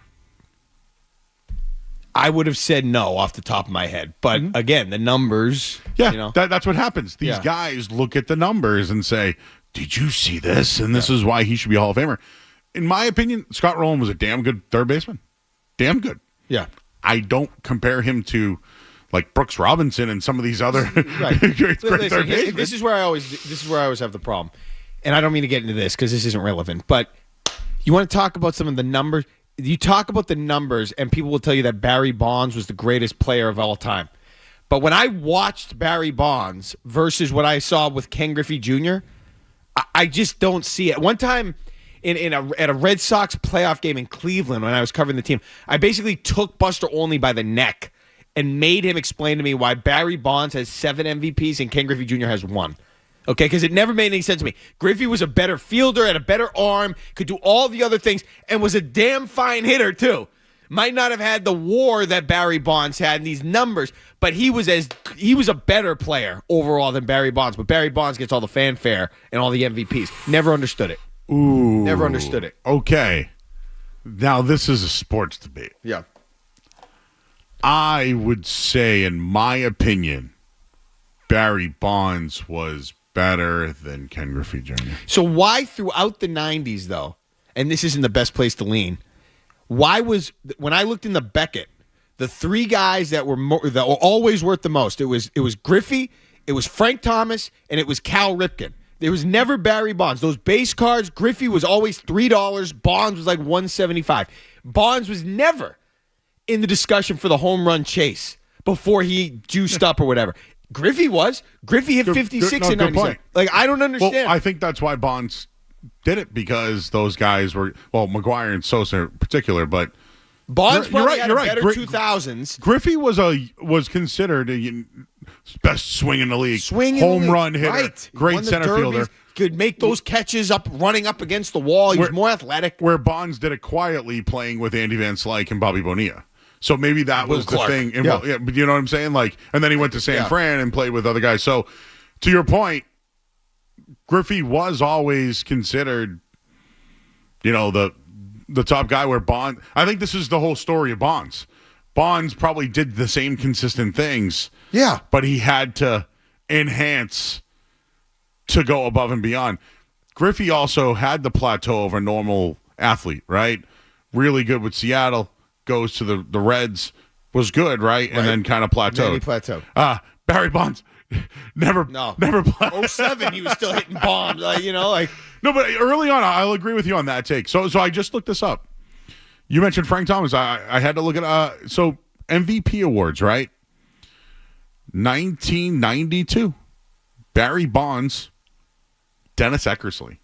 I would have said no off the top of my head. But again, the numbers. Yeah, that's what happens. These guys look at the numbers and say, "Did you see this?" And this is why he should be a Hall of Famer. In my opinion, Scott Rowland was a damn good third baseman. Damn good. Yeah. I don't compare him to like Brooks Robinson and some of these other great third basemen. This is where I always have the problem. And I don't mean to get into this because this isn't relevant, but you want to talk about some of the numbers. You talk about the numbers, and people will tell you that Barry Bonds was the greatest player of all time. But when I watched Barry Bonds versus what I saw with Ken Griffey Jr., I just don't see it. One time at a Red Sox playoff game in Cleveland when I was covering the team, I basically took Buster Olney by the neck and made him explain to me why Barry Bonds has 7 MVPs and Ken Griffey Jr. has 1. Okay, because it never made any sense to me. Griffey was a better fielder, had a better arm, could do all the other things, and was a damn fine hitter, too. Might not have had the WAR that Barry Bonds had in these numbers, but he was a better player overall than Barry Bonds. But Barry Bonds gets all the fanfare and all the MVPs. Never understood it. Ooh. Never understood it. Okay. Now, this is a sports debate. Yeah. I would say, in my opinion, Barry Bonds was better than Ken Griffey Jr. So why throughout the 90s, though, and this isn't the best place to lean, when I looked in the Beckett, the three guys that were always worth the most, it was Griffey, it was Frank Thomas, and it was Cal Ripken. There was never Barry Bonds. Those base cards, Griffey was always $3. Bonds was like $1.75. Bonds was never in the discussion for the home run chase before he juiced up or whatever. Griffey was. Griffey hit 56 in 97. Like, I don't understand. Well, I think that's why Bonds did it, because those guys were, well, McGuire and Sosa in particular, but Bonds probably had you're a right. better 2000s. Griffey was considered best swing in the league. Home run hitter. Right. Great center fielder. Could make those catches up, running up against the wall. He was more athletic. Where Bonds did it quietly, playing with Andy Van Slyke and Bobby Bonilla. So maybe that was the thing. Yeah, but you know what I'm saying? Like, and then he went to San Fran and played with other guys. So, to your point, Griffey was always considered, the top guy. Where Bonds, I think this is the whole story of Bonds. Bonds probably did the same consistent things. Yeah, but he had to enhance to go above and beyond. Griffey also had the plateau of a normal athlete, right? Really good with Seattle. Goes to the Reds, was good, right? And then kind of plateaued. Barry Bonds never plateaued. 07, he was still hitting bombs, No, but early on, I'll agree with you on that take. So I just looked this up. You mentioned Frank Thomas. I had to look at so MVP awards, right? 1992, Barry Bonds, Dennis Eckersley.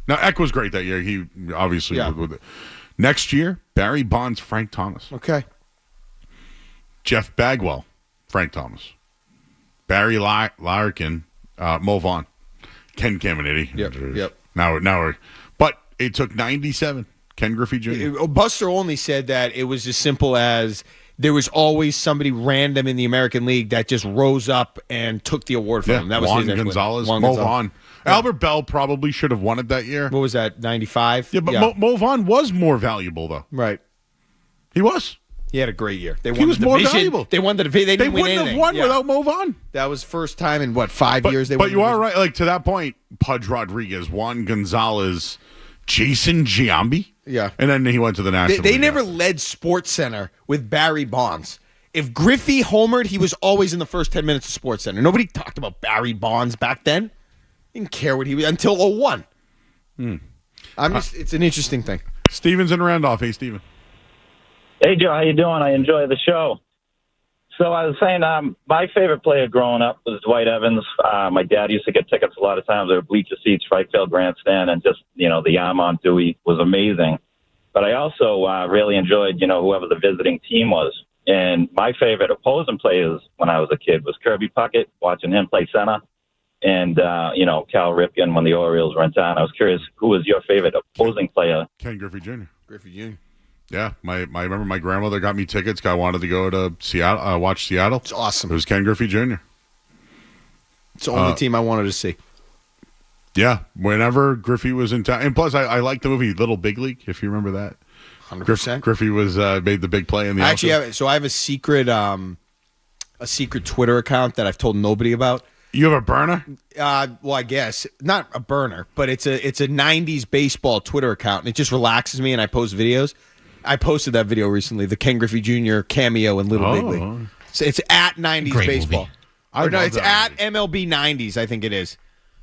Now Eck was great that year. He obviously with it. Next year, Barry Bonds, Frank Thomas. Okay. Jeff Bagwell, Frank Thomas. Barry Larkin, Mo Vaughn. Ken Caminiti. Yep. Now but it took 97. Ken Griffey Jr. Buster only said that it was as simple as there was always somebody random in the American League that just rose up and took the award from him. That was Juan his Gonzalez, Mo Vaughn. Yeah. Albert Bell probably should have won it that year. What was that, 95? Yeah, but Mo Vaughn was more valuable, though. Right. He was. He had a great year. He was more valuable. They won the division. They wouldn't have won without Mo Vaughn. That was first time in, 5 years? But you are right. Like, to that point, Pudge Rodriguez, Juan Gonzalez, Jason Giambi. Yeah. And then he went to the National They League. never led Sports Center with Barry Bonds. If Griffey homered, he was always in the first 10 minutes of Sports Center. Nobody talked about Barry Bonds back then. Didn't care what he was until 01. It's an interesting thing. Steven's in Randolph. Hey, Steven. Hey, Joe. How you doing? I enjoy the show. So I was saying my favorite player growing up was Dwight Evans. My dad used to get tickets a lot of times. There were bleacher seats, right field grandstand, and just, the Yarmouth Dewey was amazing. But I also really enjoyed, whoever the visiting team was. And my favorite opposing players when I was a kid was Kirby Puckett, watching him play center. And, Cal Ripken when the Orioles were in town. I was curious, who was your favorite opposing player? Ken Griffey Jr. Griffey Jr. Yeah, I remember my grandmother got me tickets. I wanted to go to Seattle, watch Seattle. It's awesome. It was Ken Griffey Jr. It's the only team I wanted to see. Yeah, whenever Griffey was in town. And plus, I liked the movie Little Big League, if you remember that. 100%. Griffey was made the big play in the Actually, I have a secret Twitter account that I've told nobody about. You have a burner? Well, I guess not a burner, but it's a 90s baseball Twitter account, and it just relaxes me, and I post videos. I posted that video recently, the Ken Griffey Jr. cameo in Little Big League. So it's at 90s Great baseball. It's at MLB 90s, I think it is.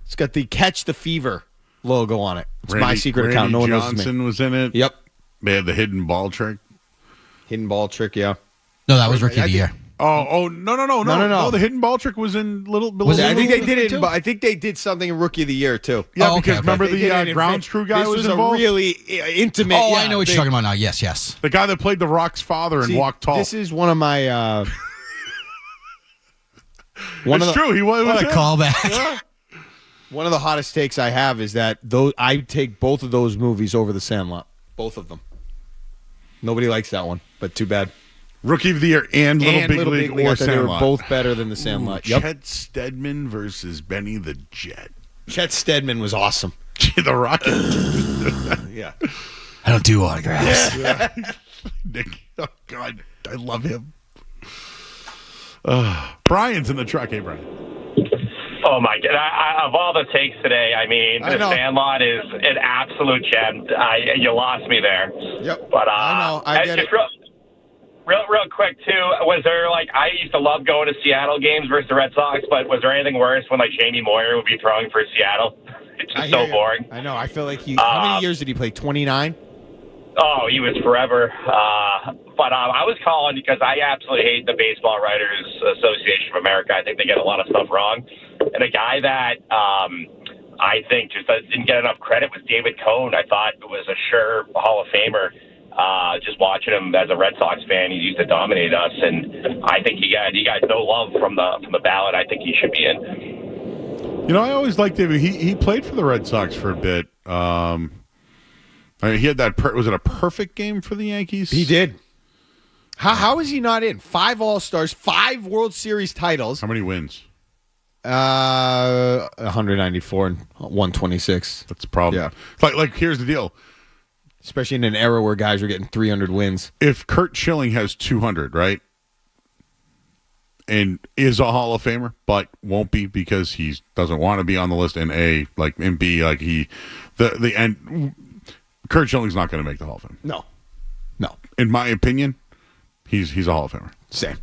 It's got the Catch the Fever logo on it. It's my secret account. No one knows me. Johnson was in it. Yep. They had the hidden ball trick. Hidden ball trick, yeah. No, that was Rookie of the Year. Oh no! The hidden ball trick was in Little. I think they did it. But I think they did something in Rookie of the Year too. Yeah, because remember the grounds crew guy was involved. A really intimate. Oh, I know what you're talking about now. Yes. The guy that played the Rock's father and Walked Tall. This is one of my. It's true. He was. What a callback. Yeah. One of the hottest takes I have is that I take both of those movies over The Sandlot. Both of them. Nobody likes that one, but too bad. Rookie of the Year and Little Big League or Sandlot. They were both better than The Sandlot. Yep. Chet Steadman versus Benny the Jet. Chet Steadman was awesome. The Rocket. Yeah. I don't do autographs. Yeah. Nick, oh, God. I love him. Brian's in the truck. Hey, Brian. Oh my God! Of all the takes today, I mean, the Sandlot is an absolute gem. You lost me there. Yep. But I know. I get it. Real quick too. Was there I used to love going to Seattle games versus the Red Sox, but was there anything worse when Jamie Moyer would be throwing for Seattle? It's just so boring. I know. I feel like how many years did he play? 29. Oh, he was forever. But I was calling because I absolutely hate the Baseball Writers Association of America. I think they get a lot of stuff wrong. And a guy that I think just didn't get enough credit was David Cohn. I thought it was a sure Hall of Famer. Just watching him as a Red Sox fan, he used to dominate us, and I think he got no love from the ballot. I think he should be in. I always liked David. He played for the Red Sox for a bit. He had that. Was it a perfect game for the Yankees? He did. How is he not in? 5 All-Stars, 5 World Series titles. How many wins? 194 and 126. That's the problem. Yeah. Like here's the deal. Especially in an era where guys are getting 300 wins. If Kurt Schilling has 200, right, and is a Hall of Famer, but won't be because he doesn't want to be on the list, and B, Kurt Schilling's not going to make the Hall of Fame. No. In my opinion, he's a Hall of Famer. Same.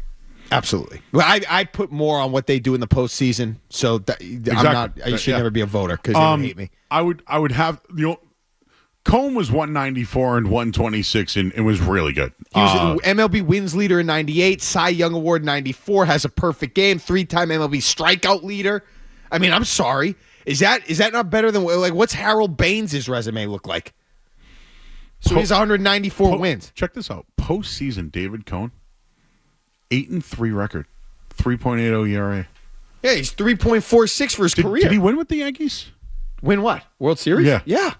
Absolutely. Well, I put more on what they do in the postseason, so I should never be a voter because they would hate me. I would have Cohn was 194 and 126 and it was really good. He was MLB wins leader in 98, Cy Young Award 94, has a perfect game, 3-time MLB strikeout leader. I mean, I'm sorry. Is that not better than what's Harold Baines' resume look like? So he's 194 wins. Check this out. Postseason David Cohn, 8-3 record, 3.80 ERA. Yeah, he's 3.46 for his career. Did he win with the Yankees? Win what? World Series? Yeah.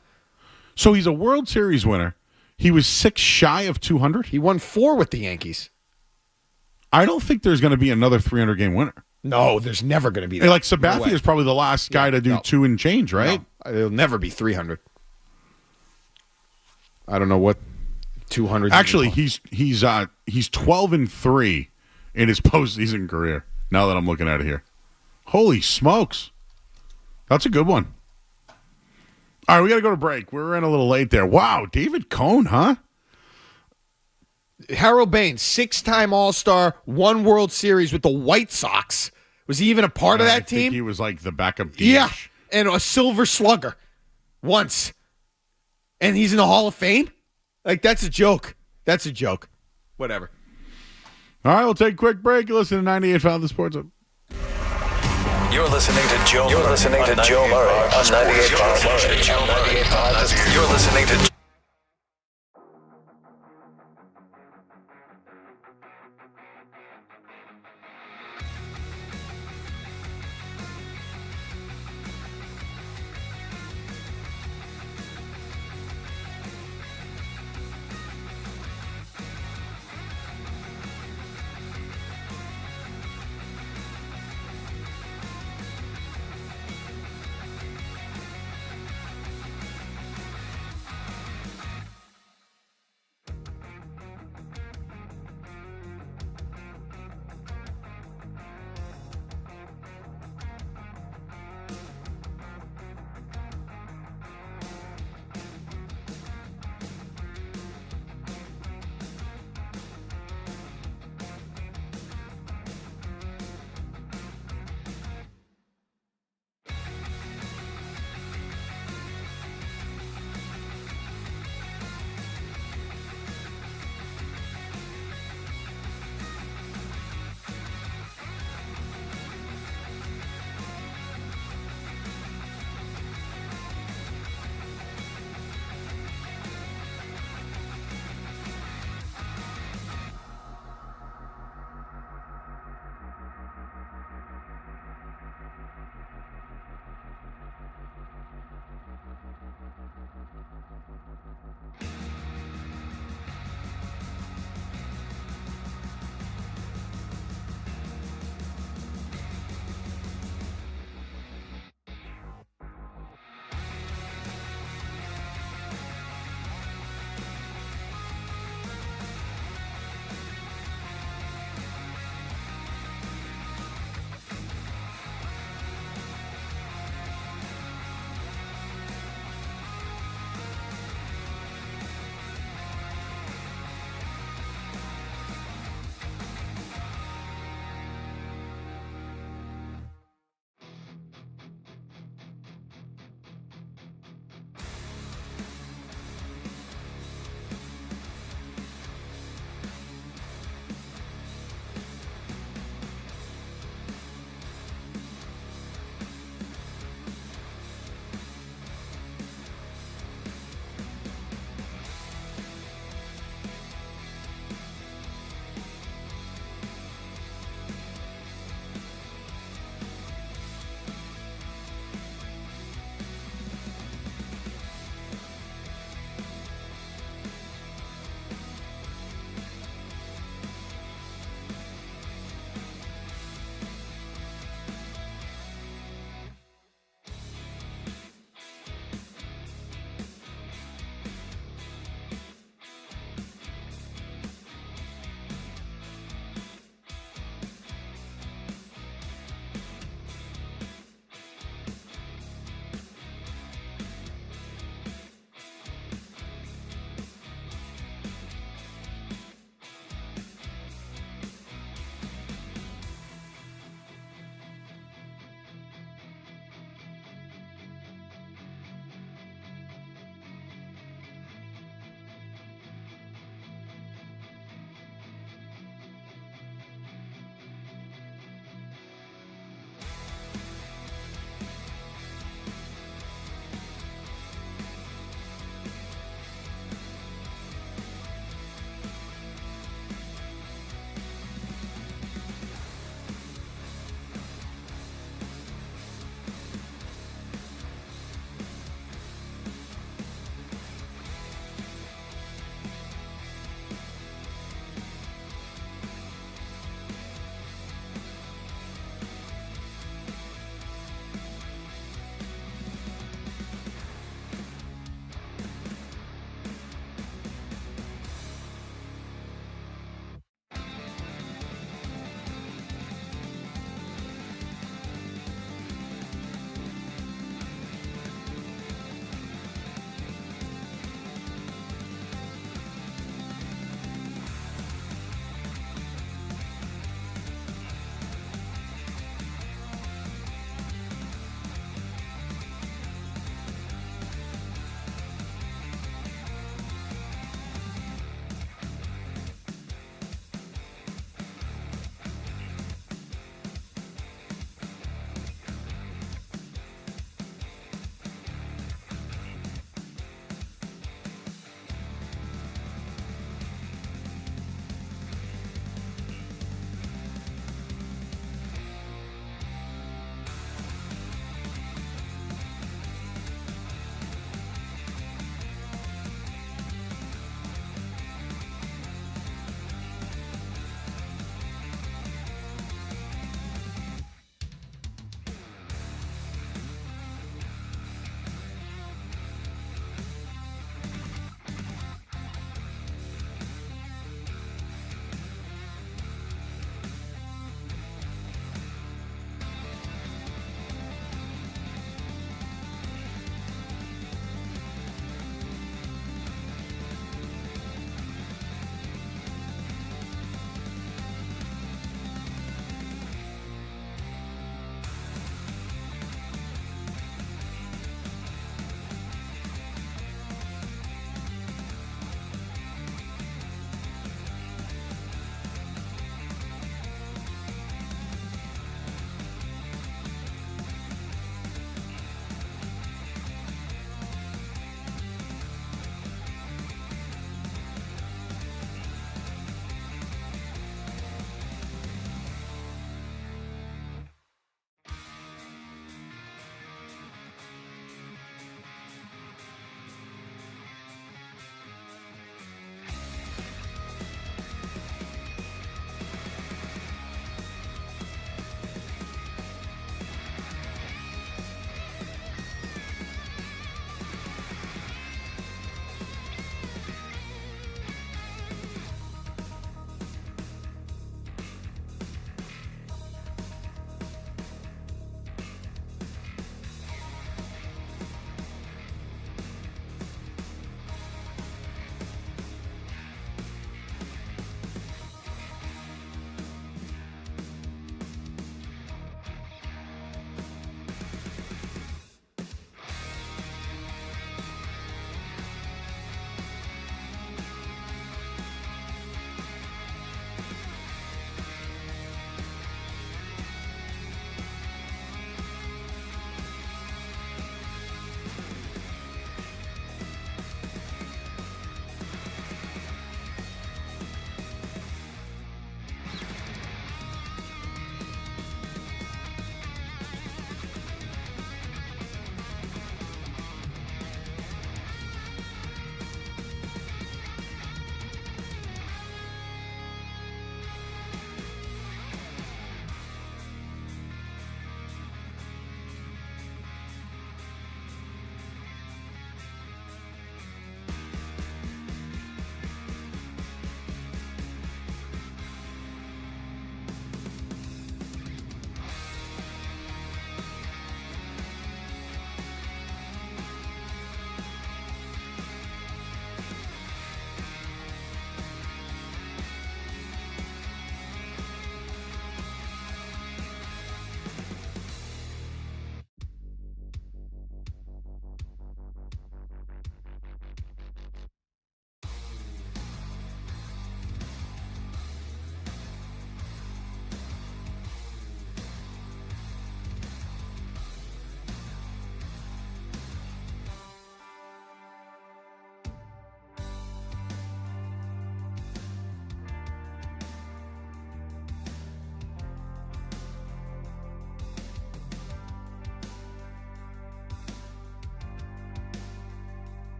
So he's a World Series winner. He was 6 shy of 200. He won 4 with the Yankees. I don't think there's going to be another 300-game winner. No, there's never going to be that. Like Sabathia is probably the last guy to do 2 and change, right? No, it'll never be 300. I don't know what 200. Actually, he's 12-3 in his postseason career. Now that I'm looking at it here, holy smokes, that's a good one. All right, we got to go to break. We're running a little late there. Wow, David Cohn, huh? Harold Baines, 6-time All-Star, 1 World Series with the White Sox. Was he even a part of that team? Think he was like the backup DH. Yeah, and a Silver Slugger once. And he's in the Hall of Fame? That's a joke. That's a joke. Whatever. All right, we'll take a quick break. You listen to 98 Found the Sports Hub. You're listening to Joe Murray on 98.5. You're listening to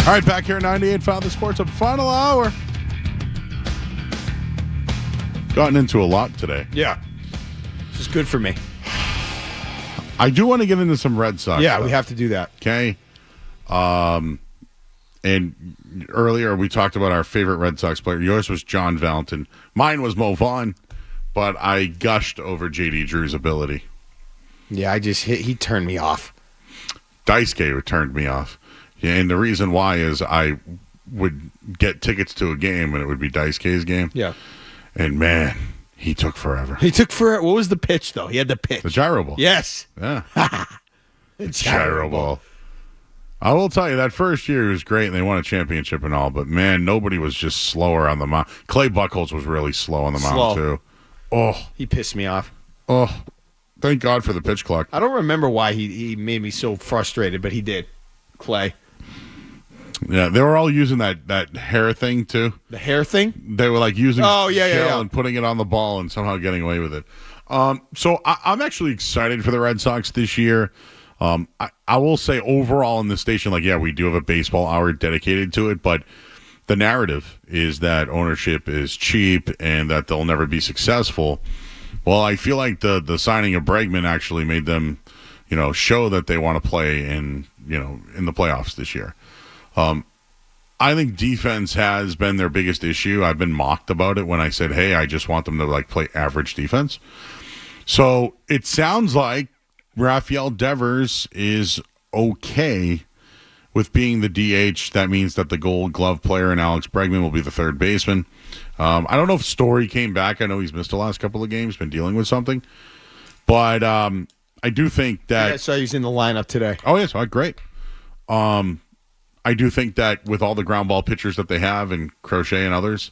All right, back here at 98.5 The Sports Hub, final hour. Gotten into a lot today. Yeah. This is good for me. I do want to get into some Red Sox. Yeah, we have to do that. Okay. And earlier we talked about our favorite Red Sox player. Yours was John Valentin. Mine was Mo Vaughn, but I gushed over J.D. Drew's ability. Yeah, he turned me off. Daisuke turned me off. Yeah, and the reason why is I would get tickets to a game and it would be Daisuke's game. Yeah. And man, he took forever. What was the pitch, though? He had the pitch. The gyro ball. Yes. Yeah. The gyro ball. I will tell you, that first year was great, and they won a championship and all, but man, nobody was just slower on the mound. Clay Buchholz was really slow on the mound, too. Oh. He pissed me off. Oh. Thank God for the pitch clock. I don't remember why he made me so frustrated, but he did. Clay. Yeah, they were all using that hair thing, too. The hair thing? They were, like, using gel and putting it on the ball and somehow getting away with it. So I'm actually excited for the Red Sox this year. I will say overall in the station, like, yeah, we do have a baseball hour dedicated to it, but the narrative is that ownership is cheap and that they'll never be successful. Well, I feel like the signing of Bregman actually made them, show that they want to play in the playoffs this year. I think defense has been their biggest issue. I've been mocked about it when I said, hey, I just want them to play average defense. So it sounds like Rafael Devers is okay with being the DH. That means that the Gold Glove player and Alex Bregman will be the third baseman. I don't know if Story came back. I know he's missed the last couple of games, been dealing with something. But I do think that... Yeah, I saw he's in the lineup today. Oh, yes, great. I do think that with all the ground ball pitchers that they have and Crochet and others,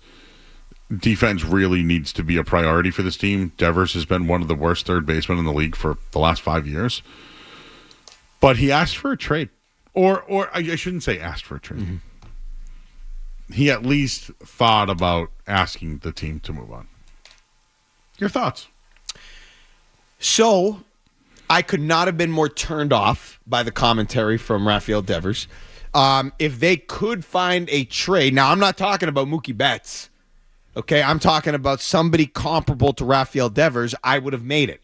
defense really needs to be a priority for this team. Devers has been one of the worst third basemen in the league for the last 5 years. But he asked for a trade. Or I shouldn't say asked for a trade. Mm-hmm. He at least thought about asking the team to move on. Your thoughts? So, I could not have been more turned off by the commentary from Rafael Devers. If they could find a trade, now I'm not talking about Mookie Betts, okay? I'm talking about somebody comparable to Rafael Devers. I would have made it,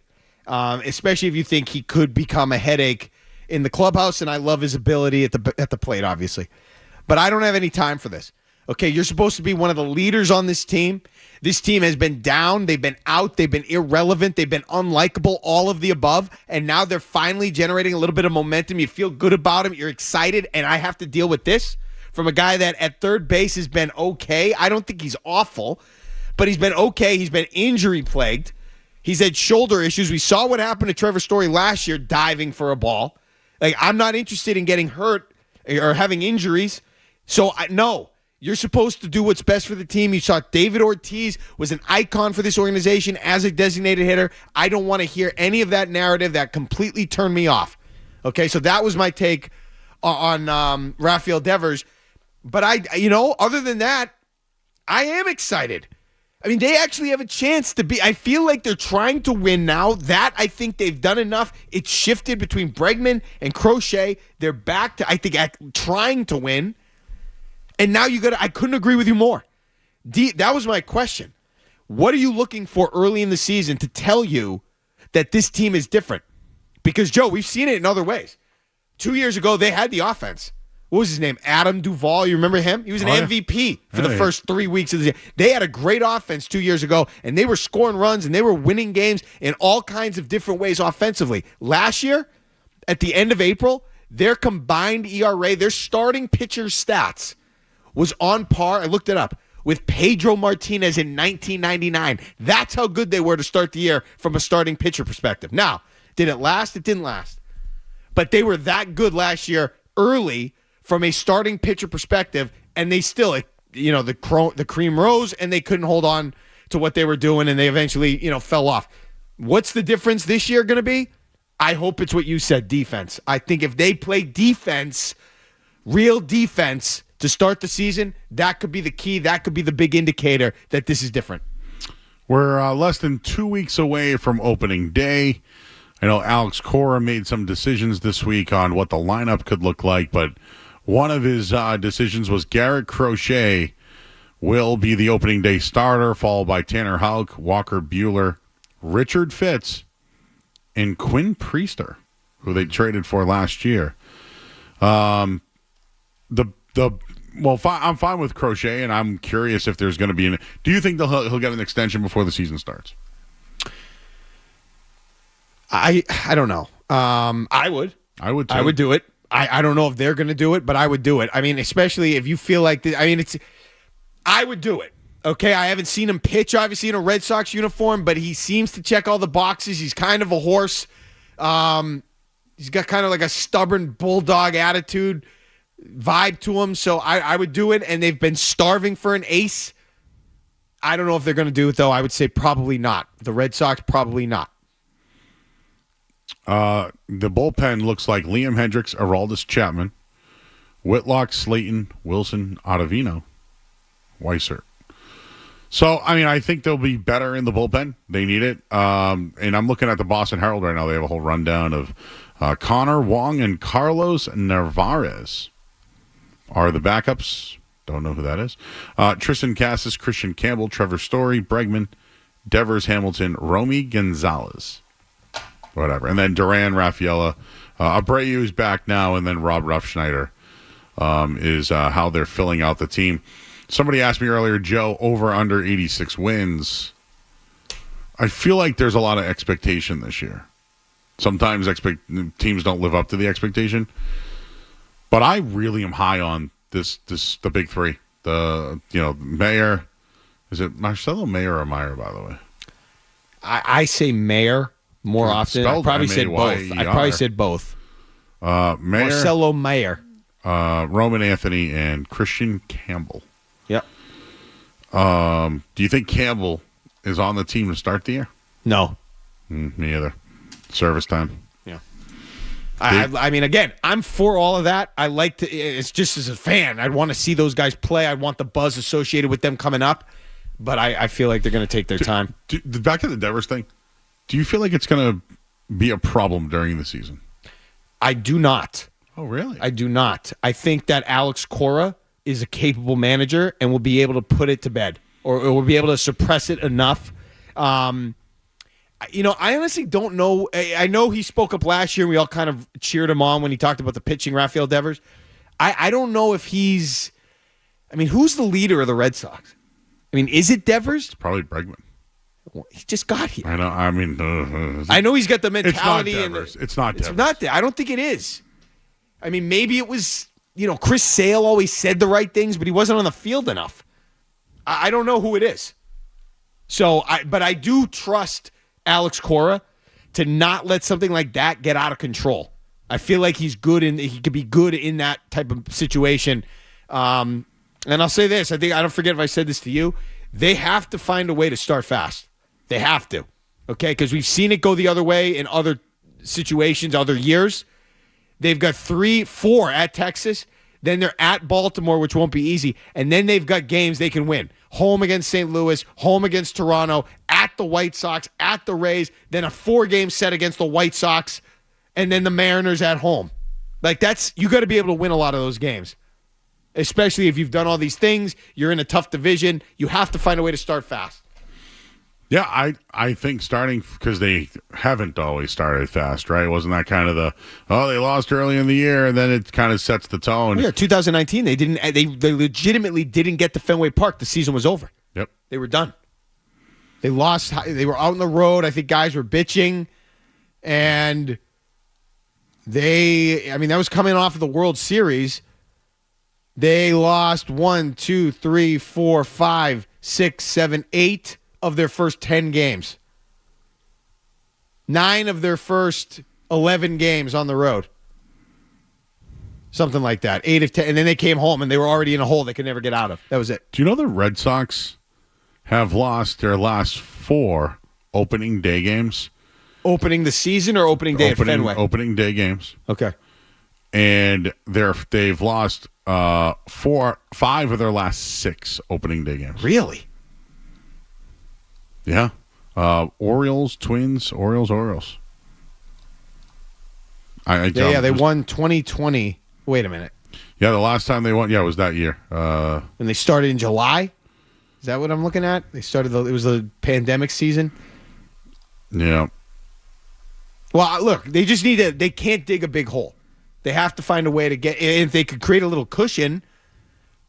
especially if you think he could become a headache in the clubhouse, and I love his ability at the plate, obviously. But I don't have any time for this. Okay, you're supposed to be one of the leaders on this team. This team has been down. They've been out. They've been irrelevant. They've been unlikable, all of the above. And now they're finally generating a little bit of momentum. You feel good about them. You're excited. And I have to deal with this from a guy that at third base has been okay. I don't think he's awful, but he's been okay. He's been injury plagued. He's had shoulder issues. We saw what happened to Trevor Story last year diving for a ball. I'm not interested in getting hurt or having injuries. So, no. You're supposed to do what's best for the team. You saw David Ortiz was an icon for this organization as a designated hitter. I don't want to hear any of that narrative. That completely turned me off. Okay, so that was my take on Rafael Devers. But other than that, I am excited. I mean, they actually have a chance to be. I feel like they're trying to win now. That, I think they've done enough. It's shifted between Bregman and Crochet. They're back to, I think, trying to win. And now I couldn't agree with you more. That was my question. What are you looking for early in the season to tell you that this team is different? Because, Joe, we've seen it in other ways. 2 years ago, they had the offense. What was his name? Adam Duvall. You remember him? He was an MVP for the first 3 weeks of the season. They had a great offense 2 years ago, and they were scoring runs, and they were winning games in all kinds of different ways offensively. Last year, at the end of April, their combined ERA, their starting pitcher stats, was on par, I looked it up, with Pedro Martinez in 1999. That's how good they were to start the year from a starting pitcher perspective. Now, did it last? It didn't last. But they were that good last year early from a starting pitcher perspective, and they still, the cream rose, and they couldn't hold on to what they were doing, and they eventually, fell off. What's the difference this year going to be? I hope it's what you said, defense. I think if they play defense, real defense, to start the season, that could be the key. That could be the big indicator that this is different. We're less than 2 weeks away from opening day. I know Alex Cora made some decisions this week on what the lineup could look like, but One of his decisions was Garrett Crochet will be the opening day starter, followed by Tanner Houck, Walker Buehler, Richard Fitz, and Quinn Priester, who they traded for last year. I'm fine with Crochet, and I'm curious if there's going to be do you think he'll get an extension before the season starts? I don't know. I would. I would too. I would do it. I don't know if they're going to do it, but I would do it. I mean, especially if you feel like I would do it. Okay, I haven't seen him pitch, obviously, in a Red Sox uniform, but he seems to check all the boxes. He's kind of a horse. He's got kind of like a stubborn bulldog attitude vibe to him, so I would do it, and they've been starving for an ace. I don't know if they're going to do it, though. I would say probably not. The Red Sox, probably not. The bullpen looks like Liam Hendricks, Aroldis Chapman, Whitlock, Slayton, Wilson, Ottavino, Weissert. So, I mean, I think they'll be better in the bullpen. They need it. And I'm looking at the Boston Herald right now. They have a whole rundown of Connor Wong and Carlos Narvaez are the backups. Don't know who that is. Tristan Cassis, Christian Campbell, Trevor Story, Bregman, Devers, Hamilton, Romy Gonzalez. Whatever. And then Duran, Rafaela, Abreu's back now, and then Rob Ruffschneider is how they're filling out the team. Somebody asked me earlier, Joe, over under 86 wins. I feel like there's a lot of expectation this year. Sometimes teams don't live up to the expectation. But I really am high on the big three. Mayer. Is it Marcelo Mayer or Meyer, by the way? I say Mayer more often. I probably said both. Mayer, Marcelo Mayer. Roman Anthony, and Christian Campbell. Yep. Do you think Campbell is on the team to start the year? No. Me either. Service time. Yeah. I mean, again, I'm for all of that. I like to. It's just as a fan, I'd want to see those guys play. I want the buzz associated with them coming up. But I feel like they're going to take their time. Back to the Devers thing. Do you feel like it's going to be a problem during the season? I do not. Oh, really? I do not. I think that Alex Cora is a capable manager and will be able to put it to bed or will be able to suppress it enough. I honestly don't know. I know he spoke up last year and we all kind of cheered him on when he talked about the pitching, Rafael Devers. I don't know if who's the leader of the Red Sox? I mean, is it Devers? It's probably Bregman. He just got here. I know. I mean, I know he's got the mentality. It's not Devers. It's not Devers. It's not that. I don't think it is. I mean, maybe it was, Chris Sale always said the right things, but he wasn't on the field enough. I don't know who it is. But I do trust Alex Cora to not let something like that get out of control. I feel like he could be good in that type of situation. And I'll say this, I don't forget if I said this to you, they have to find a way to start fast. They have to, okay? Because we've seen it go the other way in other situations, other years. They've got 3-4 at Texas. Then they're at Baltimore, which won't be easy. And then they've got games they can win. Home against St. Louis, home against Toronto, at the White Sox, at the Rays, then a 4-game set against the White Sox, and then the Mariners at home. You got to be able to win a lot of those games. Especially if you've done all these things, you're in a tough division, you have to find a way to start fast. Yeah, I think starting, because they haven't always started fast, right? Wasn't that kind of they lost early in the year, and then it kind of sets the tone. Yeah, 2019, they legitimately didn't get to Fenway Park. The season was over. Yep. They were done. They lost. They were out on the road. I think guys were bitching, and that was coming off of the World Series. They lost 1, 2, 3, 4, 5, 6, 7, 8 of their first 10 games. 9 of their first 11 games on the road. Something like that. 8 of 10. And then they came home and they were already in a hole they could never get out of. That was it. Do you know the Red Sox have lost their last 4 opening day games? Opening the season or opening day at Fenway? Opening day games. Okay. And they've lost 5 of their last 6 opening day games. Really? Yeah. Orioles, Twins, Orioles. They won 2020. Wait a minute. Yeah, the last time they won, was that year. And they started in July. Is that what I'm looking at? They started. It was the pandemic season. Yeah. Well, look, they just need to. They can't dig a big hole. They have to find a way to get. And if they could create a little cushion,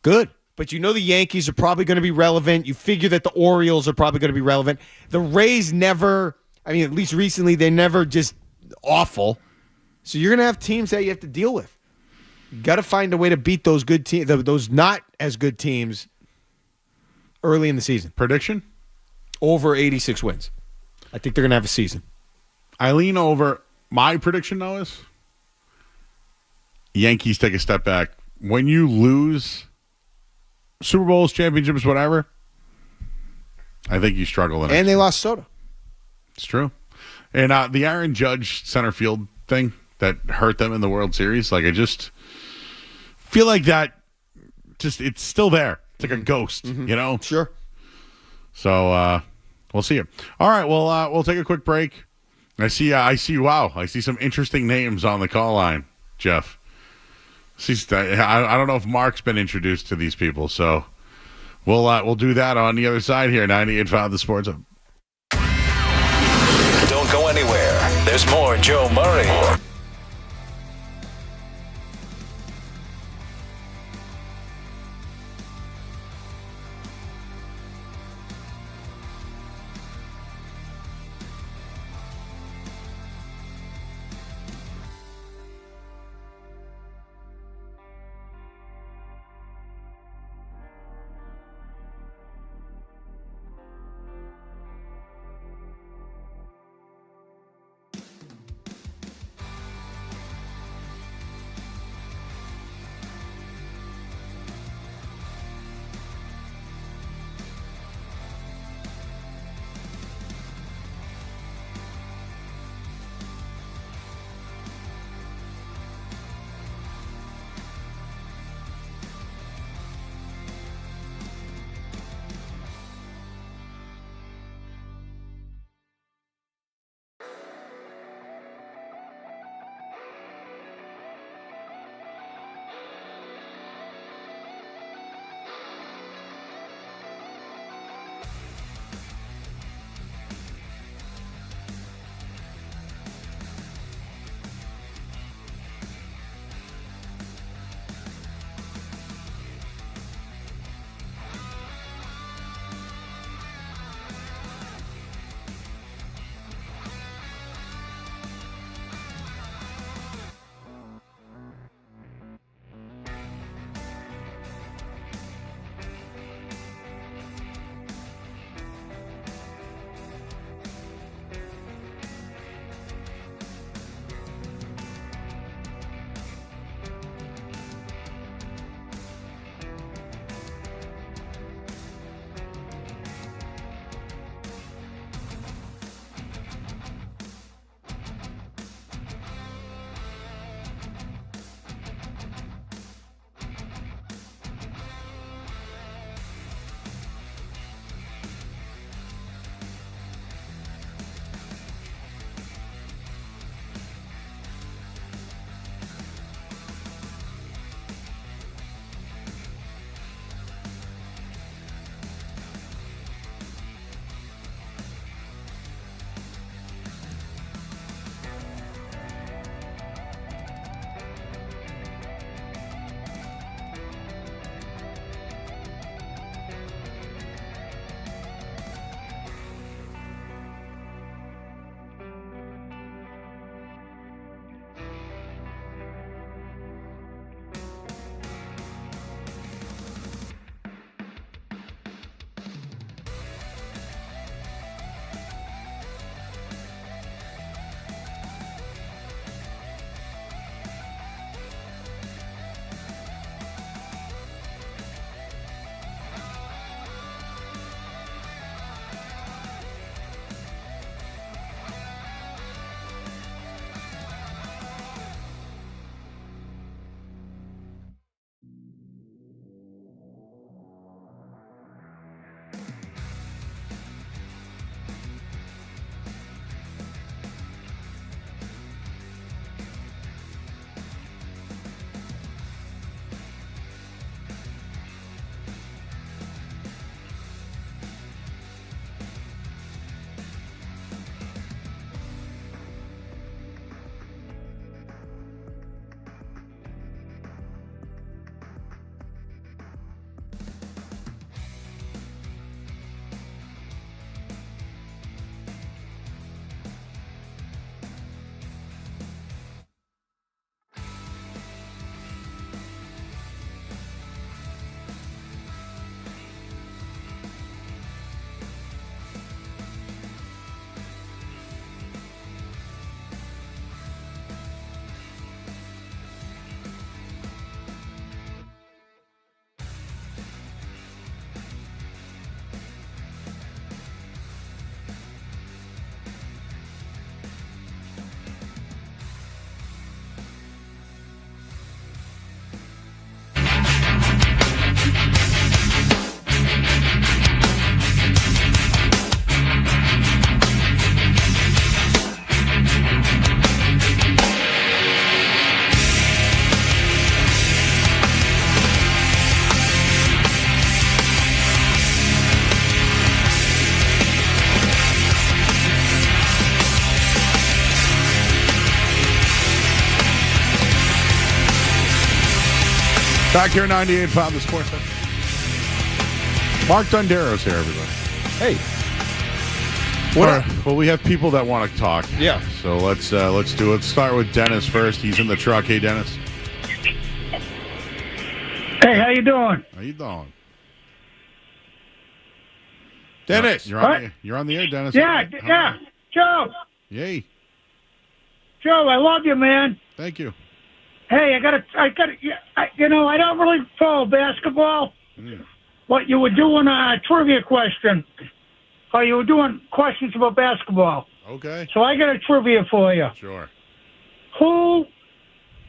good. But the Yankees are probably going to be relevant. You figure that the Orioles are probably going to be relevant. The Rays never. I mean, at least recently, they're never just awful. So you're going to have teams that you have to deal with. You got to find a way to beat those good teams, those not as good teams, early in the season. Prediction? Over 86 wins. I think they're going to have a season. I lean over. My prediction, though, is Yankees take a step back. When you lose Super Bowls, championships, whatever, I think you struggle. And they lost Soto. It's true. And the Aaron Judge center field thing that hurt them in the World Series, like I just feel like that it's still there. It's like a ghost, Sure. So we'll see it. All right, well we'll take a quick break. I see some interesting names on the call line, Jeff. I don't know if Mark's been introduced to these people, so we'll do that on the other side here. 98.5 The Sports Hub. Don't go anywhere. There's more Joe Murray. Back here, 98.5 The Sports Center. Mark Dondero's here, everybody. Hey. Well, we have people that want to talk. Yeah. So let's do it. Let's start with Dennis first. He's in the truck. Hey, Dennis. Hey, how you doing? How you doing? Dennis. You're on the air, Dennis. Yeah, yeah. Joe. Yay. Joe, I love you, man. Thank you. Hey, I don't really follow basketball, but you were doing a trivia question. Or you were doing questions about basketball. Okay. So I got a trivia for you. Sure. Who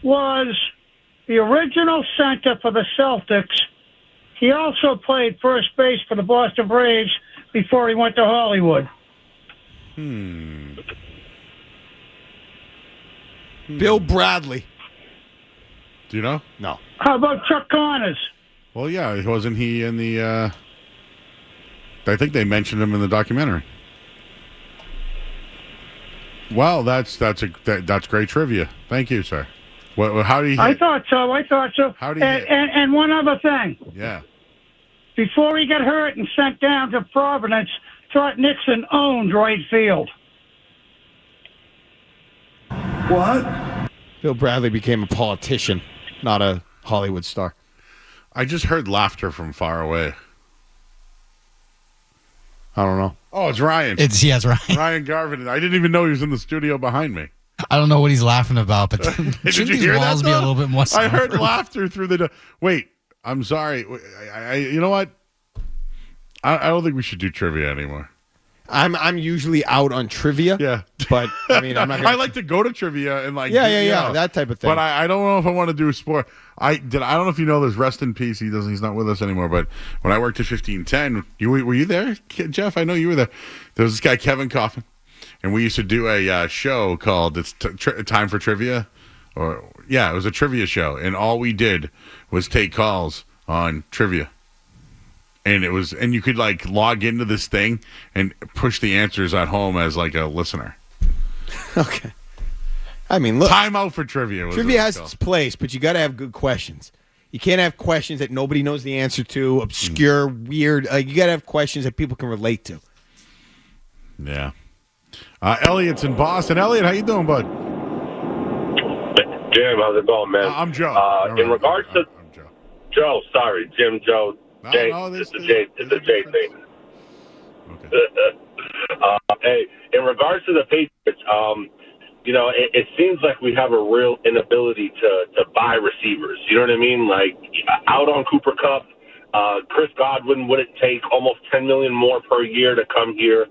was the original center for the Celtics? He also played first base for the Boston Braves before he went to Hollywood. Bill Bradley. Do you know? No. How about Chuck Connors? Well, yeah. Wasn't he in the... I think they mentioned him in the documentary. Well, that's great trivia. Thank you, sir. How do you? I thought so. How do you? And one other thing. Yeah. Before he got hurt and sent down to Providence, Trot Nixon owned right field. What? Bill Bradley became a politician, not a Hollywood star. I just heard laughter from far away. I don't know. Oh, it's Ryan. It's Ryan. Ryan Garvin. I didn't even know he was in the studio behind me. I don't know what he's laughing about, but Did shouldn't you these hear walls that, be a though? little bit more I heard soundproof? laughter through the... Wait, I'm sorry. You know what? I don't think we should do trivia anymore. I'm usually out on trivia. Yeah. But, I mean, I'm not going I like to go to trivia and Yeah, that type of thing. But I don't know if I want to do a sport. I don't know if you know this. Rest in peace. He's not with us anymore. But when I worked at 1510, were you there, Jeff? I know you were there. There was this guy, Kevin Coffin, and we used to do a show called "It's Time for Trivia," it was a trivia show, and all we did was take calls on trivia. And you could like log into this thing and push the answers at home as like a listener. Okay. I mean, look. Time out for trivia. Trivia has its place, but you got to have good questions. You can't have questions that nobody knows the answer to, obscure, weird. You got to have questions that people can relate to. Yeah. Elliot's in Boston. Elliot, how you doing, bud? Jim, how's it going, man? I'm Joe. In regards to Joe, sorry, Jim, Joe. Jay, it's the J thing. Okay. Hey, in regards to the Patriots, it seems like we have a real inability to buy receivers. You know what I mean? Like out on Cooper Kupp, Chris Godwin wouldn't take almost $10 million more per year to come here.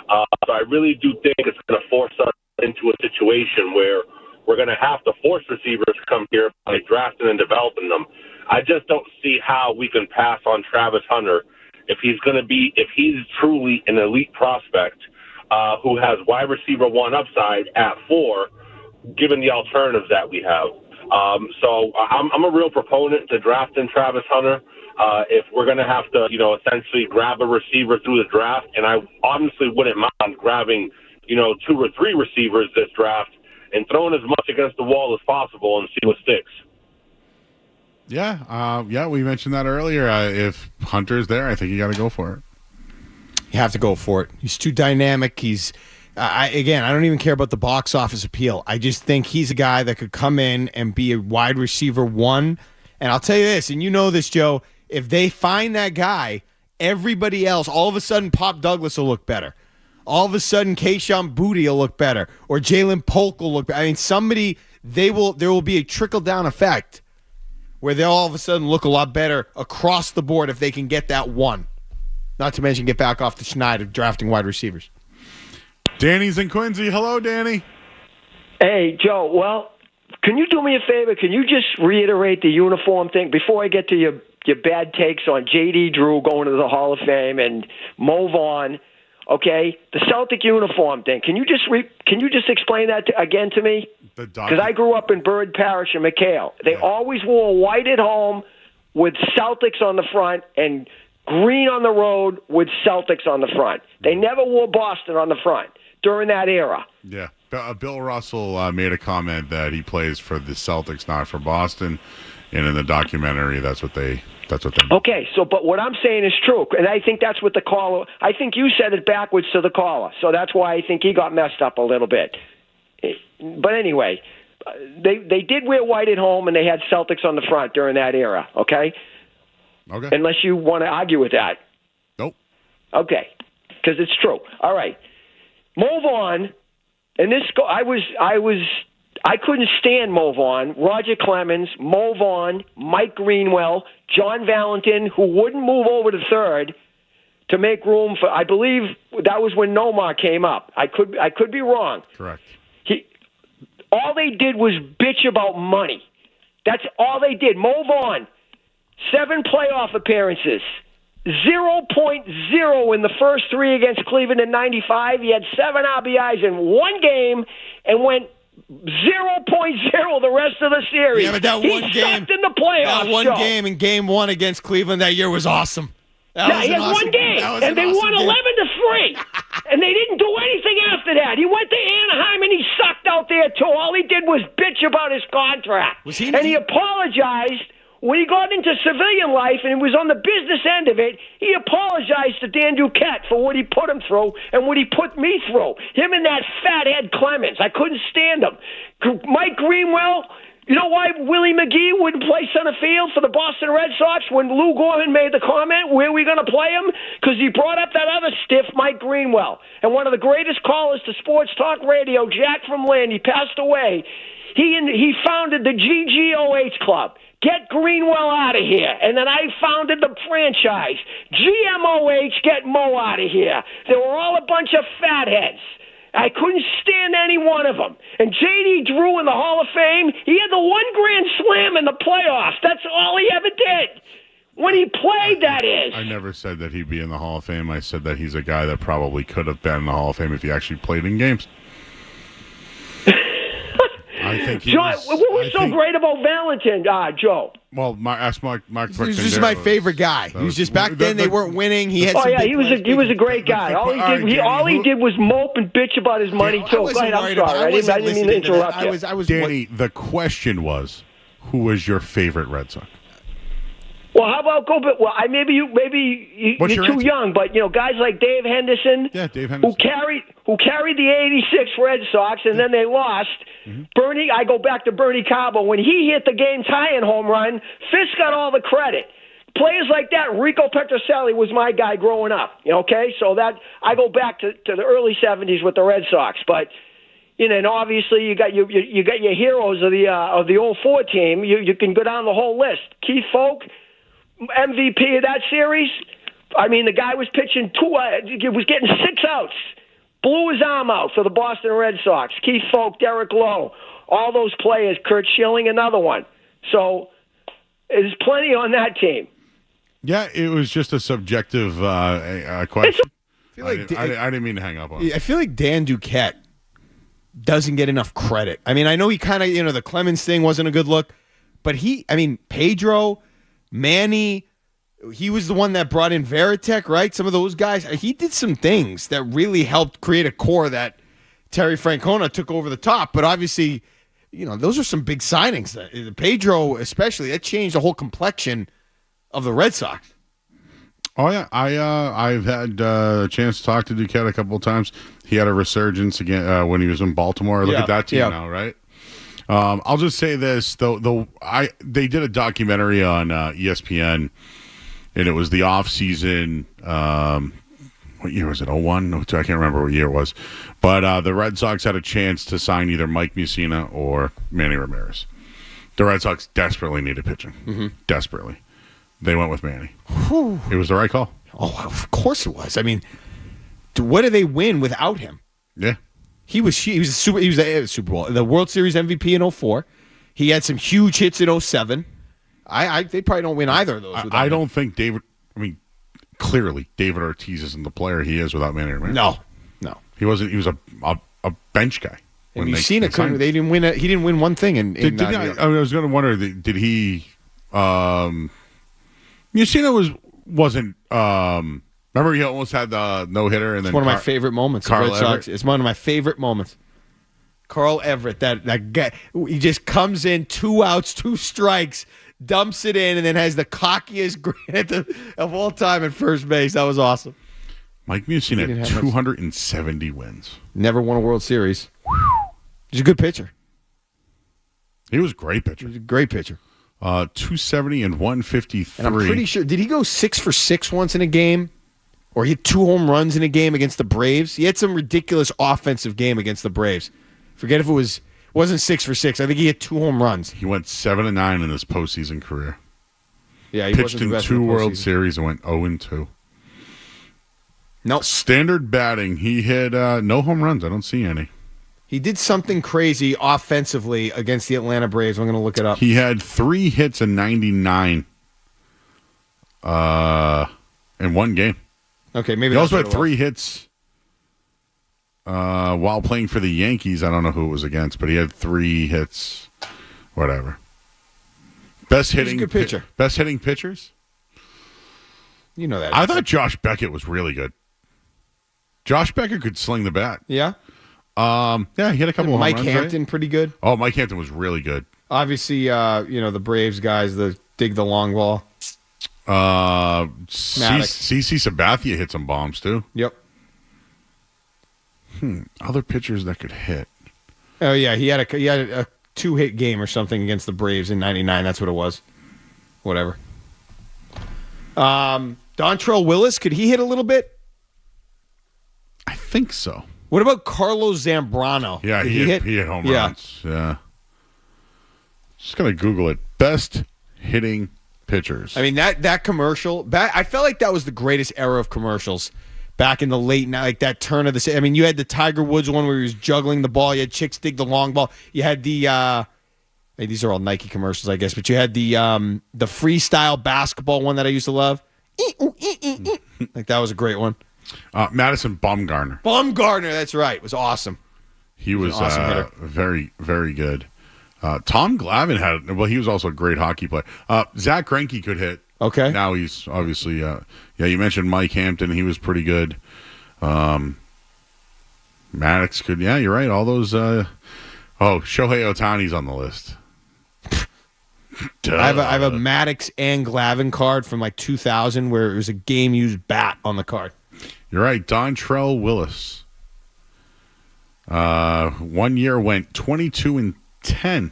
So I really do think it's going to force us into a situation where we're going to have to force receivers to come here by drafting and developing them. I just don't see how we can pass on Travis Hunter if he's truly an elite prospect who has wide receiver one upside at 4, given the alternatives that we have. So I'm a real proponent to drafting Travis Hunter. If we're going to have to, essentially grab a receiver through the draft, and I honestly wouldn't mind grabbing, 2 or 3 receivers this draft and throwing as much against the wall as possible and see what sticks. Yeah, we mentioned that earlier. If Hunter's there, I think you got to go for it. You have to go for it. He's too dynamic. He's I don't even care about the box office appeal. I just think he's a guy that could come in and be a wide receiver 1. And I'll tell you this, and you know this, Joe, if they find that guy, everybody else, all of a sudden Pop Douglas will look better. All of a sudden Kayshon Boutte will look better. Or Jalen Polk will look better. I mean, there will be a trickle-down effect where they'll all of a sudden look a lot better across the board if they can get that one. Not to mention get back off the schneid of drafting wide receivers. Danny's in Quincy. Hello, Danny. Hey, Joe. Well, can you do me a favor? Can you just reiterate the uniform thing before I get to your bad takes on J.D. Drew going to the Hall of Fame and Mo Vaughn? Okay, the Celtic uniform thing. Can you just explain that again to me? Because I grew up in Bird Parish and McHale. They always wore white at home with Celtics on the front and green on the road with Celtics on the front. They never wore Boston on the front during that era. Yeah. Bill Russell made a comment that he plays for the Celtics, not for Boston. And in the documentary, that's what they. Okay, but what I'm saying is true, and I think that's what the caller. I think you said it backwards to the caller, so that's why I think he got messed up a little bit. But anyway, they did wear white at home, and they had Celtics on the front during that era. Okay. Okay. Unless you want to argue with that. Nope. Okay, because it's true. All right, move on. And this, I couldn't stand Mo Vaughn, Roger Clemens, Mo Vaughn, Mike Greenwell, John Valentin, who wouldn't move over to third to make room for. I believe that was when Nomar came up. I could be wrong. Correct. All they did was bitch about money. That's all they did. Mo Vaughn, 7 playoff appearances. 0.0 in the first 3 against Cleveland in '95. He had 7 RBIs in 1 game and went 0.0 the rest of the series. Yeah, but that one game sucked in the playoffs. That one game in Game 1 against Cleveland that year was awesome. He had one game, and they won 11-3, and they didn't do anything after that. He went to Anaheim, and he sucked out there, too. All he did was bitch about his contract. And he apologized. When he got into civilian life and he was on the business end of it, he apologized to Dan Duquette for what he put him through and what he put me through. Him and that fathead Clemens. I couldn't stand him. Mike Greenwell, you know why Willie McGee wouldn't play center field for the Boston Red Sox when Lou Gorman made the comment, where are we going to play him? Because he brought up that other stiff, Mike Greenwell. And one of the greatest callers to sports talk radio, Jack from Lynn, he passed away. He founded the GGOH Club. Get Greenwell out of here. And then I founded the franchise. GMOH, get Mo out of here. They were all a bunch of fatheads. I couldn't stand any one of them. And J.D. Drew in the Hall of Fame, he had the 1 grand slam in the playoffs. That's all he ever did. When he played, that is. I never said that he'd be in the Hall of Fame. I said that he's a guy that probably could have been in the Hall of Fame if he actually played in games. I think John, what was so great about Valentin, Joe? Well, ask Mark. He was just my favorite guy. He was just back then. They weren't winning. He had. He was a great guy. All he did was mope and bitch about his money too. Go ahead. I'm sorry. I didn't mean to interrupt you. I was Danny. The question was, who was your favorite Red Sox? Well, how about go? Well, maybe you're too young, but guys like Dave Henderson, who carried the '86 Red Sox, and then they lost. Mm-hmm. Bernie, I go back to Bernie Cabo when he hit the game tying home run. Fisk got all the credit. Players like that, Rico Petrocelli was my guy growing up. Okay, so that I go back to the early '70s with the Red Sox, but. And obviously you got your heroes of the 04 team. You can go down the whole list. Keith Folk, MVP of that series. I mean, the guy was pitching he was getting 6 outs. Blew his arm out for the Boston Red Sox. Keith Folk, Derek Lowe, all those players. Kurt Schilling, another one. So there's plenty on that team. Yeah, it was just a subjective question. I didn't mean to hang up on it. I feel like Dan Duquette doesn't get enough credit. I mean, I know he kind of, the Clemens thing wasn't a good look, but Pedro, Manny, he was the one that brought in Veritek, right? Some of those guys. He did some things that really helped create a core that Terry Francona took over the top. But obviously, those are some big signings. Pedro especially, that changed the whole complexion of the Red Sox. Oh, yeah. I've had a chance to talk to Duquette a couple of times. He had a resurgence again when he was in Baltimore. Look at that team now, right? I'll just say this, though. They did a documentary on ESPN, and it was the off-season. What year was it? 01? I can't remember what year it was. But the Red Sox had a chance to sign either Mike Mussina or Manny Ramirez. The Red Sox desperately needed pitching. Mm-hmm. Desperately. They went with Manny. Whew. It was the right call. Oh, of course it was. I mean, what do they win without him? Yeah. He was the Super Bowl, the World Series MVP in 04. He had some huge hits in 07. They probably don't win either of those. I don't think clearly David Ortiz isn't the player he is without Manny Ramirez. No. He wasn't. He was a bench guy. And you've seen it. They didn't win. He didn't win one thing. I was going to wonder. Did he? Mussina wasn't. Remember, he almost had the no-hitter, and then it's one of my favorite moments. Carl Everett. It's one of my favorite moments. Carl Everett, that guy, he just comes in, 2 outs, 2 strikes, dumps it in, and then has the cockiest grin of all time at first base. That was awesome. Mike Mussina had 270 wins. Never won a World Series. He's a good pitcher. He was a great pitcher. He's a great pitcher. 270 and 153. And I'm pretty sure, did he go 6 for 6 once in a game? Or he had 2 home runs in a game against the Braves? He had some ridiculous offensive game against the Braves. Forget if it wasn't 6 for 6. I think he had 2 home runs. He went 7-9 in his postseason career. Yeah, he pitched wasn't the in best 2 in the World postseason. Series and went 0-2. Nope. Standard batting. He had no home runs. I don't see any. He did something crazy offensively against the Atlanta Braves. I'm going to look it up. He had 3 hits in 99 in one game. Okay, maybe he that's also what had it was. 3 hits while playing for the Yankees. I don't know who it was against, but he had 3 hits. Whatever. Best hitting good pitcher. Best hitting pitchers? You know that. I thought Josh Beckett was really good. Josh Beckett could sling the bat. Yeah? Yeah, he had a couple of home Mike runs, Hampton, right? pretty good. Oh, Mike Hampton was really good. Obviously, the Braves guys, dig the long ball. CC Sabathia hit some bombs, too. Yep. Other pitchers that could hit. Oh, yeah, he had a 2-hit game or something against the Braves in 99. That's what it was. Whatever. Dontrell Willis, could he hit a little bit? I think so. What about Carlos Zambrano? Yeah, Did he hit home runs. Yeah. Just going to Google it. Best hitting pitchers. I mean, that commercial, I felt like that was the greatest era of commercials back in the late night, like that turn of the. I mean, you had the Tiger Woods one where he was juggling the ball. You had chicks dig the long ball. You had the these are all Nike commercials, I guess, but you had the freestyle basketball one that I used to love. Like that was a great one. Madison Bumgarner. Bumgarner, that's right. It was awesome. He was an awesome hitter. very, very good. Tom Glavine he was also a great hockey player. Zach Greinke could hit. Okay. Now he's obviously, you mentioned Mike Hampton. He was pretty good. Maddox could, you're right. All those, Shohei Ohtani's on the list. I have a Maddox and Glavine card from like 2000 where it was a game-used bat on the card. You're right. Dontrell Willis. 1 year went 22-10,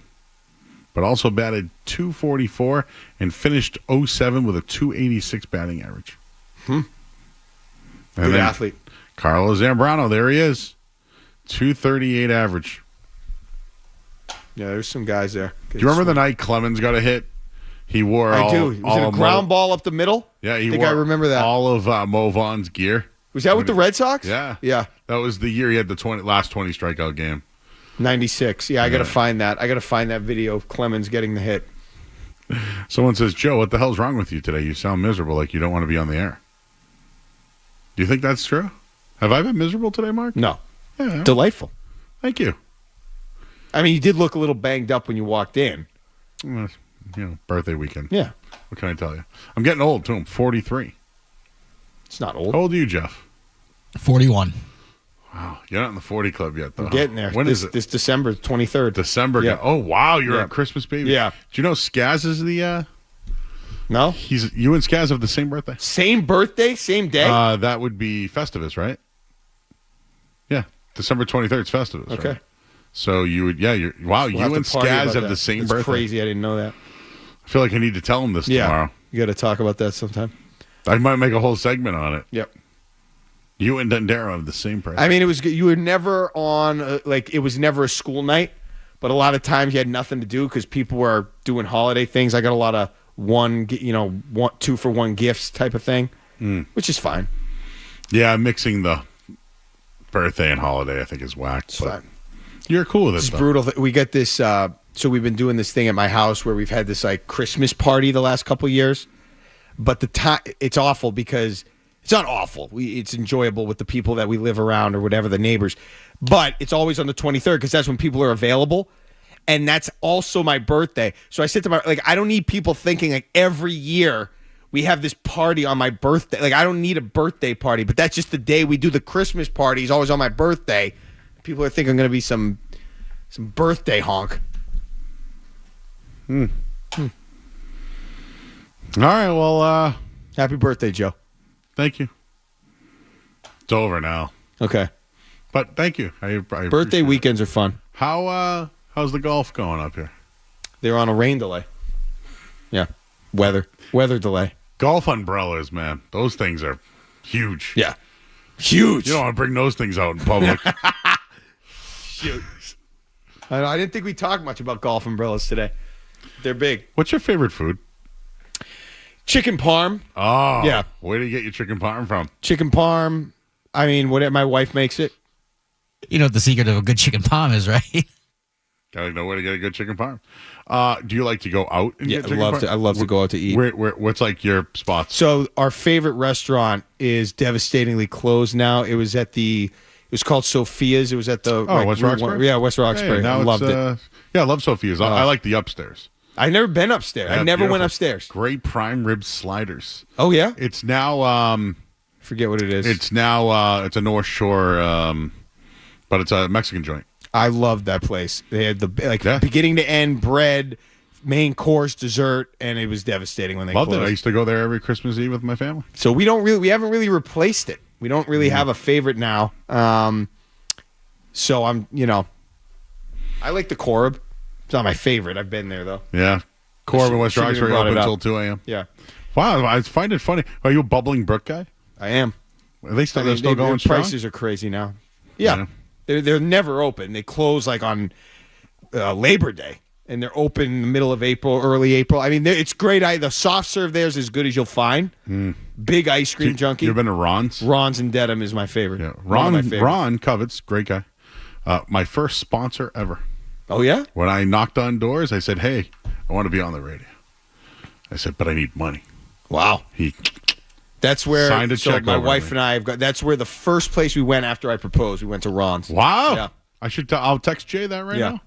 but also batted .244 and finished 07 with a .286 batting average. Good athlete. Carlos Zambrano, there he is. .238 average. Yeah, there's some guys there. Do you remember the night Clemens got a hit? He wore I do. Was it a ground ball up the middle? Yeah, I think I remember that. All of Mo Vaughn's gear. Was that with the Red Sox? Yeah. Yeah. That was the year he had the last 20 strikeout game. 96. Yeah, I got to find that. I got to find that video of Clemens getting the hit. Someone says, Joe, what the hell's wrong with you today? You sound miserable, like you don't want to be on the air. Do you think that's true? Have I been miserable today, Mark? No. Yeah. Delightful. Thank you. I mean, you did look a little banged up when you walked in. Birthday weekend. Yeah. What can I tell you? I'm getting old, too. I'm 43. It's not old. How old are you, Jeff? 41. Wow. You're not in the 40 club yet, though. I'm getting there. When is it? This December 23rd. December. Yeah. Oh, wow. You're a Christmas baby. Yeah. Do you know Skaz is the... No? You and Skaz have the same birthday? Same birthday? Same day? That would be Festivus, right? Yeah. December 23rd is Festivus. Okay. Right? So you would... Yeah. You and Skaz have the same birthday. That's crazy. I didn't know that. I feel like I need to tell him this tomorrow. You got to talk about that sometime. I might make a whole segment on it. Yep. You and Dondero have the same birthday. I mean, you were never on, it was never a school night, but a lot of times you had nothing to do because people were doing holiday things. I got a lot of 2-for-1 gifts type of thing, which is fine. Yeah, mixing the birthday and holiday I think is whack. It's fine. You're cool with it, It's though. brutal. We get this, so we've been doing this thing at my house where we've had this like Christmas party the last couple of years, but it's awful because it's not awful. It's enjoyable with the people that we live around or whatever, the neighbors, but it's always on the 23rd because that's when people are available. And that's also my birthday. So I said to I don't need people thinking like every year we have this party on my birthday. Like I don't need a birthday party, but that's just the day we do the Christmas party is always on my birthday. People are thinking I'm going to be some birthday honk. All right. Well, happy birthday, Joe. Thank you. It's over now. Okay. But thank you. I Birthday weekends are fun. How's the golf going up here? They're on a rain delay. Yeah. Weather delay. Golf umbrellas, man. Those things are huge. Yeah. Huge. You don't want to bring those things out in public. Shoot. I didn't think we talked much about golf umbrellas today. They're big. What's your favorite food? Chicken parm. Oh. Yeah. Where do you get your chicken parm from? Chicken parm. I mean, my wife makes it. You know what the secret of a good chicken parm is, right? Gotta know where to get a good chicken parm. Do you like to go out and get chicken parm? I love to go out to eat. What's like your spots? So our favorite restaurant is devastatingly closed now. It was called Sophia's. It was at the West Roxbury? Yeah, West Roxbury. I loved it. Yeah, I love Sophia's. I like the upstairs. I've never been upstairs. Yeah, I never went beautiful. upstairs. Great prime rib sliders. Oh yeah? It's now forget what it is. It's now it's a North Shore but it's a Mexican joint. I loved that place. They had the beginning to end bread, main course, dessert, and it was devastating when they Loved closed. it. I used to go there every Christmas Eve with my family. So we haven't really replaced it. We don't really have a favorite now. So I'm, I like the Corb. It's not my favorite. I've been there though. Yeah. Corbin, West Shouldn't Roxbury have brought open it until up. 2 a.m. Yeah. Wow, I find it funny. Are you a Bubbling Brook guy? I am. Are they still, they're still going their strong? prices are crazy now. Yeah. They're never open. They close like on Labor Day, and they're open in the middle of April, early April. I mean, it's great. The soft serve there is as good as you'll find. Big ice cream junkie. You've been to Ron's? Ron's in Dedham is my favorite. Yeah. Ron Covets, great guy. My first sponsor ever. Oh, yeah? When I knocked on doors, I said, hey, I want to be on the radio. I said, but I need money. Wow. That's where signed a check my over wife me. and I have got. That's where the first place we went after I proposed. We went to Ron's. Wow. Yeah. I'll text Jay that right Yeah. now.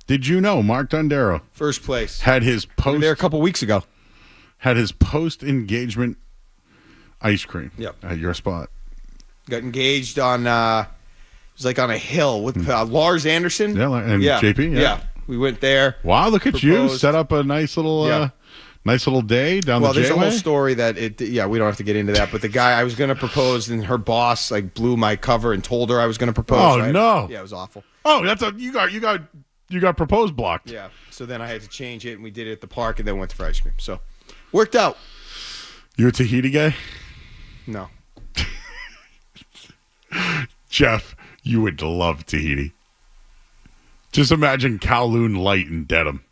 Did you know Mark Dondero First place. had his We were post there a couple weeks ago. had his post engagement ice cream Yep. at your spot? Got engaged on. It was like on a hill with Lars Anderson. Yeah, and JP. Yeah. We went there. Wow, look at you. Proposed. Set up a nice little day down Well, the there's a whole J-way. story that we don't have to get into that. But the guy I was going to propose, and her boss blew my cover and told her I was going to propose. Oh, right? no. Yeah, it was awful. Oh, you got proposed blocked. Yeah. So then I had to change it, and we did it at the park, and then went for ice cream. So worked out. You a Tahiti guy? No. Jeff, you would love Tahiti. Just imagine Kowloon Light in Dedham.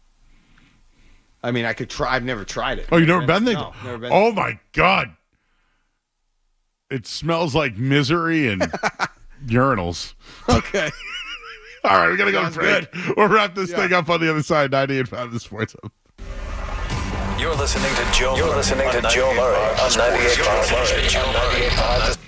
I mean, I could try. I've never tried it. Oh, you've never been there? No, never been. Oh, my God. It smells like misery and urinals. Okay. All right, we got to go Sounds to break. We'll wrap this thing up on the other side. 98.5 The Sports Hub. You're listening to Joe Murray on 98.5.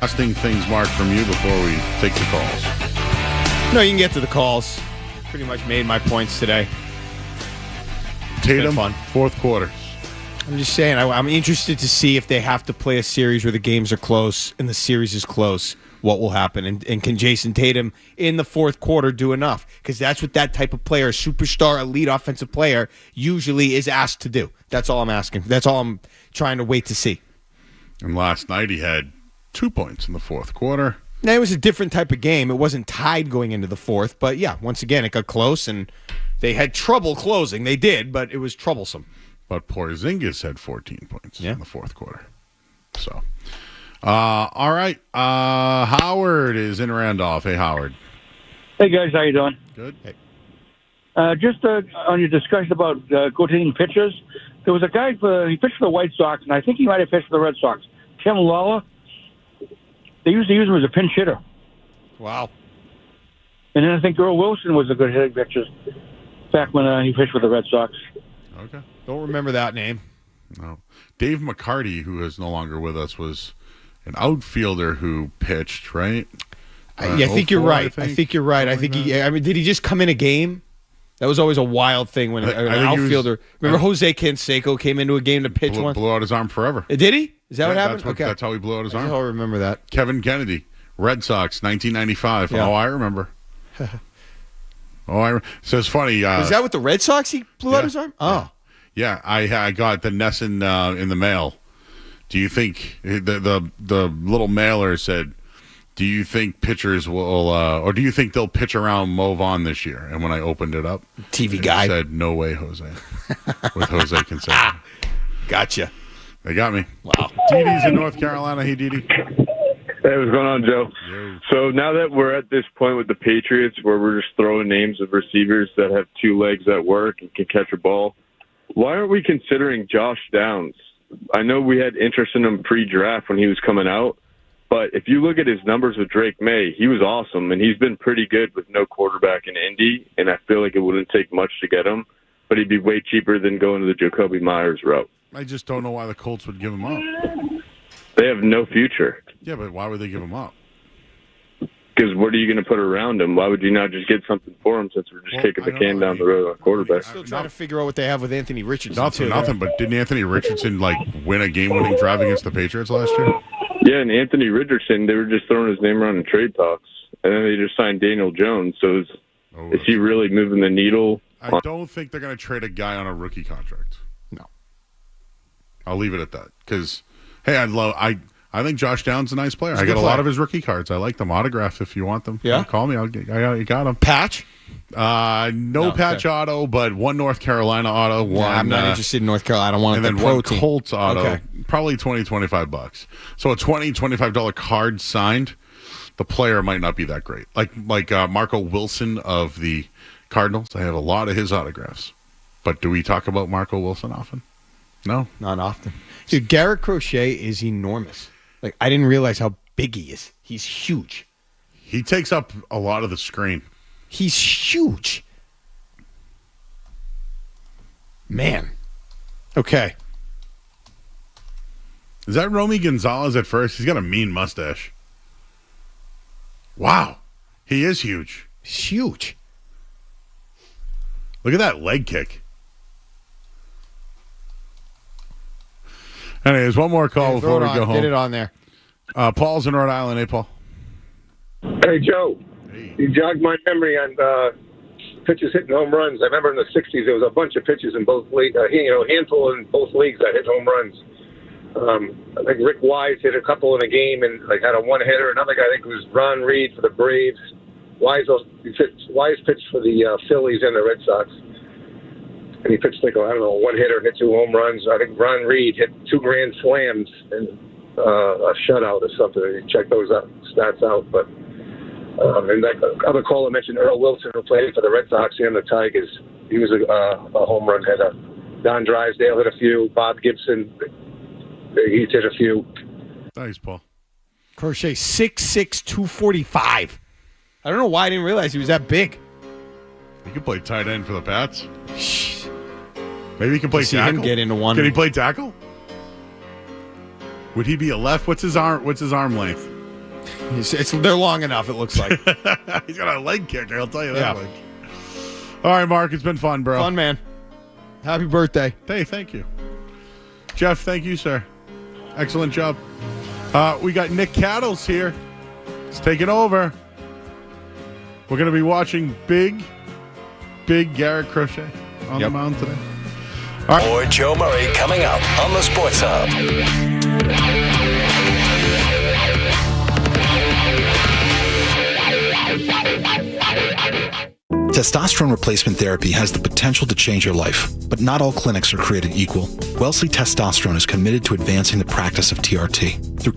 Lasting things, Mark, from you before we take the calls. No, you can get to the calls. Pretty much made my points today. Tatum, fun. fourth quarter. I'm just saying, I'm interested to see if they have to play a series where the games are close and the series is close, what will happen. And can Jason Tatum in the fourth quarter do enough? Because that's what that type of player, a superstar, elite offensive player, usually is asked to do. That's all I'm asking. That's all I'm trying to wait to see. And last night he had 2 points in the fourth quarter. Now, it was a different type of game. It wasn't tied going into the fourth. But, yeah, once again, it got close, and they had trouble closing. They did, but it was troublesome. But Porzingis had 14 points in the fourth quarter. So, all right. Howard is in Randolph. Hey, Howard. Hey, guys. How you doing? Good. Hey. Just on your discussion about rotating pitchers, there was a guy, he pitched for the White Sox, and I think he might have pitched for the Red Sox. Tim Lawler. They used to use him as a pinch hitter. Wow. And then I think Earl Wilson was a good hitting pitcher back when he pitched for the Red Sox. Okay. Don't remember that name. No. Dave McCarty, who is no longer with us, was an outfielder who pitched, right? I think you're right. I think you're right. I think did he just come in a game? That was always a wild thing when an outfielder. Remember Jose Canseco came into a game to pitch once? Blew out his arm forever. Did he? Is that what happened? Okay. That's how he blew out his arm. I remember that. Kevin Kennedy, Red Sox, 1995. Yeah. Oh, I remember. So it's funny. Was that with the Red Sox he blew out his arm? Oh. Yeah, I got the Nesson in the mail. Do you think the little mailer said, do you think pitchers will, or do you think they'll pitch around Mo Vaughn this year? And when I opened it up, TV guy said, no way, Jose. With Jose Canseco. Gotcha. They got me. Wow. Didi's in North Carolina. Hey, Didi. Hey, what's going on, Joe? Yo. So now that we're at this point with the Patriots where we're just throwing names of receivers that have two legs that work and can catch a ball, why aren't we considering Josh Downs? I know we had interest in him pre-draft when he was coming out, but if you look at his numbers with Drake May, he was awesome, and he's been pretty good with no quarterback in Indy, and I feel like it wouldn't take much to get him, but he'd be way cheaper than going to the Jacoby Myers route. I just don't know why the Colts would give him up. They have no future. Yeah, but why would they give him up? Because what are you going to put around him? Why would you not just get something for him since we're just kicking the can down the road on quarterback? Still trying to figure out what they have with Anthony Richardson. Nothing. But didn't Anthony Richardson win a game-winning drive against the Patriots last year? Yeah, and Anthony Richardson, they were just throwing his name around in trade talks, and then they just signed Daniel Jones. So is he really moving the needle? I don't think they're going to trade a guy on a rookie contract. No. I'll leave it at that. Because, hey, I think Josh Downs is a nice player. I got a player. lot of his rookie cards. I like them. Autographed if you want them. Yeah? Call me. You got them. Patch? No patch auto, but one North Carolina auto. One. I'm not interested in North Carolina. I want and the then pro one team. Colts auto. Okay. Probably $20-$25. So a $20-$25 card signed. The player might not be that great. Like Marco Wilson of the Cardinals. I have a lot of his autographs. But do we talk about Marco Wilson often? No. Not often. Dude, Garrett Crochet is enormous. Like, I didn't realize how big he is. He's huge. He takes up a lot of the screen. He's huge. Man. Okay. Is that Romy Gonzalez at first? He's got a mean mustache. Wow. He is huge. He's huge. Look at that leg kick. Anyways, one more call before we go home. Get it on there. Paul's in Rhode Island. Hey, Paul. Hey, Joe. Hey. You jogged my memory on pitches hitting home runs. I remember in the 60s there was a bunch of pitches in both leagues, a handful in both leagues that hit home runs. I think Rick Wise hit a couple in a game and had a one-hitter. Another guy, I think, was Ron Reed for the Braves. Wise pitched for the Phillies and the Red Sox. And he pitched, a one-hitter, hit 2 home runs. I think Ron Reed hit 2 grand slams and a shutout or something. You check those stats out. But and that other caller mentioned Earl Wilson, who played for the Red Sox and the Tigers. He was a home run hitter. Don Drysdale hit a few. Bob Gibson, he hit a few. Thanks, Paul. Crochet, 6'6", 245. I don't know why I didn't realize he was that big. He could play tight end for the Pats. Maybe he can play See tackle. him get into one. Can he play tackle? Would he be a left? What's his arm length? They're long enough, it looks like. He's got a leg kick, I'll tell you that Yeah. much. All right, Mark, it's been fun, bro. Fun, man. Happy birthday. Hey, thank you. Jeff, thank you, sir. Excellent job. We got Nick Cattles here. He's taking over. We're going to be watching big Garrett Crochet on the mound today. All right. More Joe Murray coming up on the Sports Hub. Testosterone replacement therapy has the potential to change your life, but not all clinics are created equal. Wellesley Testosterone is committed to advancing the practice of TRT. Through